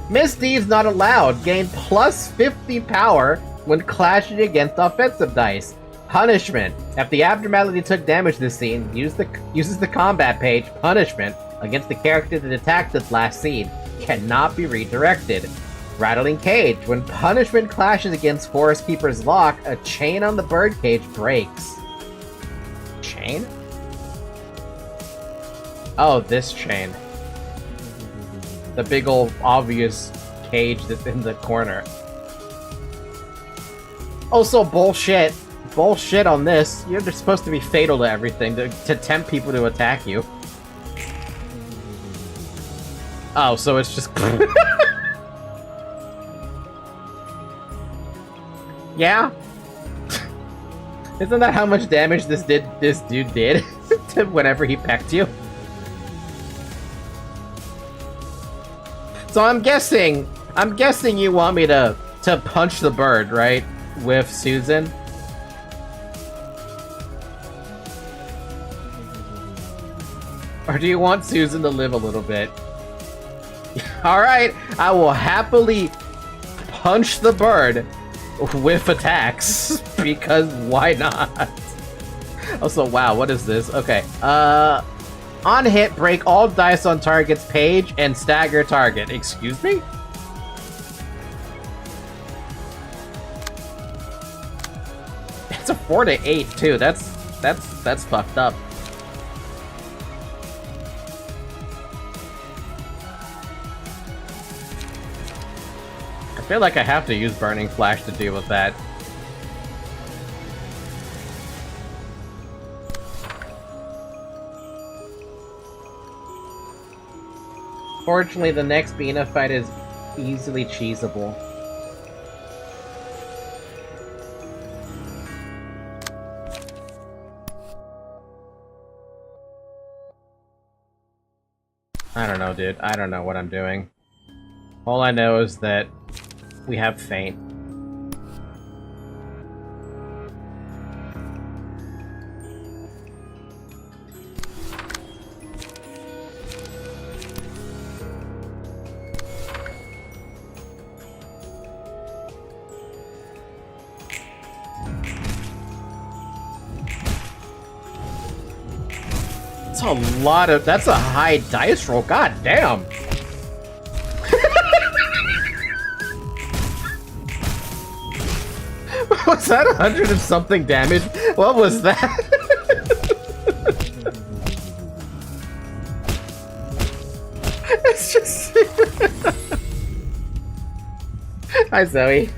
Misdeeds not allowed. Gain +50 power when clashing against offensive dice. Punishment. If the abnormality took damage this scene, uses the combat page, Punishment, against the character that attacked this last scene. Cannot be redirected. Rattling Cage. When Punishment clashes against Forest Keeper's Lock, a chain on the bird cage breaks. Chain? Oh, this chain. The big old obvious cage that's in the corner. Also, bullshit. Bullshit on this. You're just supposed to be fatal to everything, to tempt people to attack you. Oh, so it's just... Yeah? Isn't that how much damage this dude did to whenever he pecked you? So I'm guessing you want me to punch the bird, right? With Susan? Or do you want Susan to live a little bit? Alright, I will happily punch the bird with attacks, because why not? Also, wow, what is this? Okay, on hit, break all dice on target's page and stagger target. Excuse me? It's a 4 to 8 too. That's fucked up. I feel like I have to use Burning Flash to deal with that. Fortunately, the next Bina fight is easily cheesable. I don't know, dude. I don't know what I'm doing. All I know is that we have Feint. That's a lot of... That's a high dice roll. God damn. Was that 100 and something damage? What was that? It's just... Hi, Zoe.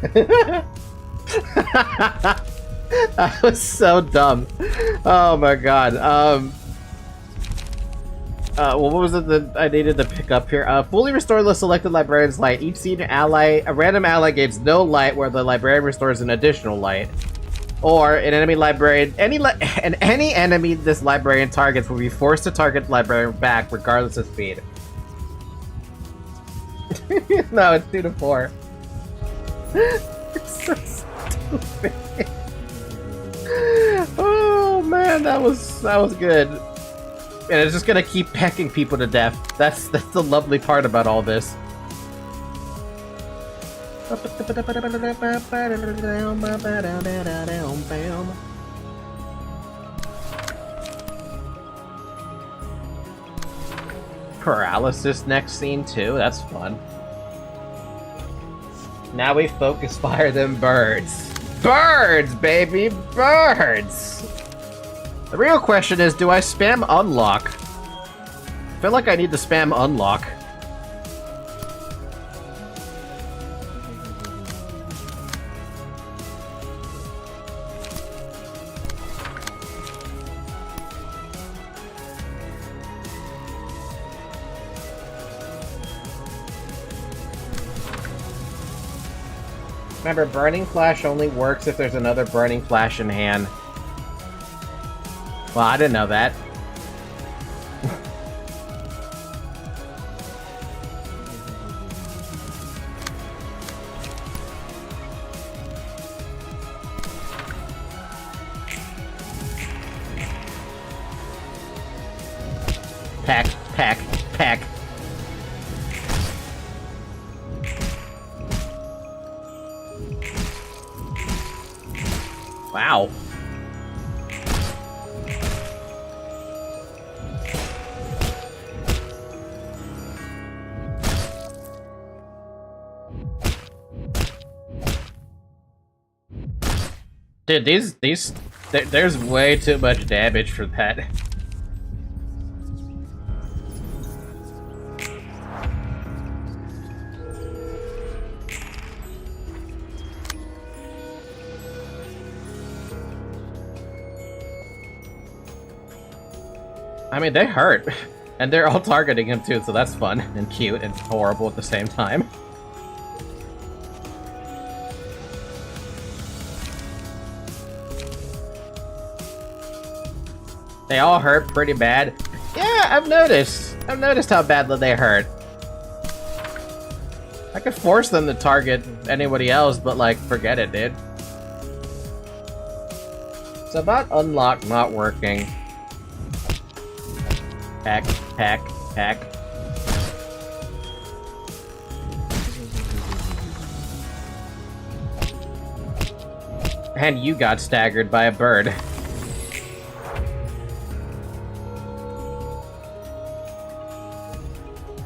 That was so dumb. Oh my god. Well, what was it that I needed to pick up here? Fully restore the selected librarian's light. Each senior ally, a random ally gains no light where the librarian restores an additional light. Or an enemy librarian, any enemy this librarian targets will be forced to target the librarian back regardless of speed. No, it's 2 to 4. It's so stupid. Oh man, that was good. And it's just gonna keep pecking people to death. That's the lovely part about all this. Paralysis next scene too, that's fun. Now we focus fire them birds. Birds, baby, birds! The real question is, do I spam unlock? I feel like I need to spam unlock. Remember, Burning Flash only works if there's another Burning Flash in hand. Well, I didn't know that. Pack, pack, pack. Wow. Dude, there's way too much damage for that. I mean, they hurt. And they're all targeting him too, so that's fun and cute and horrible at the same time. They all hurt pretty bad. Yeah, I've noticed. I've noticed how badly they hurt. I could force them to target anybody else, but like, forget it, dude. It's about unlock not working. Peck, peck, peck. And you got staggered by a bird.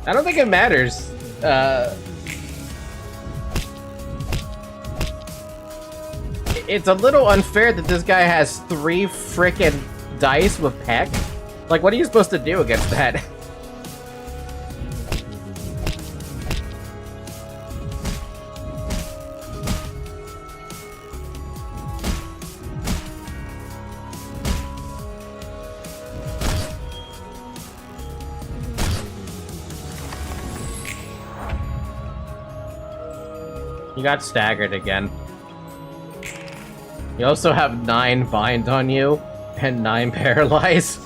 I don't think it matters. It's a little unfair that this guy has 3 frickin' dice with Peck. Like, what are you supposed to do against that? You got staggered again. You also have 9 bind on you and 9 paralyze.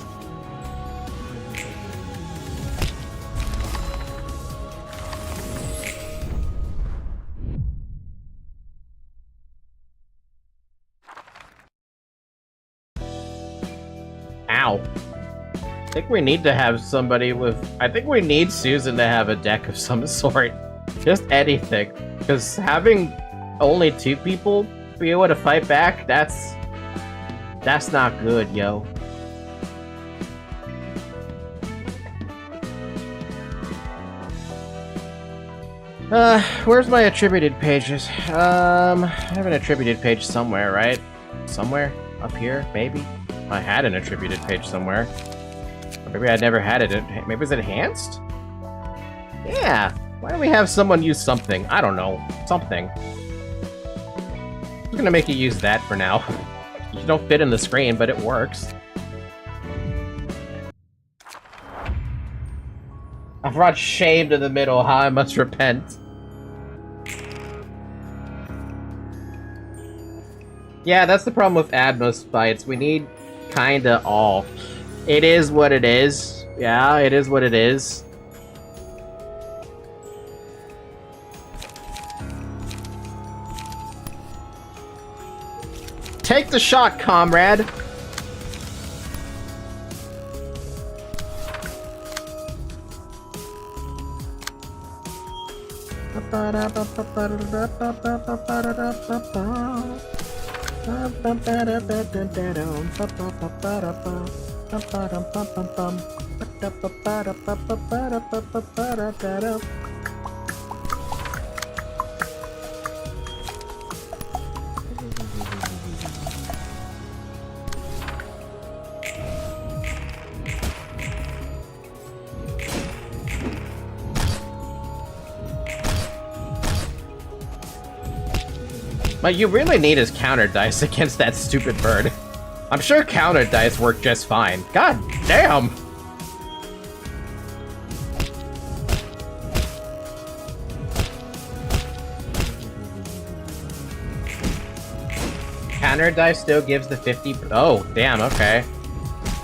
Ow. I think we need to have somebody with... I think we need Susan to have a deck of some sort. Just anything. Because having only 2 people be able to fight back, that's not good, yo. Where's my attributed pages? I have an attributed page somewhere, right? Somewhere? Up here, maybe? I had an attributed page somewhere. Or maybe I never had it. Maybe it's enhanced? Yeah. Why don't we have someone use something? I don't know. Something. I'm gonna make you use that for now. You don't fit in the screen, but it works. I've brought shame to the middle. How I must repent. Yeah, that's the problem with Atmos fights. We need kinda all. It is what it is. Yeah, it is what it is. Take the shot, comrade! What you really need is counter dice against that stupid bird. I'm sure counter dice work just fine. God damn! Counter dice still gives the 50... Oh, damn, okay.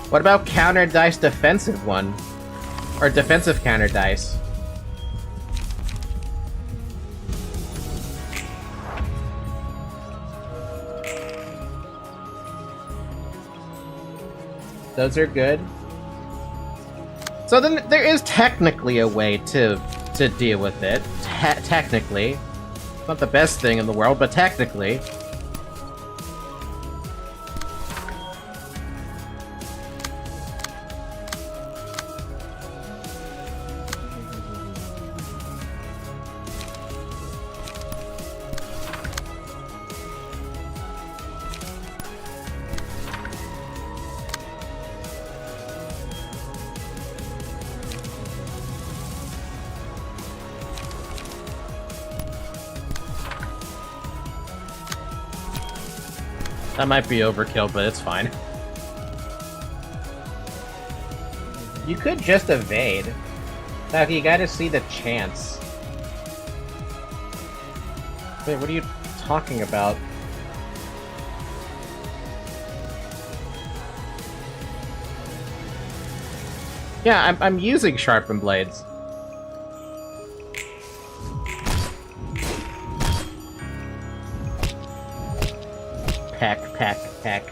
What about counter dice defensive one? Or defensive counter dice? Those are good. So then there is technically a way to deal with it. Technically. Not the best thing in the world, but technically. That might be overkill, but it's fine. You could just evade. Now, you gotta see the chance. Wait, what are you talking about? Yeah, I'm using sharpened blades. Peck, peck, peck.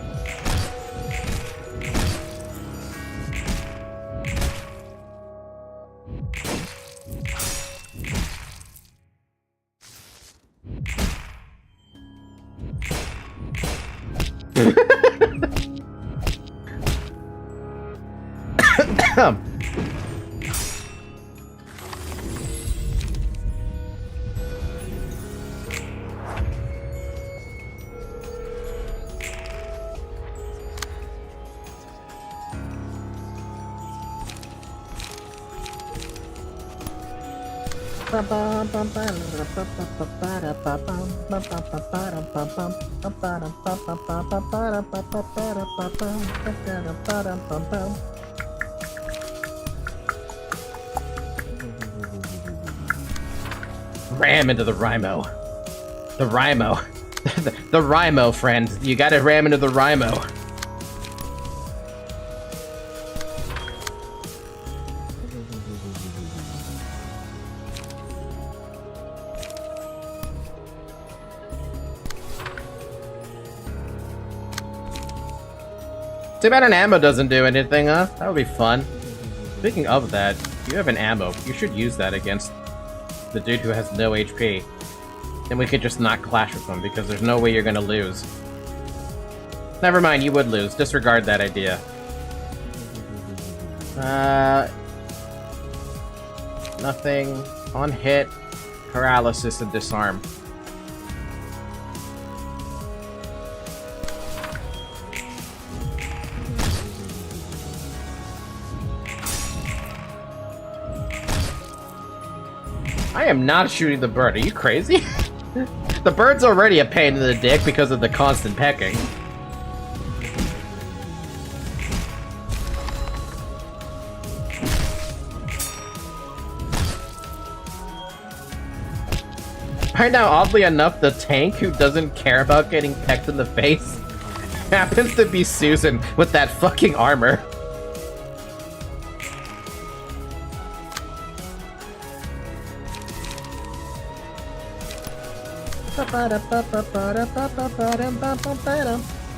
Ram into the Rhino. The Rhino. The Rhino, friend. You gotta ram into the Rhino. Too bad an ammo doesn't do anything, huh? That would be fun. Speaking of that, you have an ammo. You should use that against the dude who has no HP. Then we could just not clash with him, because there's no way you're gonna lose. Never mind, you would lose. Disregard that idea. Nothing. On hit, paralysis, and disarm. I am not shooting the bird. Are you crazy? The bird's already a pain in the dick because of the constant pecking. Right now, oddly enough, the tank who doesn't care about getting pecked in the face happens to be Susan with that fucking armor.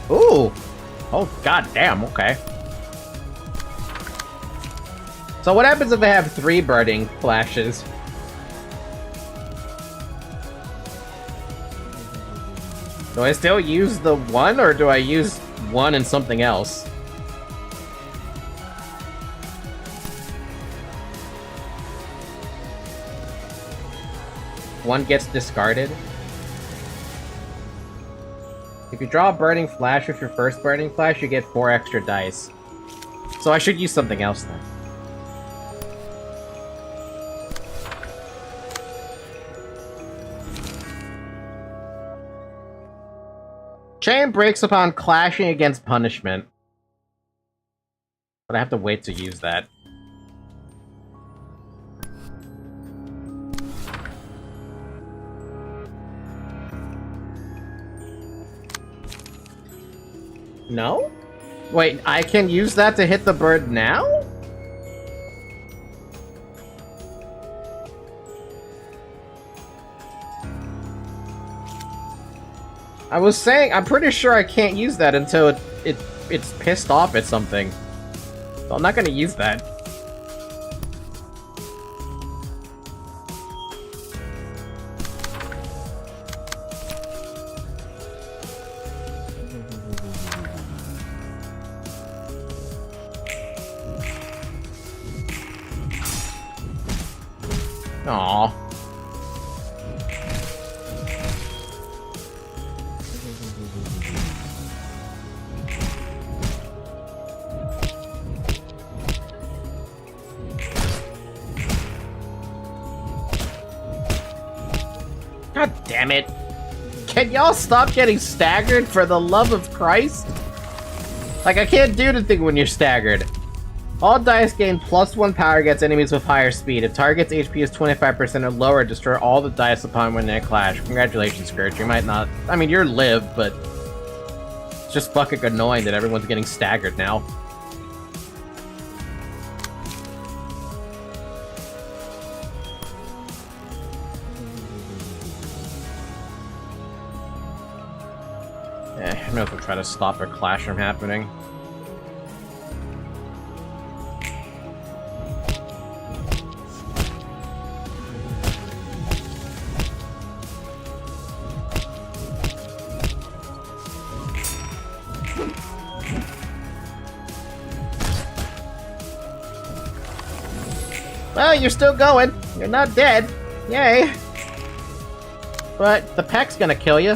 Ooh! Oh, goddamn, okay. So what happens if I have 3 burning flashes? Do I still use the 1, or do I use 1 and something else? One gets discarded. If you draw a burning flash with your first burning flash, you get 4 extra dice. So I should use something else then. Chain breaks upon clashing against punishment. But I have to wait to use that. No? Wait, I can use that to hit the bird now? I was saying, I'm pretty sure I can't use that until it's pissed off at something. So I'm not gonna use that. Aww. God damn it. Can y'all stop getting staggered for the love of Christ? Like, I can't do anything when you're staggered. All dice gain +1 power against enemies with higher speed. If target's HP is 25% or lower, destroy all the dice upon winning a clash. Congratulations, Scourge. You might not... I mean, you're live, but... It's just fucking annoying that everyone's getting staggered now. I may as well try to stop a clash from happening. Well, you're still going. You're not dead. Yay. But the peck's gonna kill you.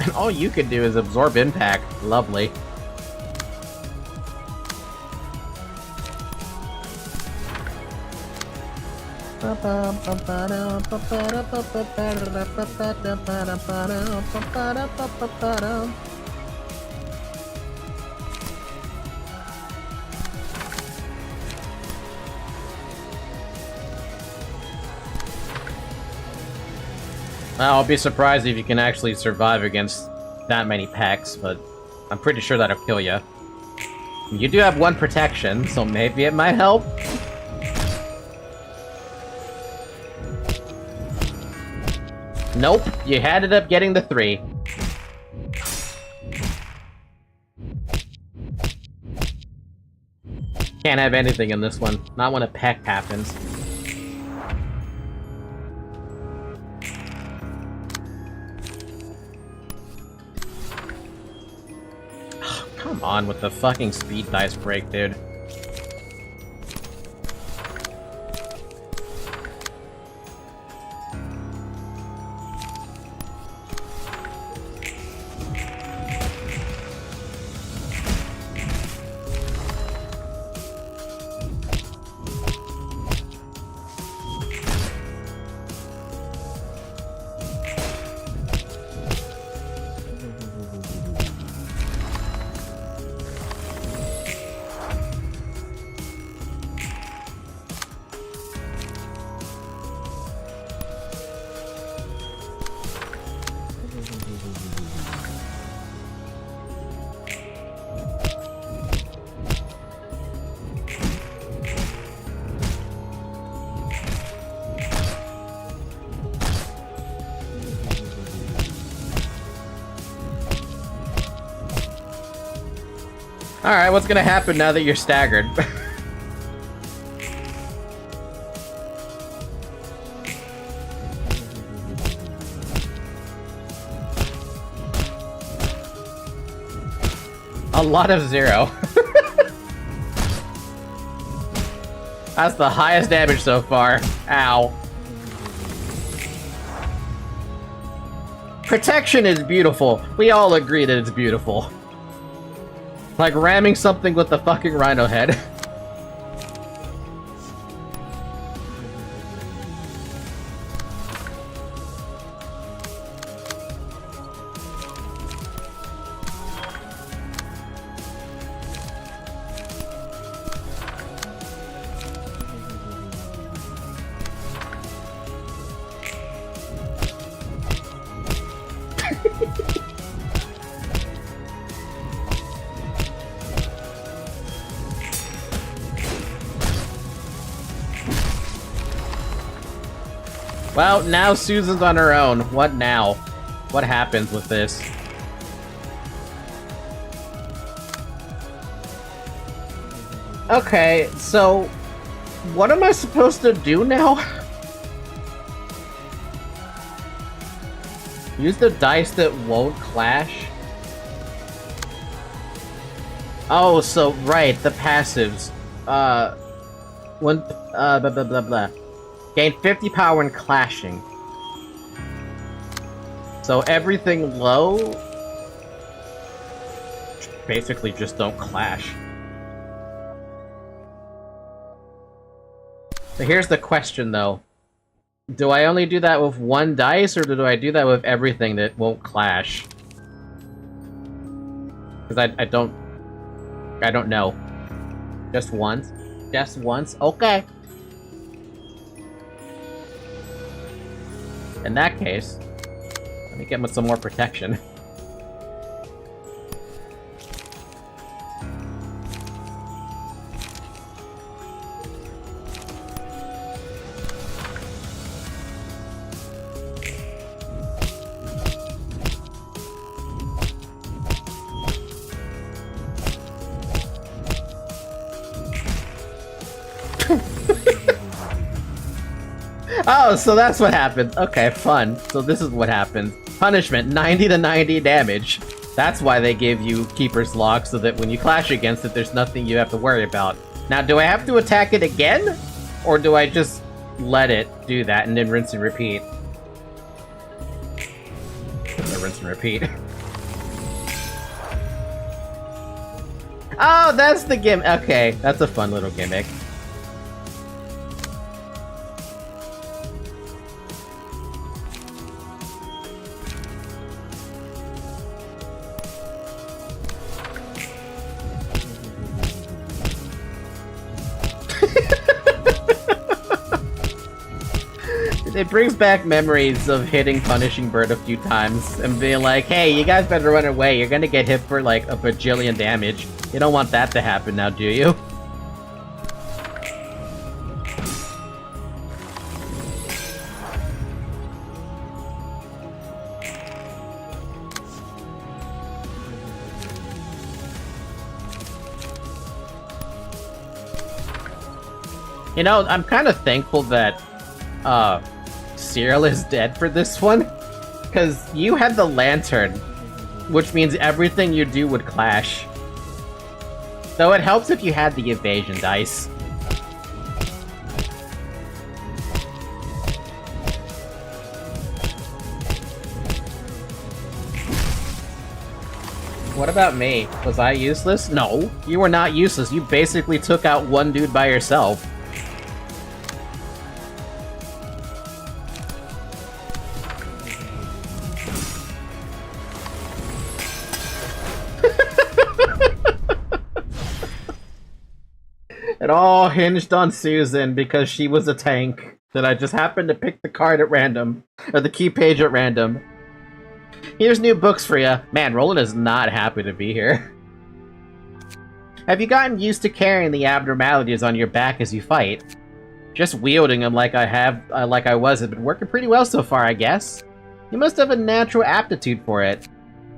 And all you can do is absorb impact. Lovely. I'll be surprised if you can actually survive against that many packs, but I'm pretty sure that'll kill you. You do have one protection, so maybe it might help. Nope, you ended up getting the 3. Can't have anything in this one, not when a peck happens. Come on with the fucking speed dice break, dude. Alright, what's gonna happen now that you're staggered? A lot of 0. That's the highest damage so far. Ow. Protection is beautiful. We all agree that it's beautiful. Like ramming something with the fucking rhino head. Well, now Susan's on her own. What now? What happens with this? Okay, so what am I supposed to do now? Use the dice that won't clash? Oh, so right, the passives. Blah blah blah blah. Gain 50 power when clashing. So everything low basically just don't clash. So here's the question though. Do I only do that with one dice, or do I do that with everything that won't clash? Because I don't know. Just once? Just once? Okay. In that case, let me get with some more protection. Oh, so that's what happens. Okay, fun. So this is what happens. Punishment, 90 to 90 damage. That's why they give you Keeper's Lock, so that when you clash against it, there's nothing you have to worry about. Now, do I have to attack it again? Or do I just let it do that and then rinse and repeat? Rinse and repeat. Oh, that's the gimmick. Okay, that's a fun little gimmick. It brings back memories of hitting Punishing Bird a few times and being like, hey, you guys better run away. You're gonna get hit for like a bajillion damage. You don't want that to happen now, do you? You know, I'm kind of thankful that Cyril is dead for this one, because you had the lantern, which means everything you do would clash. Though it helps if you had the evasion dice. What about me? Was I useless? No, you were not useless. You basically took out one dude by yourself. It all hinged on Susan because she was a tank that I just happened to pick the card at random, or the key page at random. Here's new books for you. Man, Roland is not happy to be here. Have you gotten used to carrying the abnormalities on your back as you fight? Just wielding them like I was has been working pretty well so far, I guess. You must have a natural aptitude for it.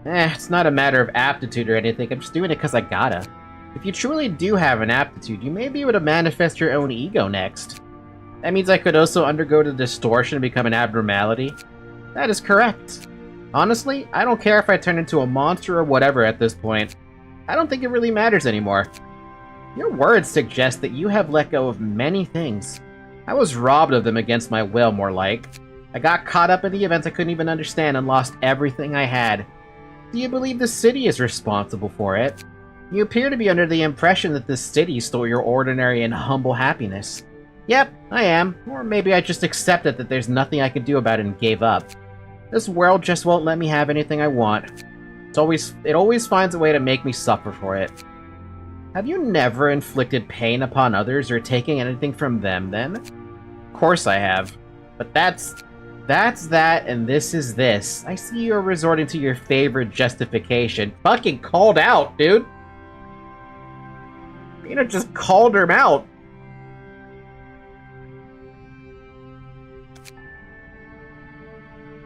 It's not a matter of aptitude or anything, I'm just doing it because I gotta. If you truly do have an aptitude, you may be able to manifest your own ego next. That means I could also undergo the distortion and become an abnormality. That is correct. Honestly, I don't care if I turn into a monster or whatever at this point. I don't think it really matters anymore. Your words suggest that you have let go of many things. I was robbed of them against my will, more like. I got caught up in the events I couldn't even understand and lost everything I had. Do you believe the city is responsible for it? You appear to be under the impression that this city stole your ordinary and humble happiness. Yep, I am. Or maybe I just accepted that there's nothing I could do about it and gave up. This world just won't let me have anything I want. It always finds a way to make me suffer for it. Have you never inflicted pain upon others or taken anything from them, then? Of course I have. But that's that, and this is this. I see you're resorting to your favorite justification. Fucking called out, dude! You know, just called him out.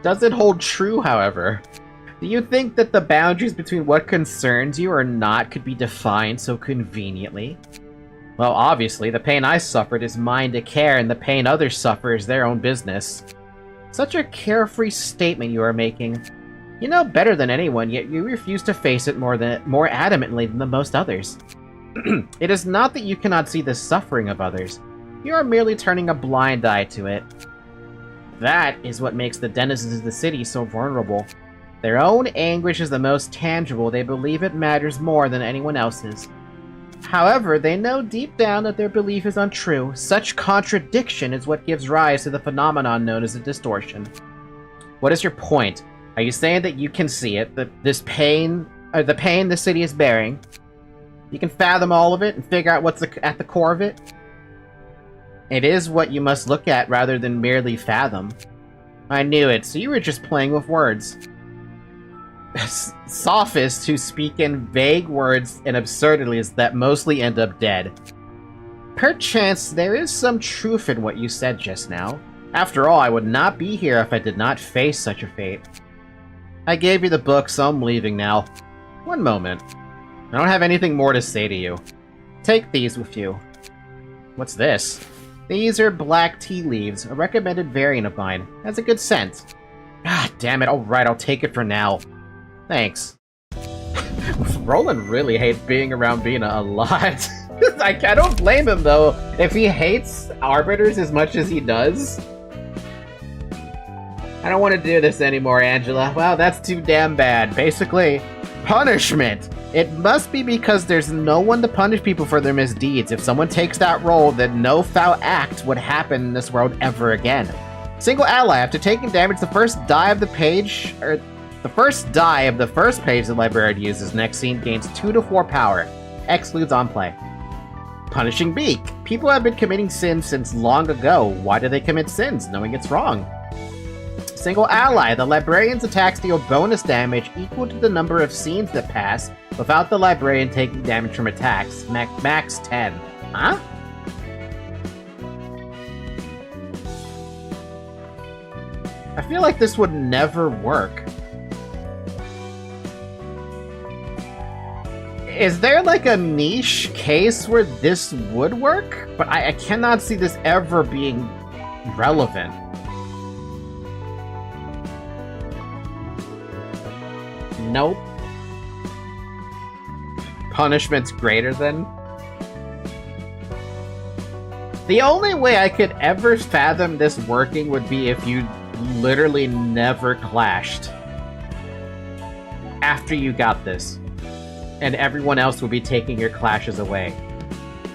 Does it hold true, however? Do you think that the boundaries between what concerns you or not could be defined so conveniently? Well, obviously, the pain I suffered is mine to care, and the pain others suffer is their own business. Such a carefree statement you are making. You know better than anyone, yet you refuse to face it more adamantly than the most others. It is not that you cannot see the suffering of others. You are merely turning a blind eye to it. That is what makes the denizens of the city so vulnerable. Their own anguish is the most tangible. They believe it matters more than anyone else's. However, they know deep down that their belief is untrue. Such contradiction is what gives rise to the phenomenon known as a distortion. What is your point? Are you saying that you can see it, that this pain, or the pain the city is bearing? You can fathom all of it and figure out what's at the core of it? It is what you must look at rather than merely fathom. I knew it, so you were just playing with words. Sophists who speak in vague words and absurdities that mostly end up dead. Perchance there is some truth in what you said just now. After all, I would not be here if I did not face such a fate. I gave you the book, so I'm leaving now. One moment. I don't have anything more to say to you. Take these with you. What's this? These are black tea leaves, a recommended variant of mine. Has a good scent. Ah, damn it. Alright, I'll take it for now. Thanks. Roland really hates being around Bina a lot. I don't blame him, though. If he hates Arbiters as much as he does. I don't want to do this anymore, Angela. Wow, that's too damn bad. Basically, punishment! It must be because there's no one to punish people for their misdeeds. If someone takes that role, then no foul act would happen in this world ever again. Single ally, after taking damage, the first die of the page, or the first die of the first page the librarian uses next scene gains 2 to 4 power. Excludes on play. Punishing Beak. People have been committing sins since long ago. Why do they commit sins, knowing it's wrong? Single ally. The librarian's attacks deal bonus damage equal to the number of scenes that pass, without the librarian taking damage from attacks. Max 10. Huh? I feel like this would never work. Is there like a niche case where this would work? But I cannot see this ever being relevant. Nope. Punishment's greater than? The only way I could ever fathom this working would be if you literally never clashed after you got this. And everyone else would be taking your clashes away.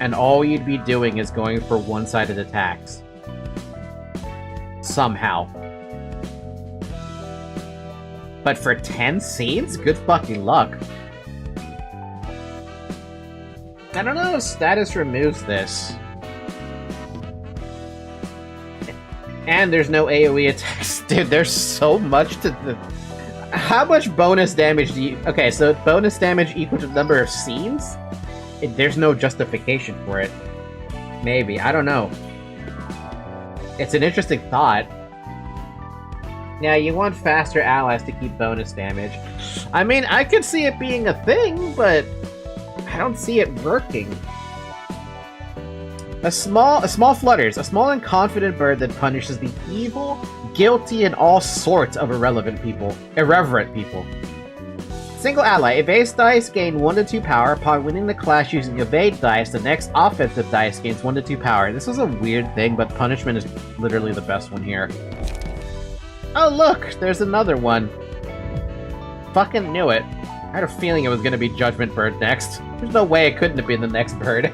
And all you'd be doing is going for one-sided attacks. Somehow. But for 10 scenes? Good fucking luck. I don't know if status removes this. And there's no AoE attacks. Dude, there's so much to the... How much bonus damage do you... Okay, so bonus damage equal to the number of scenes? There's no justification for it. Maybe, I don't know. It's an interesting thought. Yeah, you want faster allies to keep bonus damage. I mean, I could see it being a thing, but I don't see it working. A small flutters, a small and confident bird that punishes the evil, guilty, and all sorts of irreverent people. Single ally, evade dice gain 1 to 2 power. Upon winning the clash using evade dice, the next offensive dice gains 1 to 2 power. This is a weird thing, but punishment is literally the best one here. Oh look, there's another one. Fucking knew it. I had a feeling it was gonna be Judgment Bird next. There's no way it couldn't have been the next bird.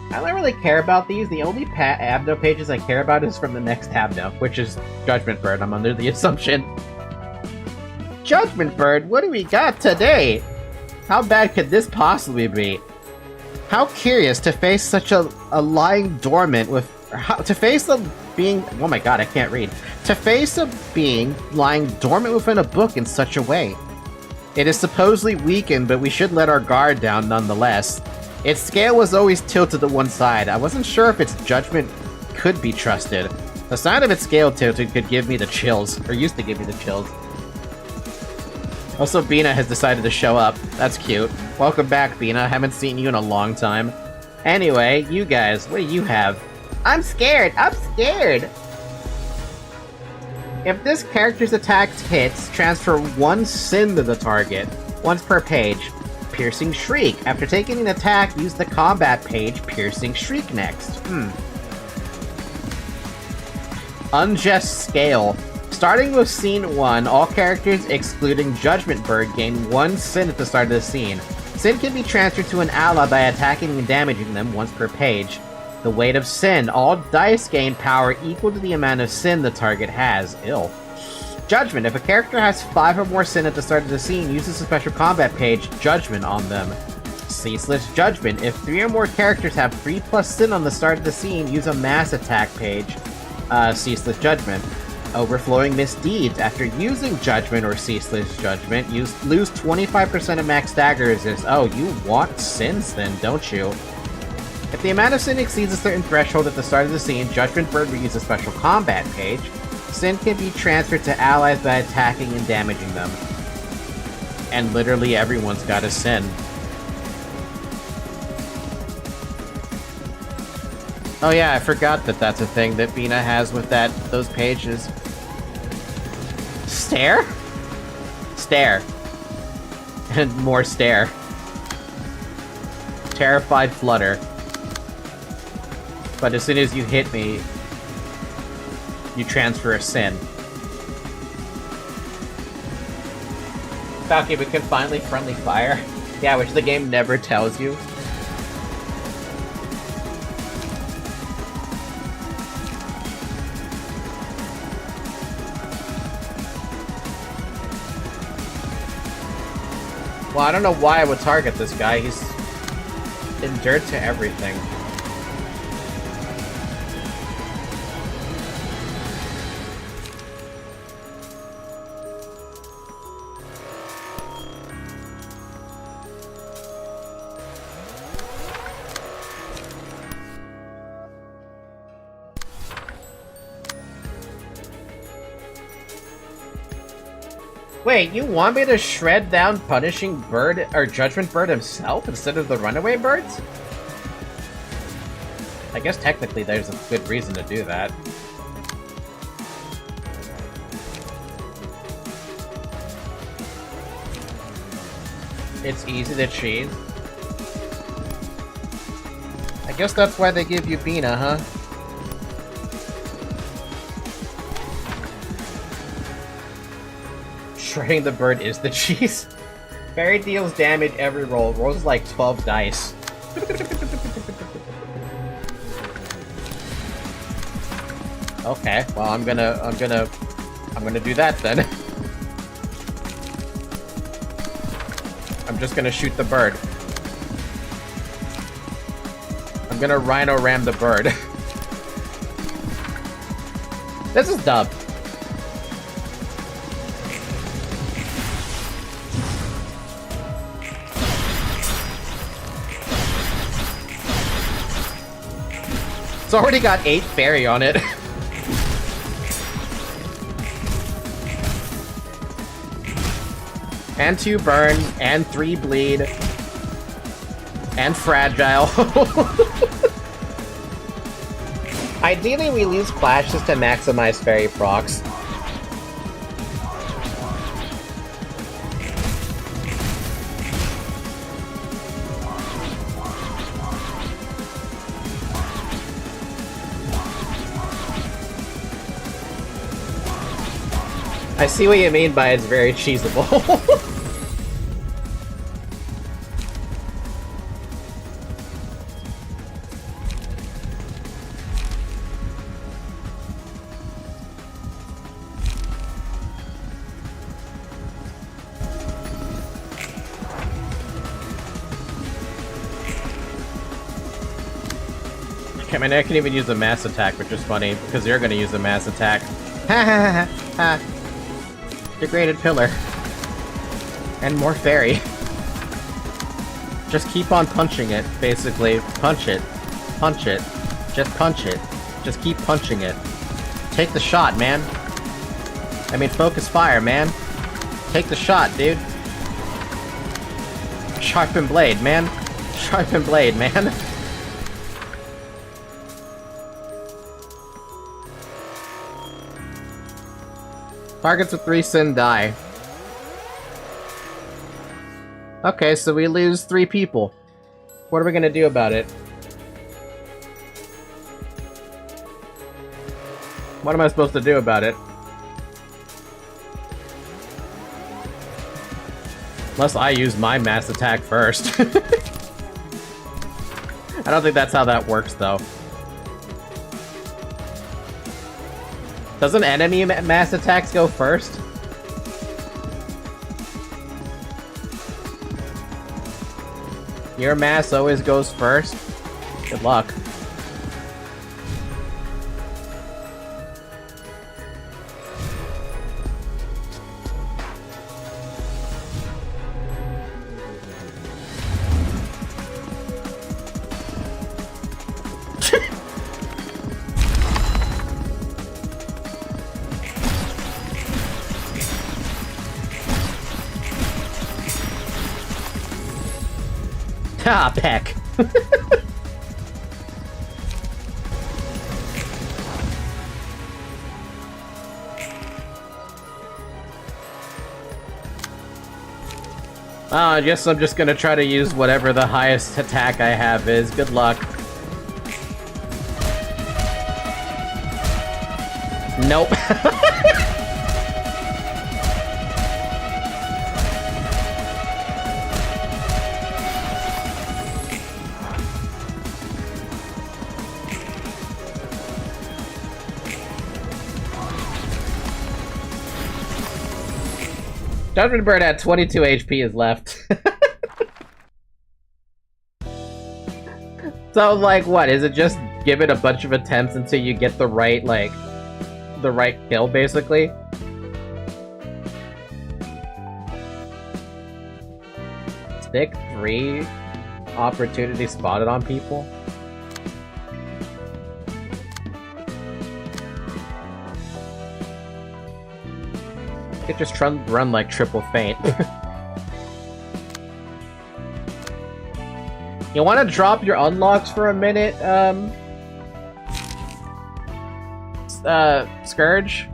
I don't really care about these. The only Abno pages I care about is from the next Abno, which is Judgment Bird, I'm under the assumption. Judgment Bird, what do we got today? How bad could this possibly be? How curious to face such a lying dormant with... to face a being... Oh my god, I can't read. To face a being lying dormant within a book in such a way. It is supposedly weakened, but we should let our guard down nonetheless. Its scale was always tilted to one side. I wasn't sure if its judgment could be trusted. The sign of its scale tilted could give me the chills, or used to give me the chills. Also, Bina has decided to show up. That's cute. Welcome back, Bina. Haven't seen you in a long time. Anyway, you guys, what do you have? I'm scared! I'm scared! If this character's attack hits, transfer 1 sin to the target, once per page. Piercing Shriek. After taking an attack, use the combat page Piercing Shriek next. Unjust Scale. Starting with Scene 1, all characters excluding Judgment Bird gain 1 sin at the start of the scene. Sin can be transferred to an ally by attacking and damaging them once per page. The weight of sin. All dice gain power equal to the amount of sin the target has. Ill. Judgment. If a character has 5 or more sin at the start of the scene, use a special combat page, Judgment, on them. Ceaseless Judgment. If 3 or more characters have 3+ sin on the start of the scene, use a mass attack page, Ceaseless Judgment. Overflowing Misdeeds. After using Judgment or Ceaseless Judgment, lose 25% of max stagger resist. Oh, you want sins then, don't you? If the amount of sin exceeds a certain threshold at the start of the scene, Judgment Bird will use a special combat page. Sin can be transferred to allies by attacking and damaging them. And literally everyone's got a sin. Oh yeah, I forgot that that's a thing that Bina has with those pages. Stare? Stare. And more stare. Terrified flutter. But as soon as you hit me, you transfer a sin. Falky, we can finally friendly fire. Yeah, which the game never tells you. Well, I don't know why I would target this guy. He's endured to everything. Wait, you want me to shred down Punishing Bird or Judgment Bird himself instead of the runaway birds? I guess technically there's a good reason to do that. It's easy to cheese. I guess that's why they give you Bina, huh? Shredding the bird is the cheese. Fairy deals damage every roll. Rolls like 12 dice. Okay, well I'm gonna do that then. I'm just gonna shoot the bird. I'm gonna rhino ram the bird. This is dumb. It's already got 8 fairy on it. And 2 burn, and 3 bleed, and fragile. Ideally, we lose clashes to maximize fairy procs. I see what you mean by it's very cheesable. I mean, I can even use a mass attack, which is funny, because you're gonna use a mass attack. Ha ha ha ha. Degraded pillar. And more fairy. Just keep on punching it, basically. Punch it. Punch it. Just punch it. Just keep punching it. Take the shot, man. I mean, focus fire, man. Take the shot, dude. Sharpen blade, man. Sharpen blade, man. Targets with 3 sin die. Okay, so we lose 3 people. What are we gonna do about it? What am I supposed to do about it? Unless I use my mass attack first. I don't think that's how that works, though. Doesn't enemy mass attacks go first? Your mass always goes first? Good luck. Ah, peck. I guess I'm just gonna try to use whatever the highest attack I have is. Good luck. Nope. Judgment Bird at 22 HP is left. So, like, what? Is it just give it a bunch of attempts until you get the right, like, the right kill, basically? Stick 3 opportunity spotted on people? You could just run like triple feint. You want to drop your unlocks for a minute, Scourge?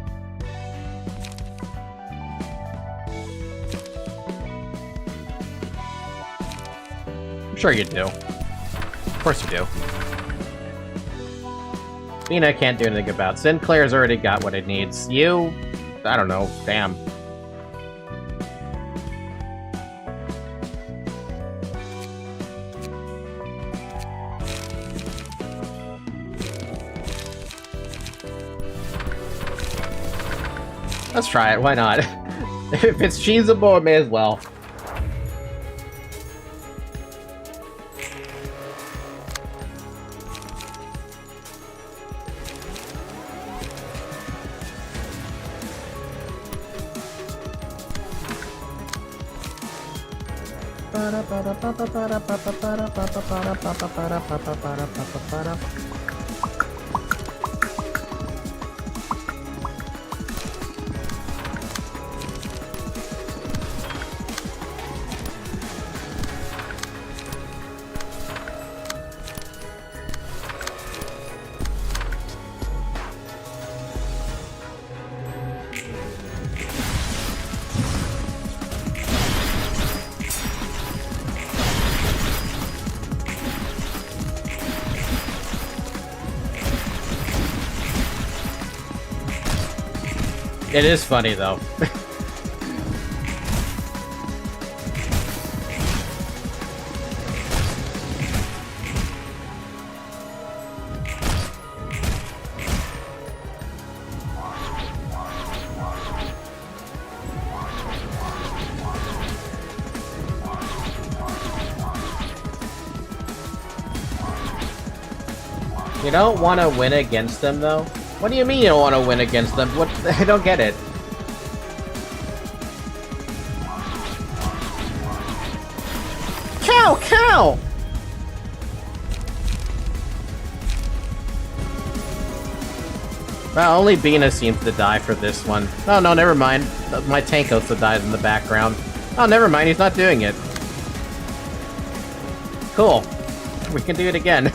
I'm sure you do. Of course you do. Mina can't do anything about. Sinclair's already got what it needs. You... I don't know. Damn. Let's try it. Why not? If it's cheesable, it may as well. It is funny, though. You don't want to win against them, though? What do you mean you don't want to win against them? What? I don't get it. Cow! Cow! Well, only Bina seems to die for this one. Oh, no, never mind. My tank also dies in the background. Oh, never mind, he's not doing it. Cool. We can do it again.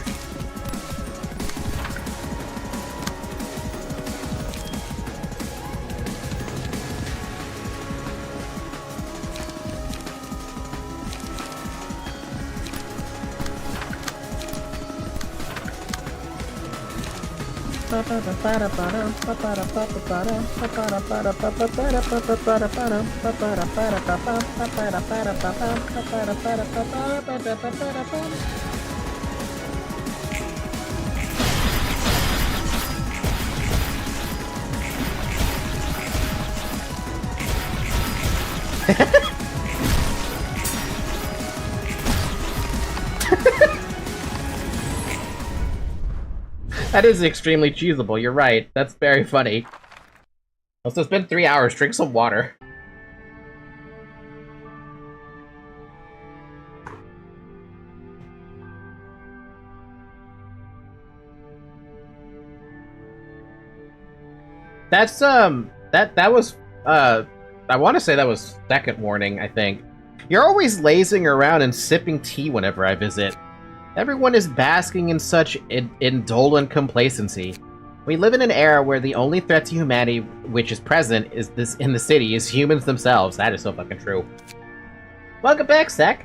That is extremely cheesable, you're right. That's very funny. Also, it's been 3 hours. Drink some water. That's, that was, I want to say that was second warning, I think. You're always lazing around and sipping tea whenever I visit. Everyone is basking in such indolent complacency. We live in an era where the only threat to humanity which is present is in the city is humans themselves. That is so fucking true. Welcome back, Sec.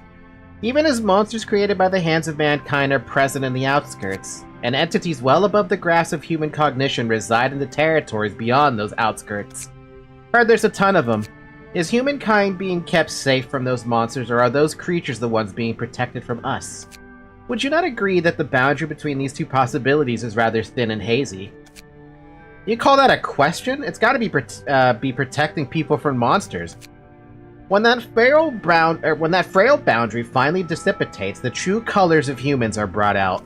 Even as monsters created by the hands of mankind are present in the outskirts, and entities well above the grasp of human cognition reside in the territories beyond those outskirts. Heard there's a ton of them. Is humankind being kept safe from those monsters, or are those creatures the ones being protected from us? Would you not agree that the boundary between these two possibilities is rather thin and hazy? You call that a question? It's gotta be protecting people from monsters. When that frail boundary finally dissipates, the true colors of humans are brought out.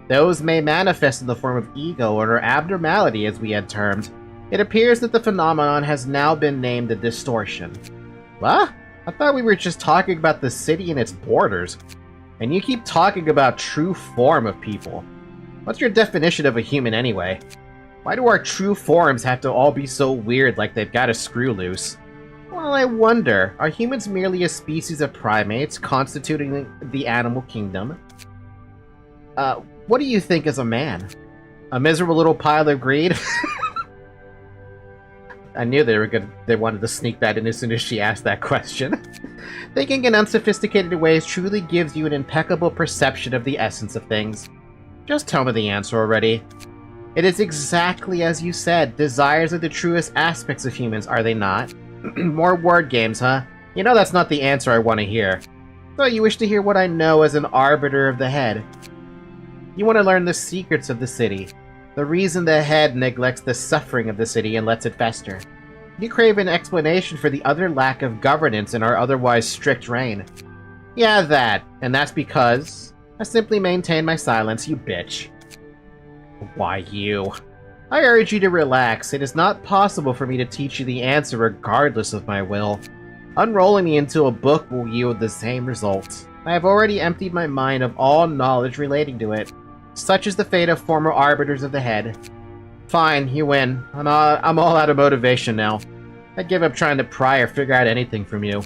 Those may manifest in the form of ego or abnormality, as we had termed. It appears that the phenomenon has now been named a distortion. What? I thought we were just talking about the city and its borders. And you keep talking about true form of people. What's your definition of a human anyway? Why do our true forms have to all be so weird like they've got a screw loose? Well, I wonder, are humans merely a species of primates constituting the animal kingdom? What do you think is a man? A miserable little pile of greed? I knew they wanted to sneak that in as soon as she asked that question. Thinking in unsophisticated ways truly gives you an impeccable perception of the essence of things. Just tell me the answer already. It is exactly as you said. Desires are the truest aspects of humans, are they not? More word games, huh? You know that's not the answer I want to hear. So you wish to hear what I know as an arbiter of the head. You want to learn the secrets of the city. The reason the head neglects the suffering of the city and lets it fester. You crave an explanation for the utter lack of governance in our otherwise strict reign. Yeah, that. And that's because I simply maintain my silence, you bitch. Why you? I urge you to relax. It is not possible for me to teach you the answer regardless of my will. Unrolling me into a book will yield the same result. I have already emptied my mind of all knowledge relating to it. Such is the fate of former arbiters of the head. Fine, you win. I'm all out of motivation now. I give up trying to pry or figure out anything from you.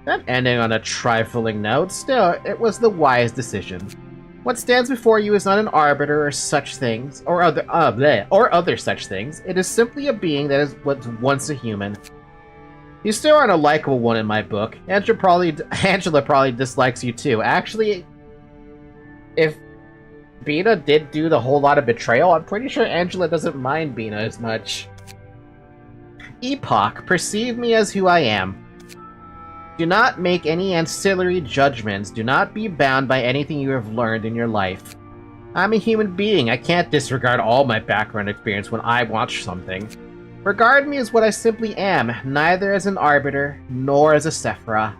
That ending on a trifling note, still, it was the wise decision. What stands before you is not an arbiter or such things, or other such things. It is simply a being that was once a human. You still aren't a likable one in my book. Angela probably dislikes you too. Actually, if Bina did do the whole lot of betrayal, I'm pretty sure Angela doesn't mind Bina as much. Epoch, perceive me as who I am. Do not make any ancillary judgments. Do not be bound by anything you have learned in your life. I'm a human being. I can't disregard all my background experience when I watch something. Regard me as what I simply am, neither as an arbiter, nor as a Sephira.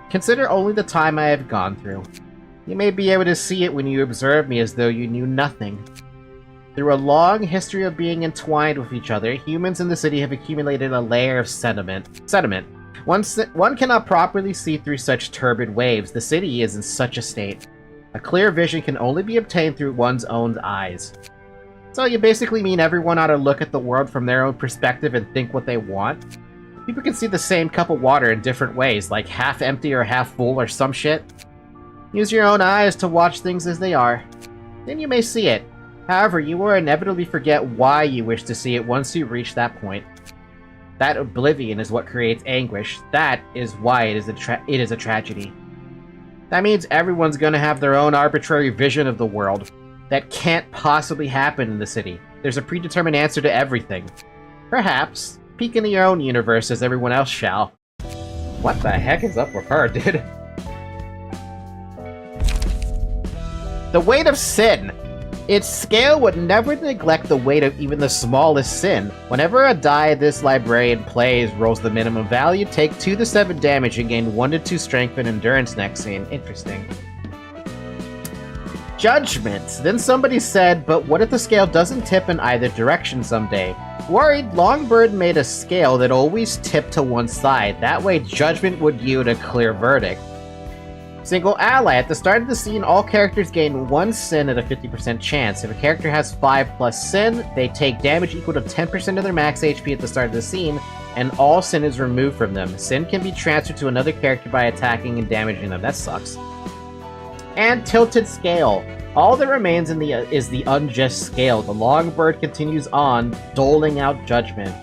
Consider only the time I have gone through. You may be able to see it when you observe me as though you knew nothing. Through a long history of being entwined with each other, humans in the city have accumulated a layer of sediment. One cannot properly see through such turbid waves. The city is in such a state. A clear vision can only be obtained through one's own eyes. So you basically mean everyone ought to look at the world from their own perspective and think what they want? People can see the same cup of water in different ways, like half empty or half full or some shit. Use your own eyes to watch things as they are. Then you may see it. However, you will inevitably forget why you wish to see it once you reach that point. That oblivion is what creates anguish. That is why it is a tragedy. That means everyone's gonna have their own arbitrary vision of the world. That can't possibly happen in the city. There's a predetermined answer to everything. Perhaps, peek into your own universe as everyone else shall. What the heck is up with her, dude? The weight of sin! Its scale would never neglect the weight of even the smallest sin. Whenever a die this librarian plays rolls the minimum value, take 2 to 7 damage and gain 1 to 2 strength and endurance next scene. Interesting. Judgment. Then somebody said, but what if the scale doesn't tip in either direction someday? Worried, Longbird made a scale that always tipped to one side. That way, judgment would yield a clear verdict. Single ally. At the start of the scene, all characters gain 1 sin at a 50% chance. If a character has 5 plus sin, they take damage equal to 10% of their max HP at the start of the scene, and all sin is removed from them. Sin can be transferred to another character by attacking and damaging them. That sucks. And tilted scale. All that remains is the unjust scale. The Longbird continues on, doling out judgment.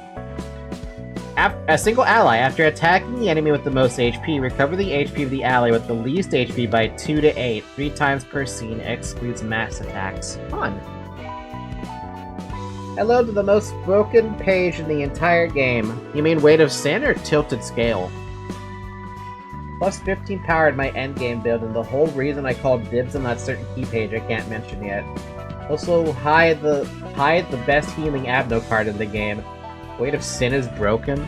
A single ally. After attacking the enemy with the most HP, recover the HP of the ally with the least HP by 2 to 8. 3 times per scene. Excludes mass attacks. Fun. Hello to the most broken page in the entire game. You mean Weight of Sin or Tilted Scale? Plus 15 power in my endgame build, and the whole reason I called dibs on that certain key page I can't mention yet. Also, hide the best healing Abno card in the game. Weight of Sin is broken?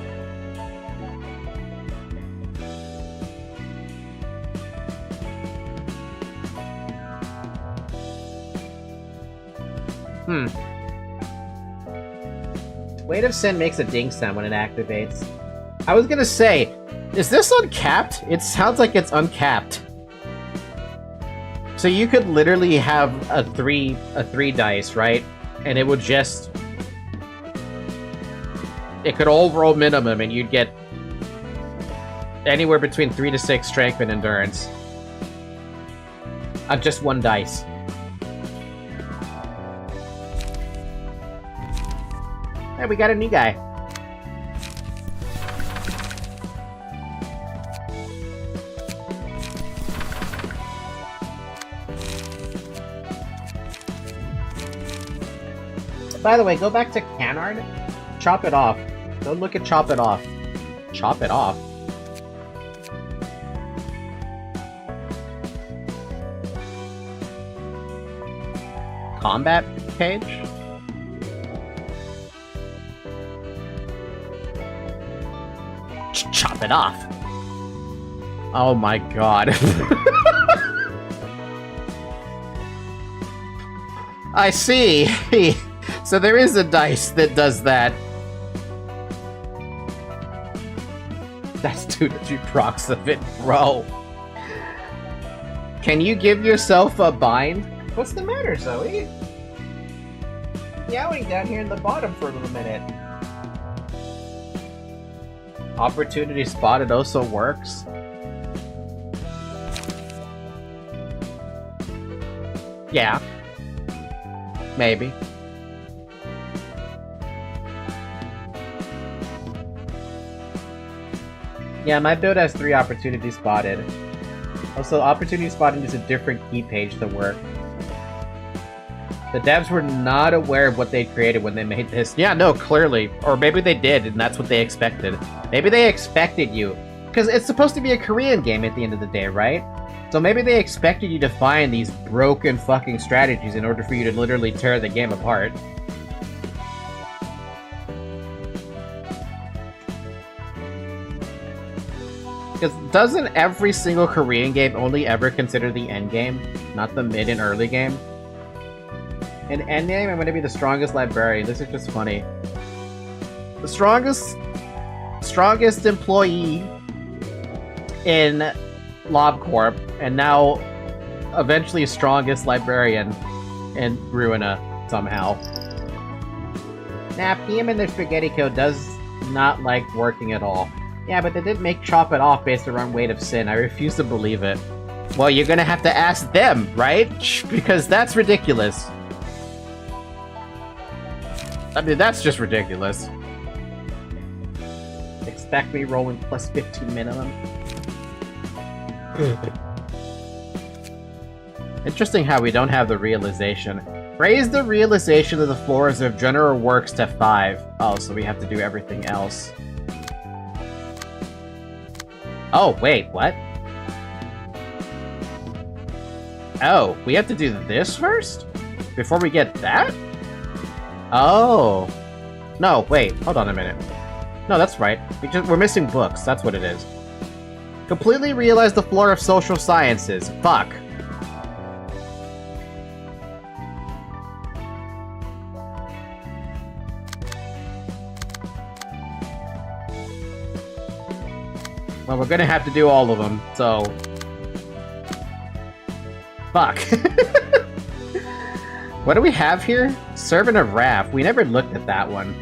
Weight of Sin makes a ding sound when it activates. I was gonna say, is this uncapped? It sounds like it's uncapped. So you could literally have a three dice, right? And it would just... It could all roll minimum and you'd get anywhere between 3 to 6 strength and endurance. On just one dice. Hey, we got a new guy. By the way, go back to Canard. Chop it off. Don't look at Chop it off. Chop it off. Combat page? Chop it off. Oh my god. I see. So there is a dice that does that. That's 2 to 3 procs of it, bro. Can you give yourself a bind? What's the matter, Zoe? Meowing down here in the bottom for a little minute. Opportunity spotted also works. Yeah. Maybe. Yeah, my build has 3 opportunity spotted. Also, opportunity spotting is a different key page to work. The devs were not aware of what they created when they made this. Yeah, no, clearly. Or maybe they did, and that's what they expected. Maybe they expected you. Because it's supposed to be a Korean game at the end of the day, right? So maybe they expected you to find these broken fucking strategies in order for you to literally tear the game apart. Because doesn't every single Korean game only ever consider the end game, not the mid and early game? In endgame, I'm going to be the strongest librarian. This is just funny. The strongest employee in LobCorp, and now eventually strongest librarian in Ruina somehow. Nah, PM and their spaghetti code does not like working at all. Yeah, but they did make Chop It Off based around Weight of Sin. I refuse to believe it. Well, you're gonna have to ask them, right? Because that's ridiculous. I mean, that's just ridiculous. Expect me rolling plus 15 minimum. Interesting how we don't have the realization. Raise the realization of the floors of general works to 5. Oh, so we have to do everything else. Oh, wait, what? Oh, we have to do this first? Before we get that? Oh. No, wait, hold on a minute. No, that's right. We're missing books, that's what it is. Completely realize the floor of social sciences. Fuck. Well, we're gonna have to do all of them, so... Fuck. What do we have here? Servant of Wrath. We never looked at that one.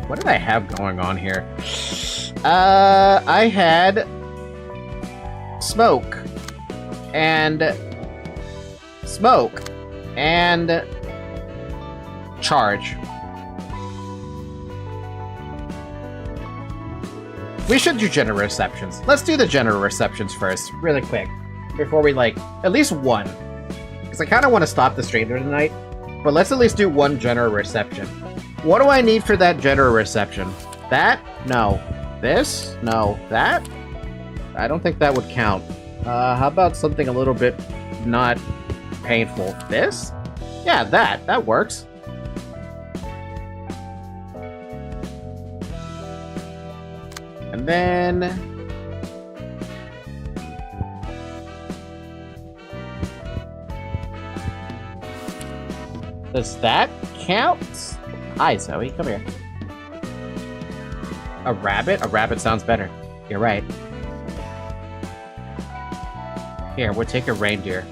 What did I have going on here? I had... Smoke. And... Smoke. And... Charge. We should do general receptions. Let's do the general receptions first, really quick. Before we, like, at least one. Because I kind of want to stop the stream tonight. But let's at least do one general reception. What do I need for that general reception? That? No. This? No. That? I don't think that would count. How about something a little bit not painful? This? Yeah, that. That works. And then... does that count? Hi, Zoe. Come here. A rabbit? A rabbit sounds better. You're right. Here, we'll take a reindeer.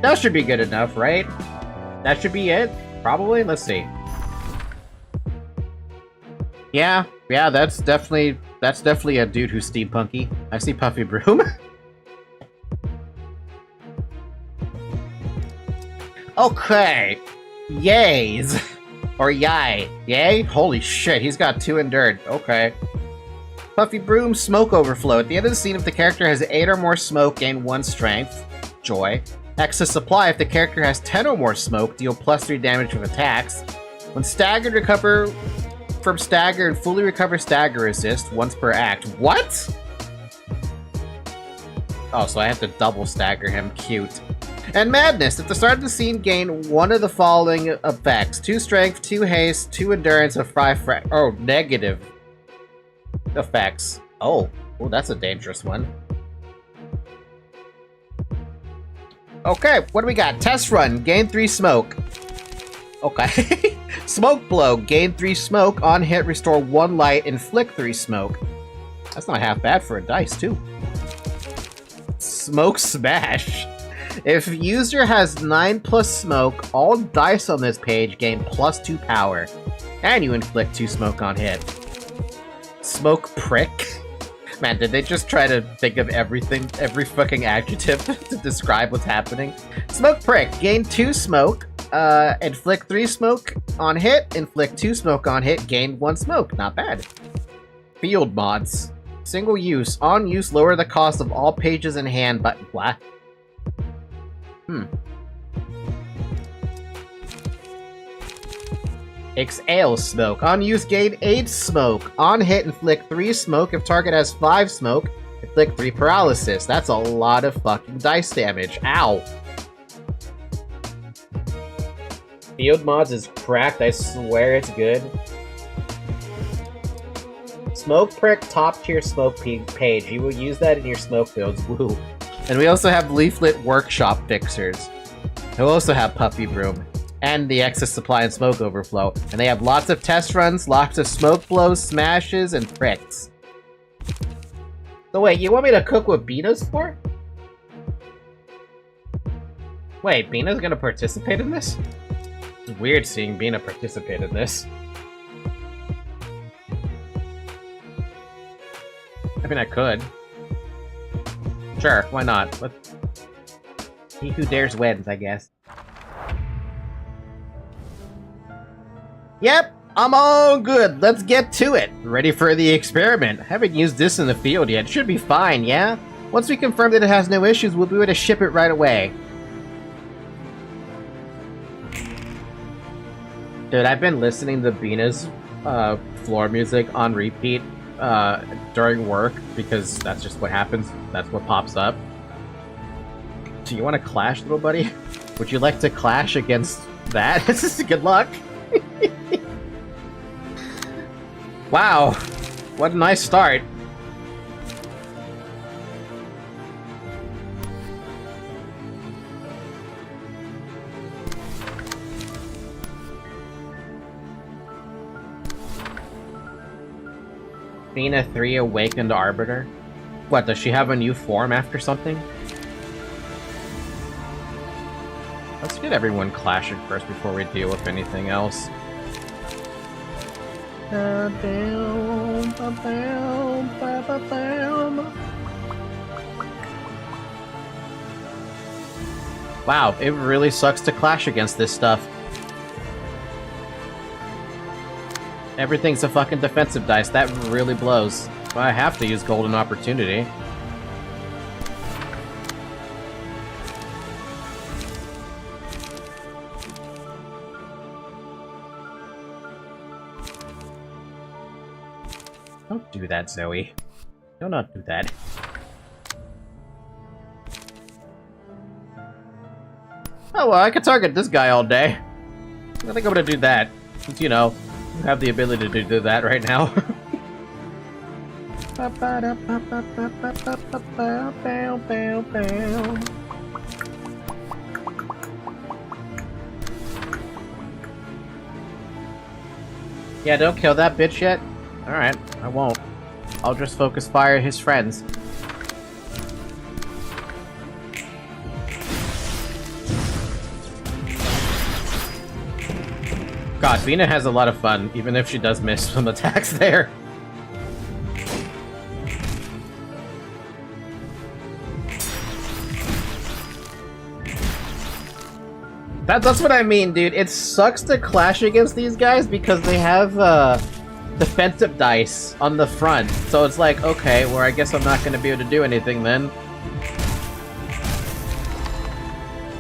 That should be good enough, right? That should be it? Probably? Let's see. Yeah, that's definitely a dude who's steampunky. I see Puffy Broom. Okay. Yays. Or yay. Yay? Holy shit, he's got 2 endured. Okay. Puffy Broom, smoke overflow. At the end of the scene, if the character has 8 or more smoke, gain 1 strength. Joy. Excess supply. If the character has 10 or more smoke, deal +3 damage with attacks. When staggered, recover from stagger and fully recover stagger resist once per act. What? Oh, so I have to double stagger him. Cute. And madness. At the start of the scene, gain one of the following effects: 2 strength, 2 haste, 2 endurance, and 5 negative effects. Oh, that's a dangerous one. Okay, what do we got? Test run. Gain 3 smoke. Okay. Smoke blow. Gain 3 smoke. On hit, restore 1 light. Inflict 3 smoke. That's not half bad for a dice, too. Smoke smash. If user has 9+ smoke, all dice on this page gain +2 power. And you inflict 2 smoke on hit. Smoke prick. Man, did they just try to think of everything, every fucking adjective to describe what's happening? Smoke prick. Gain 2 smoke. Inflict 3 smoke on hit. Inflict 2 smoke on hit. Gain 1 smoke. Not bad. Field mods. Single use. On use, lower the cost of all pages in hand button. Blah. Exhale smoke. On use, gain 8 smoke. On hit, inflict 3 smoke. If target has 5 smoke, inflict 3 paralysis. That's a lot of fucking dice damage. Ow. Field mods is cracked. I swear it's good. Smoke prick, top tier smoke page. You will use that in your smoke builds. Woo. And we also have leaflet workshop fixers. who also have Puffy Broom, and the excess supply and smoke overflow. And they have lots of test runs, lots of smoke blows, smashes, and pricks. So wait, you want me to cook what Bina's for? Wait, Bina's gonna participate in this? It's weird seeing Bina participate in this. I mean, I could. Sure, why not? He who dares wins, I guess. Yep, I'm all good. Let's get to it. Ready for the experiment. Haven't used this in the field yet. Should be fine, yeah? Once we confirm that it has no issues, we'll be able to ship it right away. Dude, I've been listening to Bina's floor music on repeat during work because that's just what happens. That's what pops up. Do you want to clash, little buddy? Would you like to clash against that? Good luck. Wow, what a nice start. Bina 3 Awakened Arbiter? What, does she have a new form after something? Let's get everyone clashing first before we deal with anything else. Wow, it really sucks to clash against this stuff. Everything's a fucking defensive dice. That really blows. But I have to use Golden Opportunity. Don't do that, Zoe. Do not do that. Oh, well, I could target this guy all day. I think I'm gonna do that. Since, you know, you have the ability to do that right now. Yeah, don't kill that bitch yet? Alright, I won't. I'll just focus fire at his friends. God, Vina has a lot of fun, even if she does miss some attacks there. That's what I mean, dude. It sucks to clash against these guys because they have, defensive dice on the front. So it's like, okay, well, I guess I'm not gonna be able to do anything then.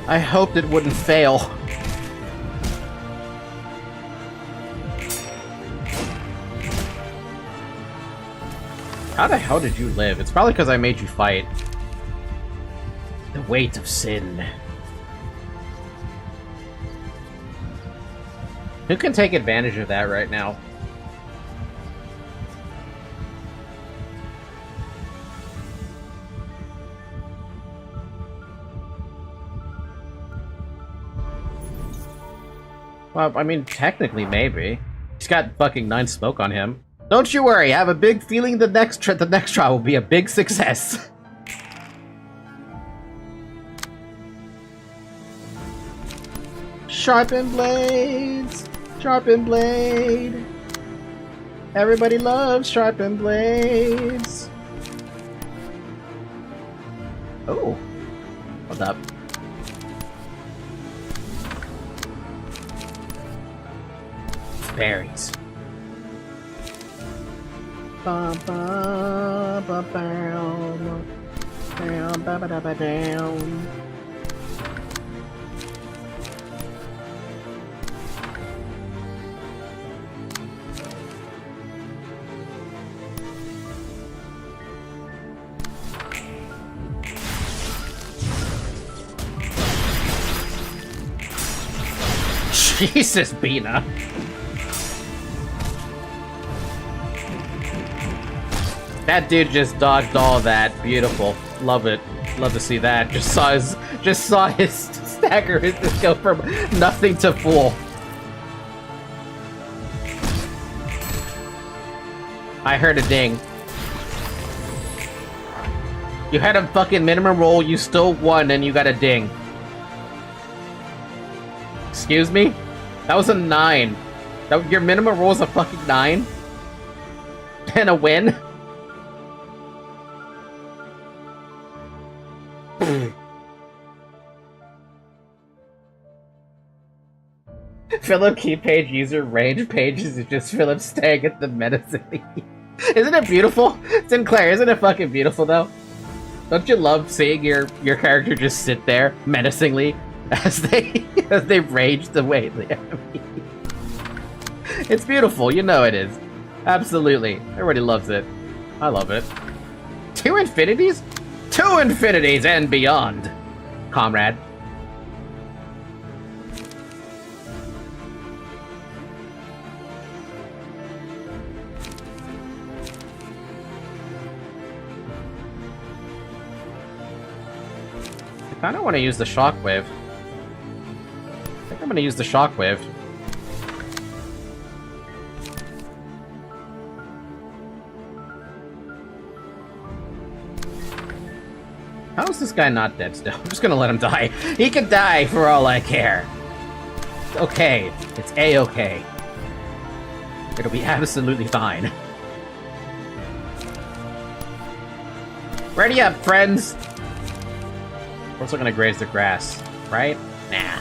I hoped it wouldn't fail. How the hell did you live? It's probably because I made you fight. The weight of sin. Who can take advantage of that right now? Well, I mean, technically, maybe. He's got fucking 9 smoke on him. Don't you worry, I have a big feeling the next trial will be a big success. Sharpen blades! Sharpen blade! Everybody loves sharpen blades! Oh. Hold up. Berries. Bum, bum, bum, bum, bum, bum, bum, bum, bum. Jesus, Bina. That dude just dodged all that. Beautiful. Love it. Love to see that. Just saw his stagger just go from nothing to full. I heard a ding. You had a fucking minimum roll, you still won, and you got a ding. Excuse me? That was a 9. Your minimum roll is a fucking 9? And a win? Philip keypage user range pages is just Philip staring at the menacingly. Isn't it beautiful? Sinclair, isn't it fucking beautiful though? Don't you love seeing your character just sit there menacingly as they rage away the enemy? It's beautiful, you know it is. Absolutely. Everybody loves it. I love it. 2 infinities? 2 infinities and beyond, comrade. I kinda wanna use the shockwave. I think I'm gonna use the shockwave. How is this guy not dead still? I'm just gonna let him die. He could die for all I care. It's okay. It's A-okay. It'll be absolutely fine. Ready up, friends! We're also gonna graze the grass, right? Nah.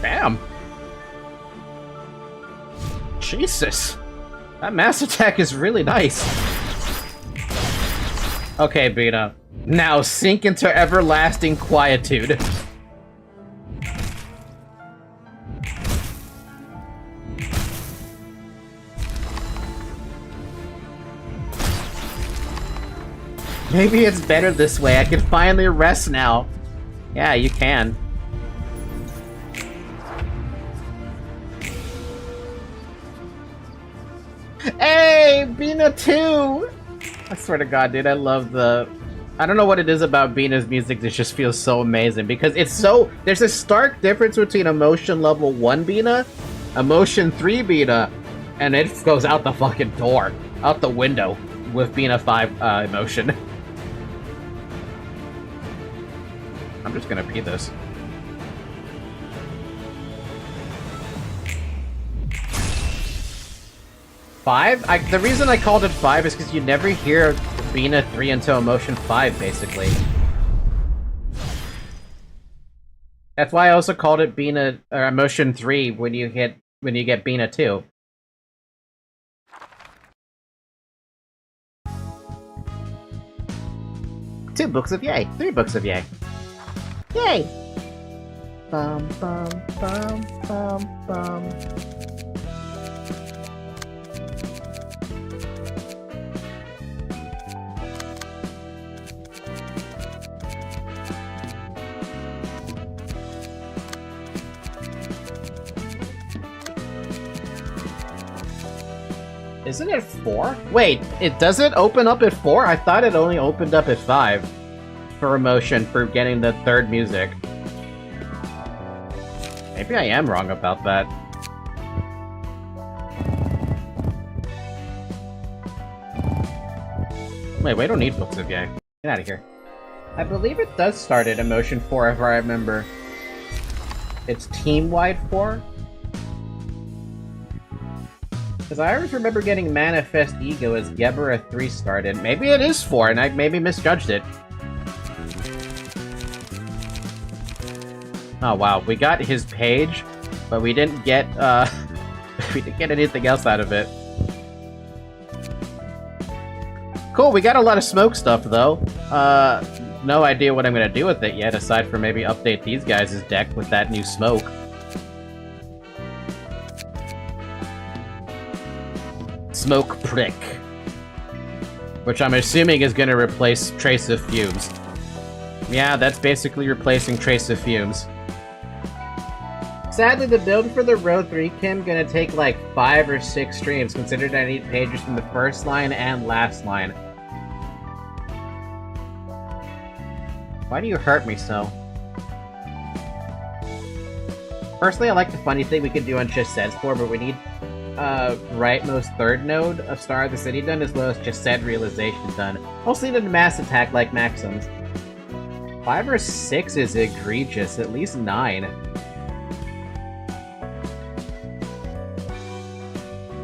Damn. Jesus. That mass attack is really nice. Okay, Bina. Now sink into everlasting quietude. Maybe it's better this way. I can finally rest now. Yeah, you can. Hey, Bina 2! I swear to God, dude, I love the... I don't know what it is about Bina's music that just feels so amazing, because it's so... There's a stark difference between emotion level 1 Bina, emotion 3 Bina, and it goes out the fucking door. Out the window with Bina 5 emotion. I'm just gonna pee this. Five? The reason I called it 5 is because you never hear Bina 3 until emotion 5, basically. That's why I also called it Bina or emotion 3 when you get Bina 2. Two books of yay. 3 books of yay. Yay! Bum bum bum bum bum. Isn't it 4? Wait, it doesn't open up at 4? I thought it only opened up at 5 for emotion for getting the 3rd music. Maybe I am wrong about that. Wait, we don't need books of yay. Get out of here. I believe it does start at emotion 4 if I remember. It's team-wide 4? Because I always remember getting Manifest Ego as Gebura 3 started. Maybe it is 4, and I maybe misjudged it. Oh wow, we got his page, but we didn't get, we didn't get anything else out of it. Cool, we got a lot of smoke stuff, though. No idea what I'm gonna do with it yet, aside from maybe update these guys' deck with that new smoke. Smoke Prick. Which I'm assuming is gonna replace Trace of Fumes. Yeah, that's basically replacing Trace of Fumes. Sadly, the build for the Row 3 Kim gonna take like 5 or 6 streams, considering I need pages from the first line and last line. Why do you hurt me so? Personally, I like the funny thing we could do on Chesed 4, but we need rightmost 3rd node of Star of the City done, as well as Chesed Realization done. Also need a Mass Attack like Maxim's. 5 or 6 is egregious, at least 9.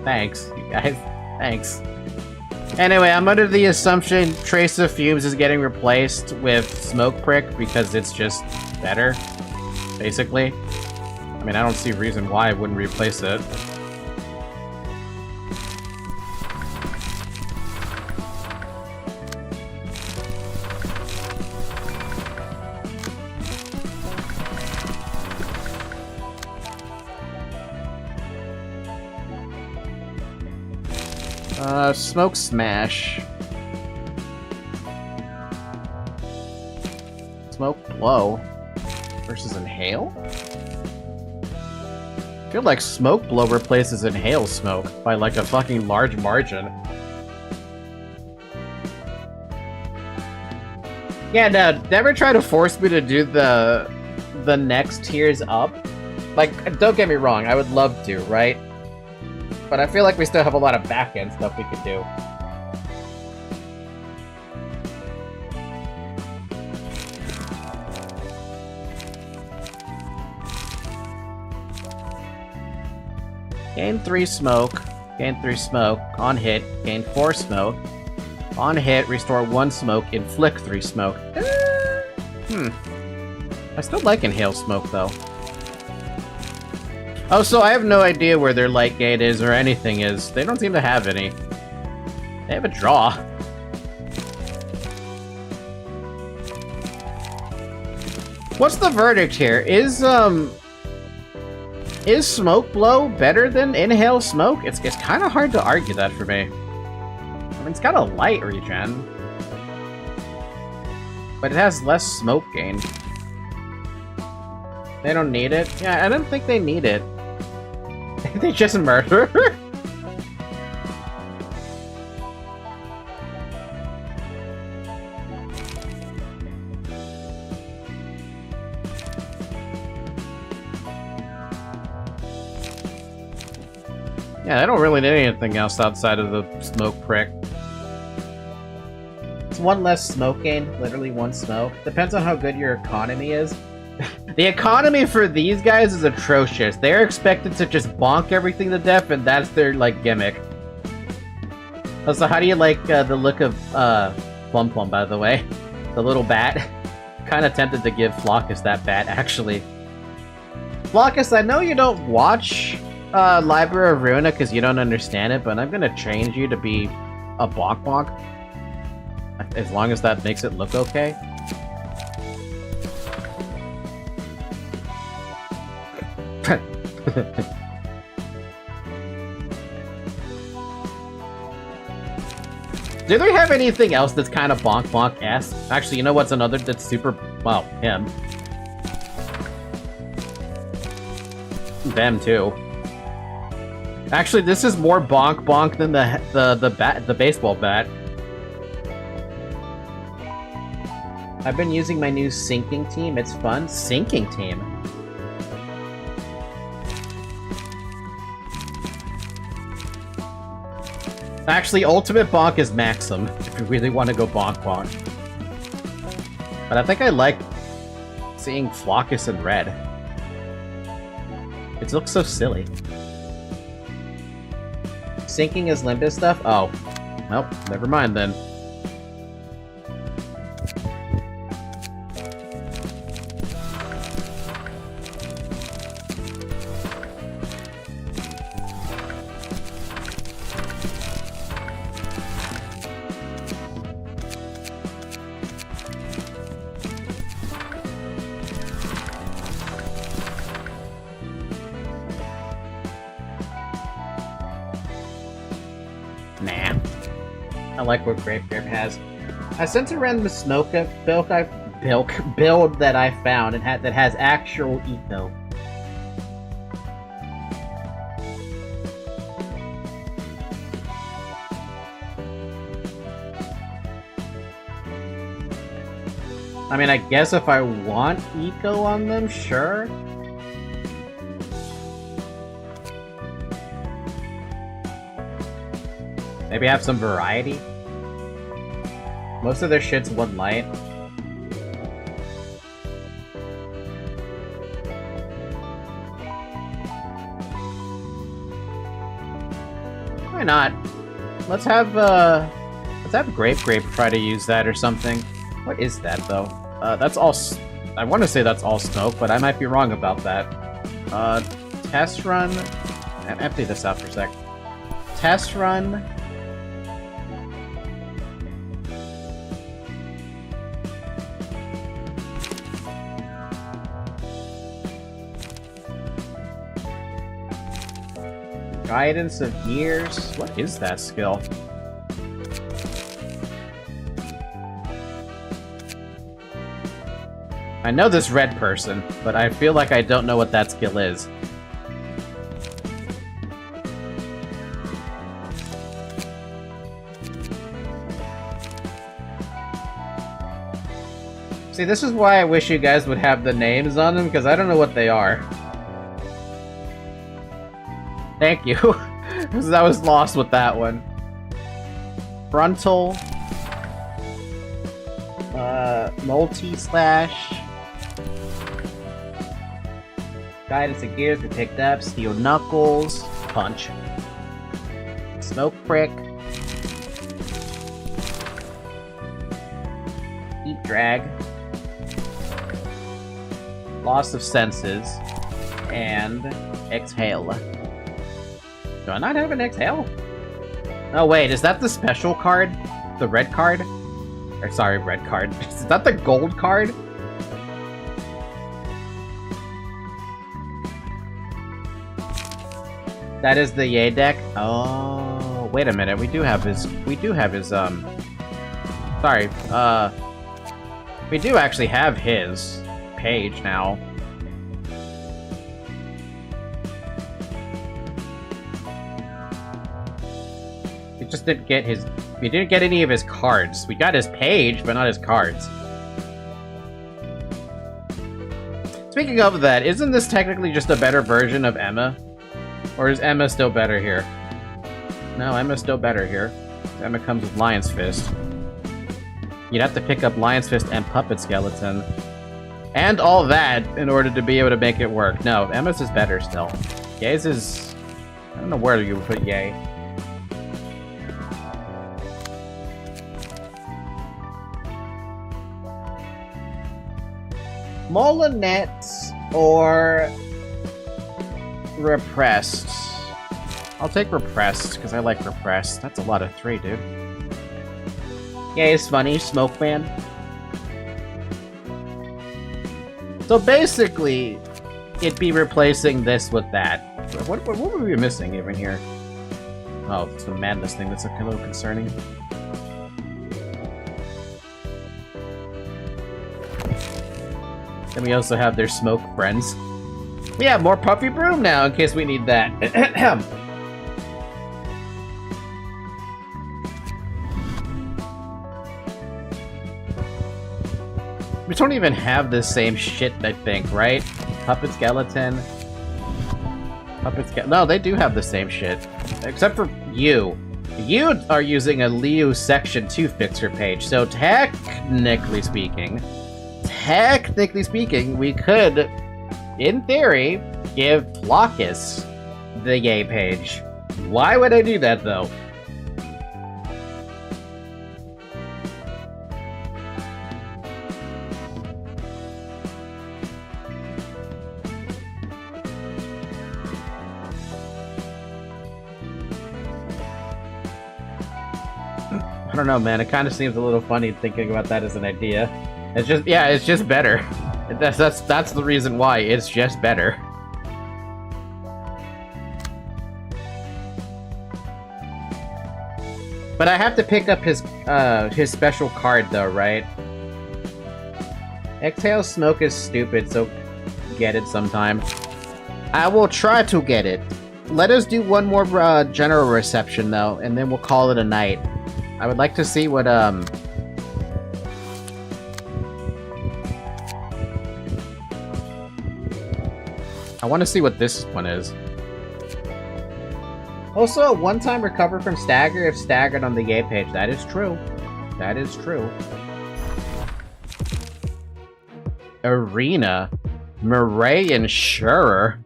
Thanks, you guys. Thanks. Anyway, I'm under the assumption Trace of Fumes is getting replaced with Smoke Prick because it's just better, basically. I mean, I don't see a reason why I wouldn't replace it. Smoke Smash. Smoke Blow versus Inhale? I feel like Smoke Blow replaces Inhale Smoke by like a fucking large margin. Yeah, no, never try to force me to do the next tiers up. Like, don't get me wrong, I would love to, right? But I feel like we still have a lot of back-end stuff we could do. Gain 3 smoke, gain 3 smoke, on hit, gain 4 smoke, on hit, restore 1 smoke, inflict 3 smoke. I still like Inhale Smoke, though. Oh, so I have no idea where their light gate is or anything is. They don't seem to have any. They have a draw. What's the verdict here? Is smoke blow better than inhale smoke? It's kind of hard to argue that for me. I mean, it's got a light regen, but it has less smoke gain. They don't need it? Yeah, I don't think they need it. They just murder? Yeah, I don't really need anything else outside of the smoke prick. It's one less smoke gain, literally one smoke. Depends on how good your economy is. The economy for these guys is atrocious. They're expected to just bonk everything to death, and that's their, like, gimmick. Also, how do you like the look of Plum Plum, by the way? The little bat. Kinda tempted to give Flockus that bat, actually. Flockus, I know you don't watch Library of Ruina because you don't understand it, but I'm gonna change you to be a bonk bonk. As long as that makes it look okay. Do they have anything else that's kind of bonk bonk-esque? Actually, you know what's another that's super... well, him. Them, too. Actually, this is more bonk bonk than the baseball bat. I've been using my new sinking team. It's fun. Sinking team? Actually, ultimate bonk is Maxim, if you really want to go bonk bonk. But I think I like seeing Flockus in red. It looks so silly. Sinking is Limbus stuff? Oh. Nope, never mind then. Nah. I like what Grapegrape has. I sent around the Snoka build that I found and that has actual eco. I mean, I guess if I want eco on them, sure. Maybe have some variety. Most of their shit's one light. Why not? Let's have Grape try to use that or something. What is that though? That's all. I want to say that's all smoke, but I might be wrong about that. Test run. Empty this out for a sec. Test run. Guidance of Years? What is that skill? I know this red person, but I feel like I don't know what that skill is. See, this is why I wish you guys would have the names on them, because I don't know what they are. Thank you, because I was lost with that one. Frontal. Multi-slash. Guidance of Gears we picked up. Steel Knuckles. Punch. Smoke Prick. Deep Drag. Loss of Senses. and exhale. Do I not have an exhale? Oh wait, is that the special card? The red card? Or sorry, red card. Is that the gold card? That is the Yay deck? Oh, wait a minute. We do have his, sorry, we do actually have his page now. We just didn't get his, we didn't get any of his cards. We got his page, but not his cards. Speaking of that, isn't this technically just a better version of Emma? Or is Emma still better here? No, Emma's still better here. Emma comes with Lion's Fist. You'd have to pick up Lion's Fist and Puppet Skeleton. And all that in order to be able to make it work. No, Emma's is better still. Ye's is... I don't know where you would put Ye. Molinet or... Repressed. I'll take Repressed, because I like Repressed. That's a lot of 3, dude. Yeah, it's funny, Smoke Man. So basically, it'd be replacing this with that. What were we missing even here? Oh, it's the madness thing that's a little concerning. Then we also have their smoke friends. We have more Puffy Broom now, in case we need that. We don't even have the same shit, I think, right? Puppet Skeleton. No, they do have the same shit. Except for you. You are using a Liu Section 2 fixer page, so technically speaking, we could... in theory, give Flockus the Yay page. Why would I do that, though? I don't know, man. It kind of seems a little funny thinking about that as an idea. It's just, yeah, it's just better. That's the reason why. It's just better. But I have to pick up his special card though, right? Exhale Smoke is stupid, so get it sometime. I will try to get it. Let us do one more general reception though, and then we'll call it a night. I would like to see what I want to see what this one is. Also, a one-time recover from stagger if staggered on the Yay page. That is true. That is true. Arena. Murray Insurer.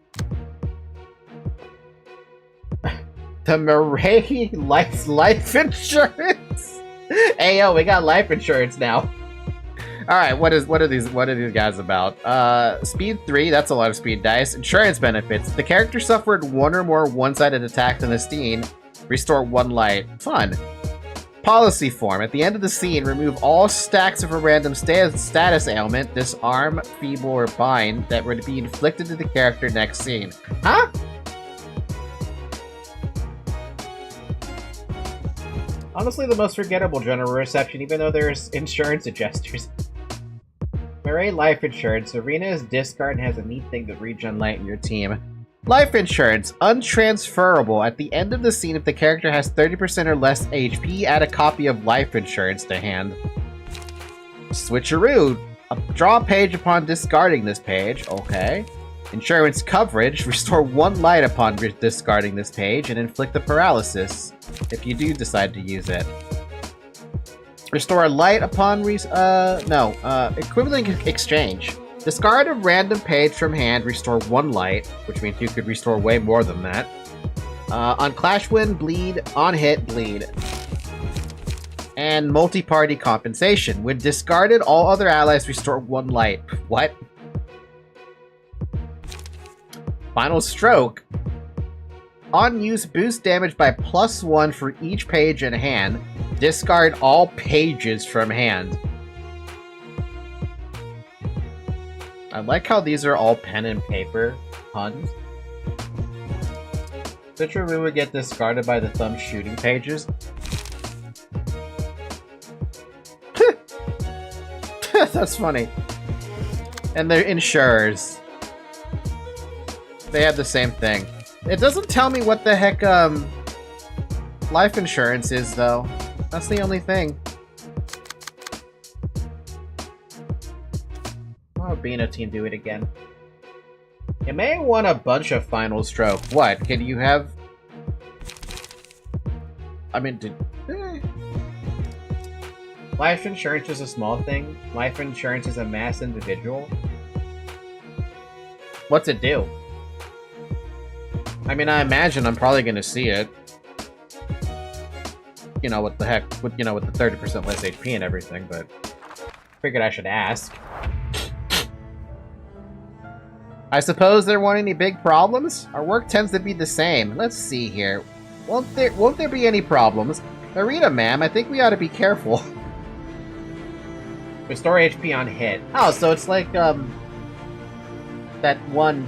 The Murray life insurance. Hey yo, we got life insurance now. All right, what are these guys about? Speed 3, that's a lot of speed dice. Insurance benefits. The character suffered one or more one-sided attacks in the scene. Restore 1 light. Fun. Policy form. At the end of the scene, remove all stacks of a random status ailment, disarm, feeble, or bind that would be inflicted to the character next scene. Huh? Honestly, the most forgettable general reception, even though there's insurance adjusters. Murray Life Insurance. Arena is discard and has a neat thing that regen light in your team. Life Insurance. Untransferable. At the end of the scene, if the character has 30% or less HP, add a copy of Life Insurance to hand. Switcheroo. Draw a page upon discarding this page. Okay. Insurance coverage. Restore 1 light upon discarding this page and inflict a paralysis if you do decide to use it. Restore a light upon equivalent exchange. Discard a random page from hand, restore 1 light, which means you could restore way more than that. On Clash Win, bleed. On hit, bleed. And multi-party compensation. When discarded, all other allies restore 1 light. What? Final Stroke. On use, boost damage by +1 for each page in hand. Discard all pages from hand. I like how these are all pen and paper puns. Switcheroo would get discarded by the thumb shooting pages. That's funny. And they're insurers. They have the same thing. It doesn't tell me what the heck life insurance is, though. That's the only thing. Oh, Beano team, do it again. You may want a bunch of Final Stroke. What? Can you have... I mean, life insurance is a small thing. Life insurance is a mass individual. What's it do? I mean, I imagine I'm probably gonna see it. You know, what the heck, with, you know, with the 30% less HP and everything, but figured I should ask. I suppose there weren't any big problems? Our work tends to be the same. Let's see here. Won't there be any problems? Arita, ma'am, I think we ought to be careful. Restore HP on hit. Oh, so it's like, that one,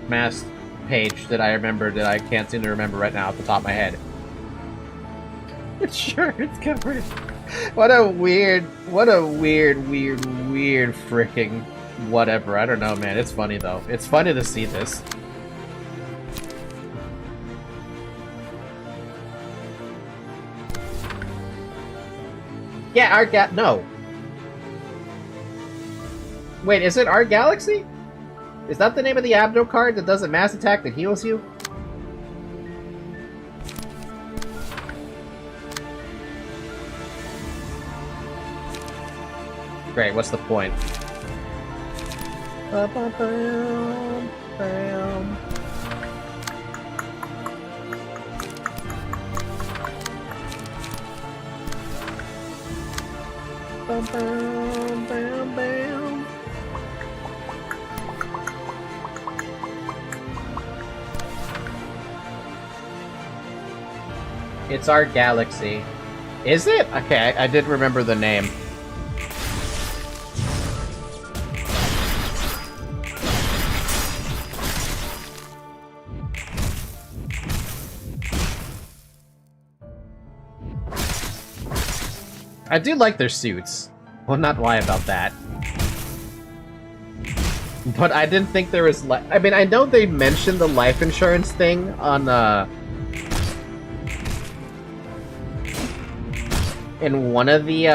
masked page that I remember that I can't seem to remember right now off the top of my head. Insurance coverage. What a weird freaking whatever. I don't know, man. It's funny, though. It's funny to see this. Yeah, no. Wait, is it Art Galaxy? Is that the name of the Abdo card that does a mass attack that heals you? Great, what's the point? Bam. It's our galaxy. Is it? Okay, I did remember the name. I do like their suits. Will not lie about that. But I didn't think there was I mean, I know they mentioned the life insurance thing on, in one of the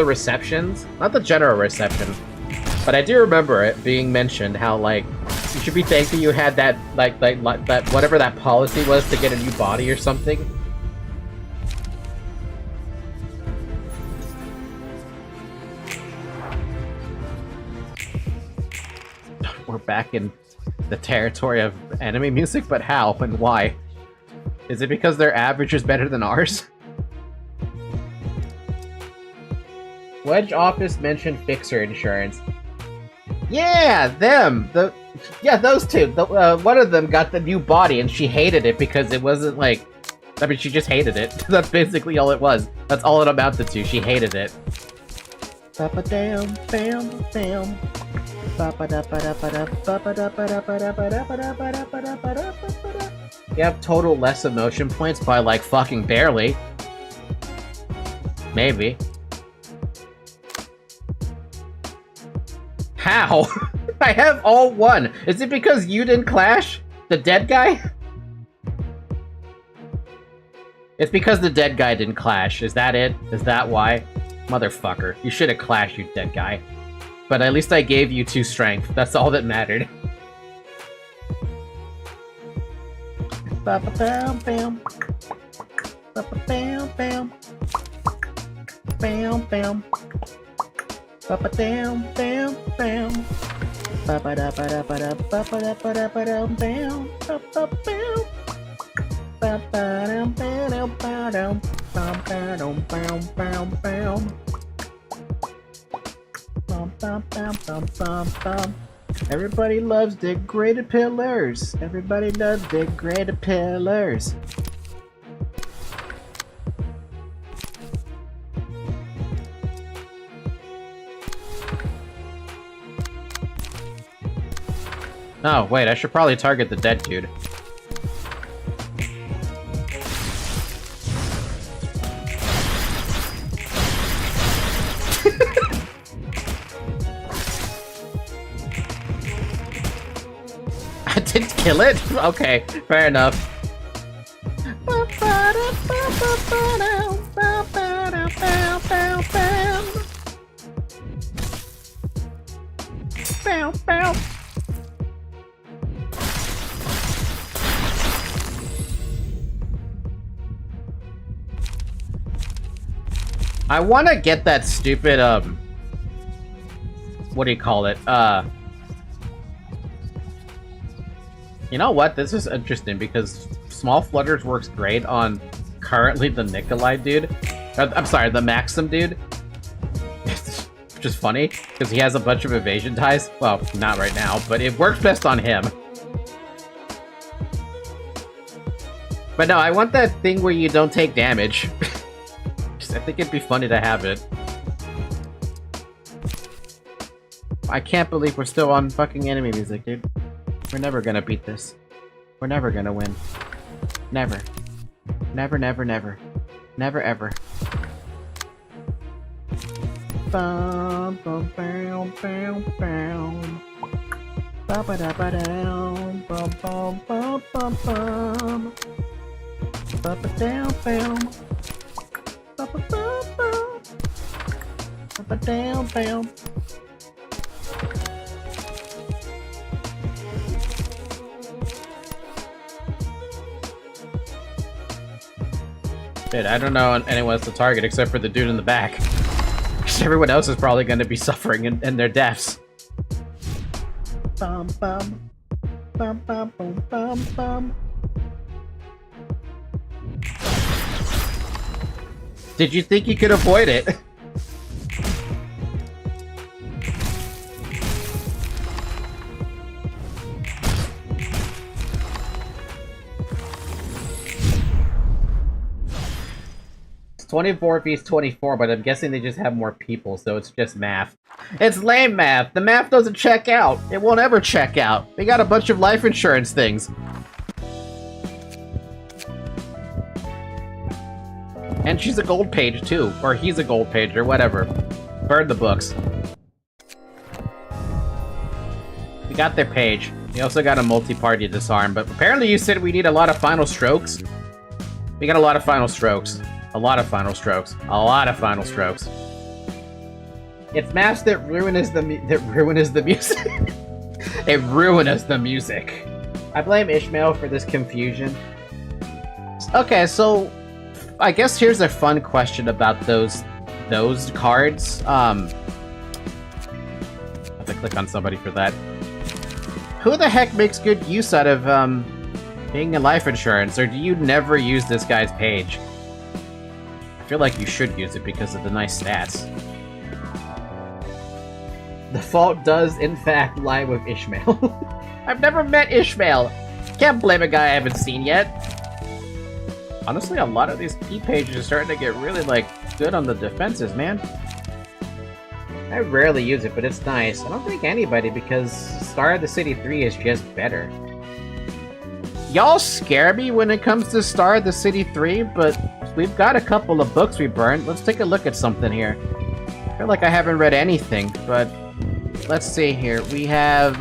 receptions. Not the general reception. But I do remember it being mentioned how, like, you should be thankful you had that, like that, whatever that policy was to get a new body or something. We're back in the territory of anime music, but how and why? Is it because their average is better than ours? Wedge office mentioned Fixer insurance. Yeah, them! Yeah, those two. One of them got the new body and she hated it because it wasn't like... I mean, she just hated it. That's basically all it was. That's all it amounted to. She hated it. Ba-ba-dam, bam, bam. You have total less emotion points by, like, fucking barely. Maybe. How? I have all one. Is it because you didn't clash? The dead guy? It's because the dead guy didn't clash. Is that it? Is that why? Motherfucker. You should have clashed, you dead guy. But at least I gave you 2 strength. That's all that mattered. Ba-ba-bam, bam. Ba-ba-bam, bam. Bam, bam. Ba-ba-dam, bam, bam. Ba-ba-da-ba-da-ba-da, ba-ba-da-ba-da-ba-dam, bam. Ba-ba-bam. Ba-ba-dam, ba-dam, ba-dam. Bam, bam, bam, bam. Bum, bum, bum, bum, bum, bum. Everybody loves degraded pillars. Everybody loves degraded pillars. Oh, wait, I should probably target the dead dude. I didn't kill it? Okay, fair enough. I want to get that stupid, what do you call it? You know what? This is interesting because Small Flutters works great on currently the Nikolai dude. I'm sorry, the Maxim dude. Which is funny because he has a bunch of evasion ties. Well, not right now, but it works best on him. But no, I want that thing where you don't take damage. I think it'd be funny to have it. I can't believe we're still on fucking enemy music, dude. We're never gonna beat this. We're never gonna win. Never. Never, never, never. Never, ever. Bum, bum, bum, bum, bum. Ba ba da ba down. Bum, bum, bum, bum, bum. Ba ba down, bum. Ba ba bum, bum. Ba ba down, bum. Dude, I don't know anyone else to target except for the dude in the back. Because everyone else is probably going to be suffering in their deaths. Bum bum. Bum bum bum bum bum. Did you think you could avoid it? It's 24 vs 24, but I'm guessing they just have more people, so it's just math. It's lame math! The math doesn't check out! It won't ever check out! We got a bunch of life insurance things. And she's a gold page too, or he's a gold page, or whatever. Burn the books. We got their page. We also got a multi-party disarm, but apparently you said we need a lot of final strokes. We got a lot of final strokes. A lot of final strokes. A lot of final strokes. It's maps that ruinous the music. It ruinous the music. I blame Ishmael for this confusion. Okay, so I guess here's a fun question about those cards. I have to click on somebody for that. Who the heck makes good use out of being in life insurance, or do you never use this guy's page? I feel like you should use it because of the nice stats. The fault does, in fact, lie with Ishmael. I've never met Ishmael. Can't blame a guy I haven't seen yet. Honestly, a lot of these P pages are starting to get really, like, good on the defenses, man. I rarely use it, but it's nice. I don't think anybody, because Star of the City 3 is just better. Y'all scare me when it comes to Star of the City 3, but we've got a couple of books we burned. Let's take a look at something here. I feel like I haven't read anything, but let's see here. We have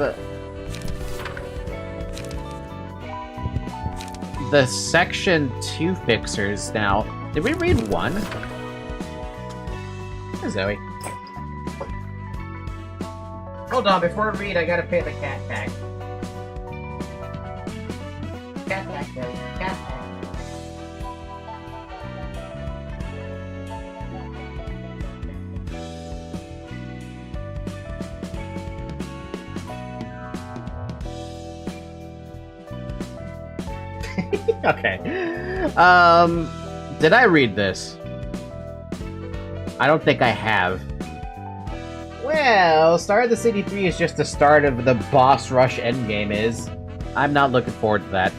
the Section 2 fixers now. Did we read one? Hey, Zoe. Hold on, before I read, I gotta pay the cat tax. Cat tax, Zoe. Cat tax. Okay. Did I read this? I don't think I have. Well, Star of the City 3 is just the start of the boss rush endgame is. I'm not looking forward to that.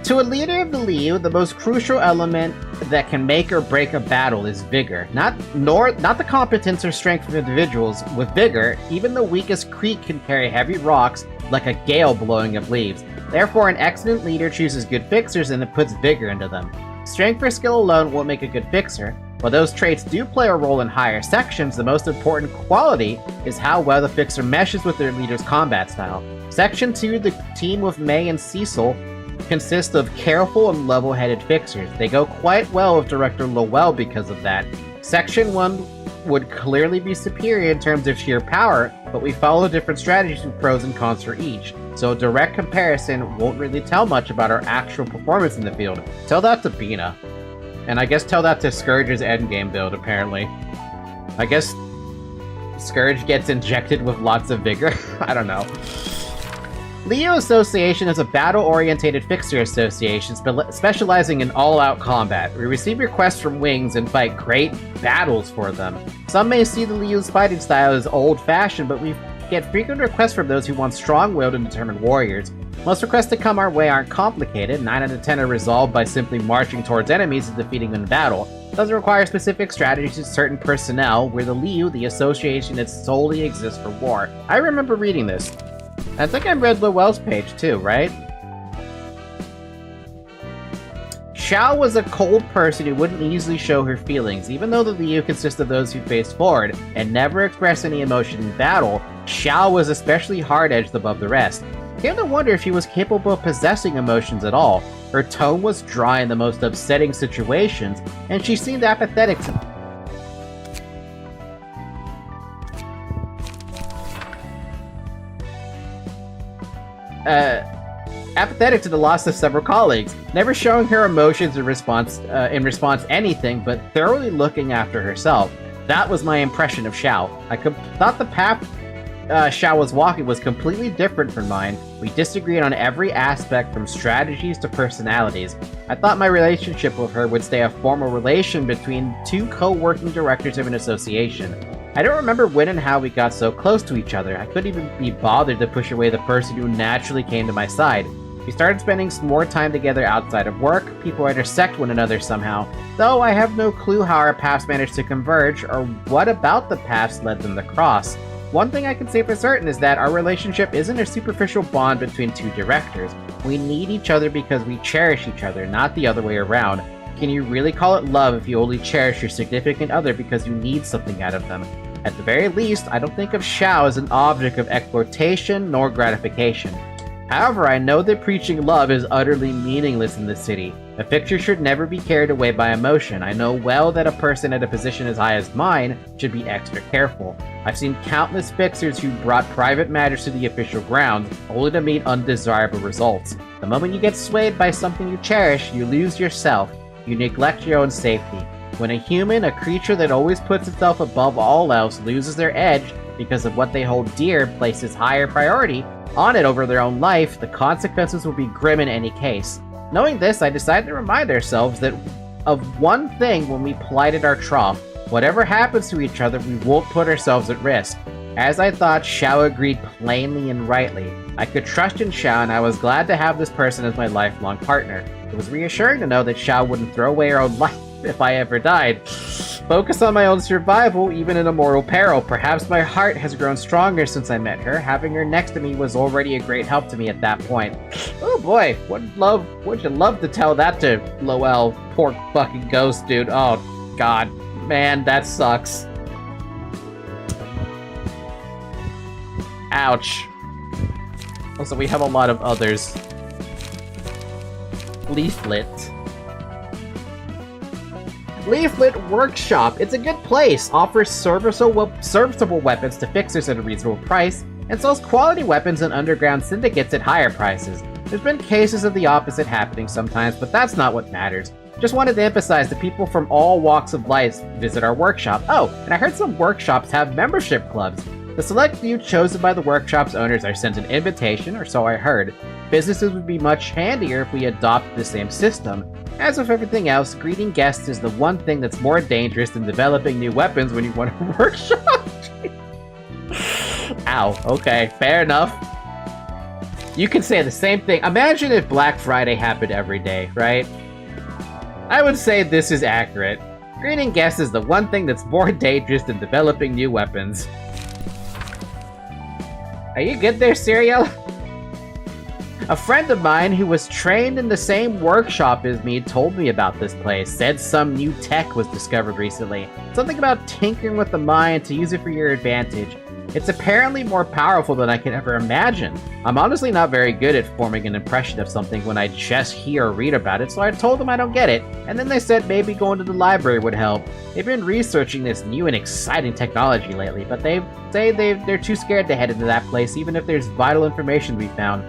To a leader of the Liu, the most crucial element that can make or break a battle is vigor. Not the competence or strength of individuals. With vigor, even the weakest creek can carry heavy rocks like a gale blowing up leaves. Therefore, an excellent leader chooses good fixers and it puts vigor into them. Strength or skill alone won't make a good fixer. While those traits do play a role in higher sections, the most important quality is how well the fixer meshes with their leader's combat style. Section 2, the team with May and Cecil, consists of careful and level-headed fixers. They go quite well with Director Lowell because of that. Section 1 would clearly be superior in terms of sheer power, but we follow different strategies with pros and cons for each, so a direct comparison won't really tell much about our actual performance in the field. Tell that to Bina. And I guess tell that to Scourge's endgame build, apparently. I guess Scourge gets injected with lots of vigor? I don't know. Liu Association is a battle-orientated fixer association specializing in all-out combat. We receive requests from Wings and fight great battles for them. Some may see the Liu's fighting style as old-fashioned, but we get frequent requests from those who want strong-willed and determined warriors. Most requests that come our way aren't complicated. 9 out of 10 are resolved by simply marching towards enemies and defeating them in battle. It doesn't require specific strategies to certain personnel, where the Liu, the association that solely exists for war. I remember reading this. I think I read Lowell's page too, right? Xiao was a cold person who wouldn't easily show her feelings. Even though the Liu consists of those who face forward and never express any emotion in battle, Xiao was especially hard-edged above the rest. Came to wonder if she was capable of possessing emotions at all. Her tone was dry in the most upsetting situations, and she seemed apathetic to apathetic to the loss of several colleagues, never showing her emotions in response anything, but thoroughly looking after herself. That was my impression of Xiao. I thought the path Xiao was walking was completely different from mine. We disagreed on every aspect from strategies to personalities. I thought my relationship with her would stay a formal relation between two co-working directors of an association. I don't remember when and how we got so close to each other. I couldn't even be bothered to push away the person who naturally came to my side. We started spending more time together outside of work. People intersect one another somehow, though I have no clue how our paths managed to converge or what about the paths led them to cross. One thing I can say for certain is that our relationship isn't a superficial bond between two directors. We need each other because we cherish each other, not the other way around. Can you really call it love if you only cherish your significant other because you need something out of them? At the very least, I don't think of Xiao as an object of exploitation nor gratification. However, I know that preaching love is utterly meaningless in this city. A fixer should never be carried away by emotion. I know well that a person at a position as high as mine should be extra careful. I've seen countless fixers who brought private matters to the official grounds, only to meet undesirable results. The moment you get swayed by something you cherish, you lose yourself. You neglect your own safety. When a human, a creature that always puts itself above all else, loses their edge because of what they hold dear, places higher priority on it over their own life, the consequences will be grim in any case. Knowing this, I decided to remind ourselves that of one thing when we plighted our troth. Whatever happens to each other, we won't put ourselves at risk. As I thought, Xiao agreed plainly and rightly. I could trust in Xiao, and I was glad to have this person as my lifelong partner. It was reassuring to know that Xiao wouldn't throw away her own life if I ever died. Focus on my own survival, even in a mortal peril. Perhaps my heart has grown stronger since I met her. Having her next to me was already a great help to me at that point. Oh boy, would you love to tell that to Lowell, poor fucking ghost dude. Oh god, man, that sucks. Ouch. Also, we have a lot of others. Leaflet Workshop. It's a good place. Offers serviceable weapons to fixers at a reasonable price, and sells quality weapons and underground syndicates at higher prices. There's been cases of the opposite happening sometimes, but that's not what matters. Just wanted to emphasize that people from all walks of life visit our workshop. Oh, and I heard some workshops have membership clubs. The select few chosen by the workshop's owners are sent an invitation, or so I heard. Businesses would be much handier if we adopted the same system. As with everything else, greeting guests is the one thing that's more dangerous than developing new weapons when you want a workshop. Wow, okay, fair enough. You can say the same thing. Imagine if Black Friday happened every day, right? I would say this is accurate. Greeting guests is the one thing that's more dangerous than developing new weapons. Are you good there, Serial? A friend of mine who was trained in the same workshop as me told me about this place, said some new tech was discovered recently. Something about tinkering with the mind to use it for your advantage. It's apparently more powerful than I could ever imagine. I'm honestly not very good at forming an impression of something when I just hear or read about it, so I told them I don't get it, and then they said maybe going to the library would help. They've been researching this new and exciting technology lately, but they say they're too scared to head into that place even if there's vital information to be found.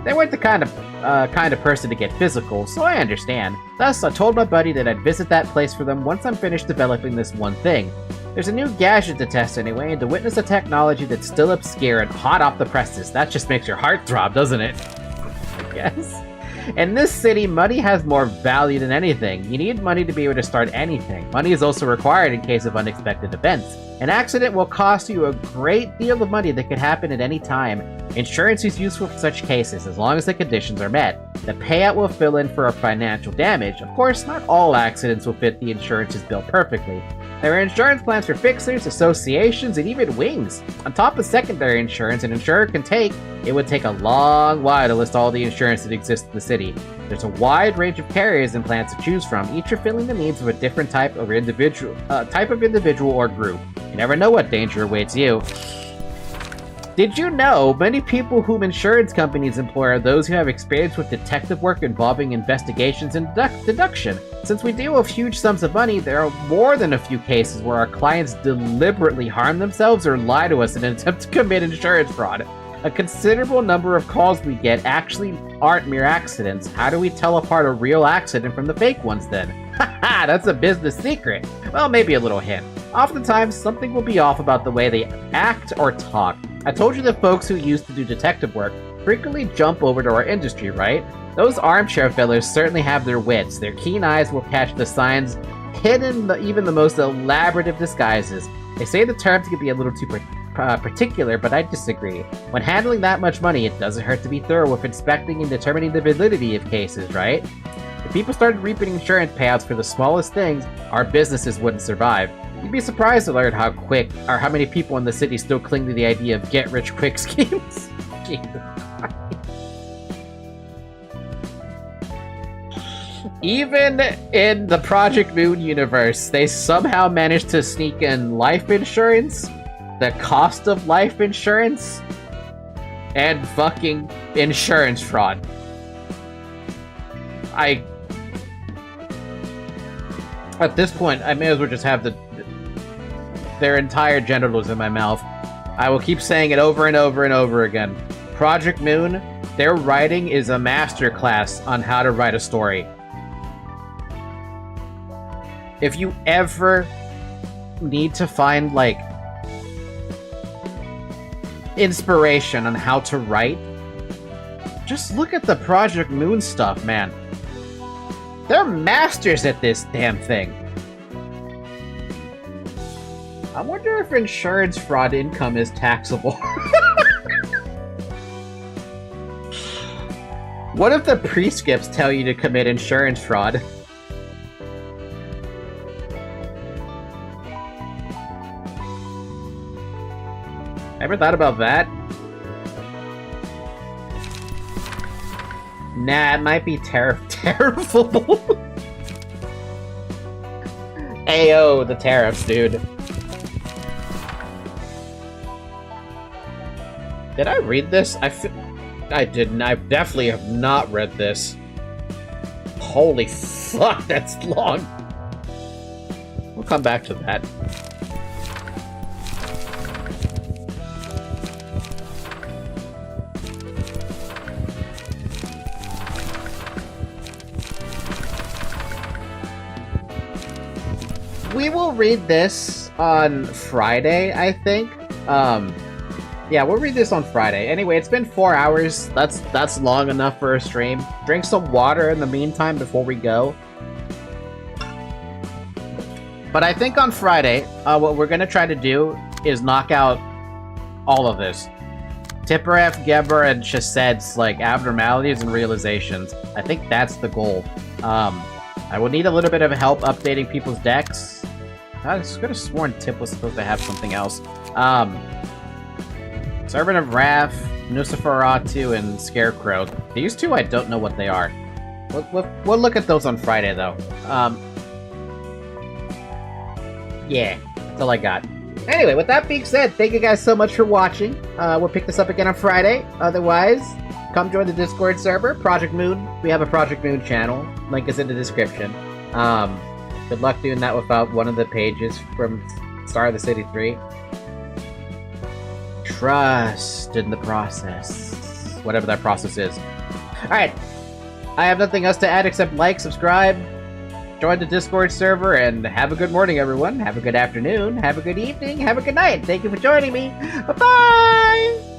They weren't the kind of person to get physical, so I understand. Thus, I told my buddy that I'd visit that place for them once I'm finished developing this one thing. There's a new gadget to test anyway, and to witness a technology that's still obscure and hot off the presses. That just makes your heart throb, doesn't it? I guess. In this city, money has more value than anything. You need money to be able to start anything. Money is also required in case of unexpected events. An accident will cost you a great deal of money that could happen at any time. Insurance is useful for such cases, as long as the conditions are met. The payout will fill in for a financial damage. Of course, not all accidents will fit the insurance's bill perfectly. There are insurance plans for fixers, associations, and even wings. On top of secondary insurance an insurer can take, it would take a long while to list all the insurance that exists in the city. There's a wide range of carriers and plans to choose from, each fulfilling the needs of a different type of individual or group. You never know what danger awaits you. Did you know many people whom insurance companies employ are those who have experience with detective work involving investigations and deduction? Since we deal with huge sums of money, there are more than a few cases where our clients deliberately harm themselves or lie to us in an attempt to commit insurance fraud. A considerable number of calls we get actually aren't mere accidents. How do we tell apart a real accident from the fake ones then? Haha, that's a business secret. Well, maybe a little hint. Oftentimes, something will be off about the way they act or talk. I told you that folks who used to do detective work frequently jump over to our industry, right? Those armchair fillers certainly have their wits. Their keen eyes will catch the signs hidden in even the most elaborate of disguises. They say the terms can be a little too particular, but I disagree. When handling that much money, it doesn't hurt to be thorough with inspecting and determining the validity of cases, right? If people started reaping insurance payouts for the smallest things, our businesses wouldn't survive. You'd be surprised to learn how many people in the city still cling to the idea of get-rich-quick schemes. Even in the Project Moon universe, they somehow managed to sneak in life insurance, the cost of life insurance, and fucking insurance fraud. At this point, I may as well just have their entire genitals in my mouth. I will keep saying it over and over and over again. Project Moon, their writing is a masterclass on how to write a story. If you ever need to find, like, inspiration on how to write, just look at the Project Moon stuff, man. They're masters at this damn thing. I wonder if insurance fraud income is taxable. What if the prescripts tell you to commit insurance fraud? Ever thought about that? Nah, it might be terrible. Ayo, the tariffs, dude. Did I read this? I didn't. I definitely have not read this. Holy fuck, that's long. We'll come back to that. We will read this on Friday, I think. Yeah, we'll read this on Friday. Anyway, it's been 4 hours. That's long enough for a stream. Drink some water in the meantime before we go. But I think on Friday, what we're gonna try to do is knock out all of this. Tipperef, Gebura, and Chased's, like, abnormalities and realizations. I think that's the goal. I will need a little bit of help updating people's decks. I could have sworn Tip was supposed to have something else. Servant of Wrath, Nusiferatu, and Scarecrow. These two, I don't know what they are. We'll look at those on Friday, though. Yeah, that's all I got. Anyway, with that being said, thank you guys so much for watching. We'll pick this up again on Friday. Otherwise, come join the Discord server, Project Moon. We have a Project Moon channel. Link is in the description. Good luck doing that without one of the pages from Star of the City 3. Trust in the process. Whatever that process is. Alright. I have nothing else to add except like, subscribe, join the Discord server, and have a good morning, everyone. Have a good afternoon. Have a good evening. Have a good night. Thank you for joining me. Bye-bye!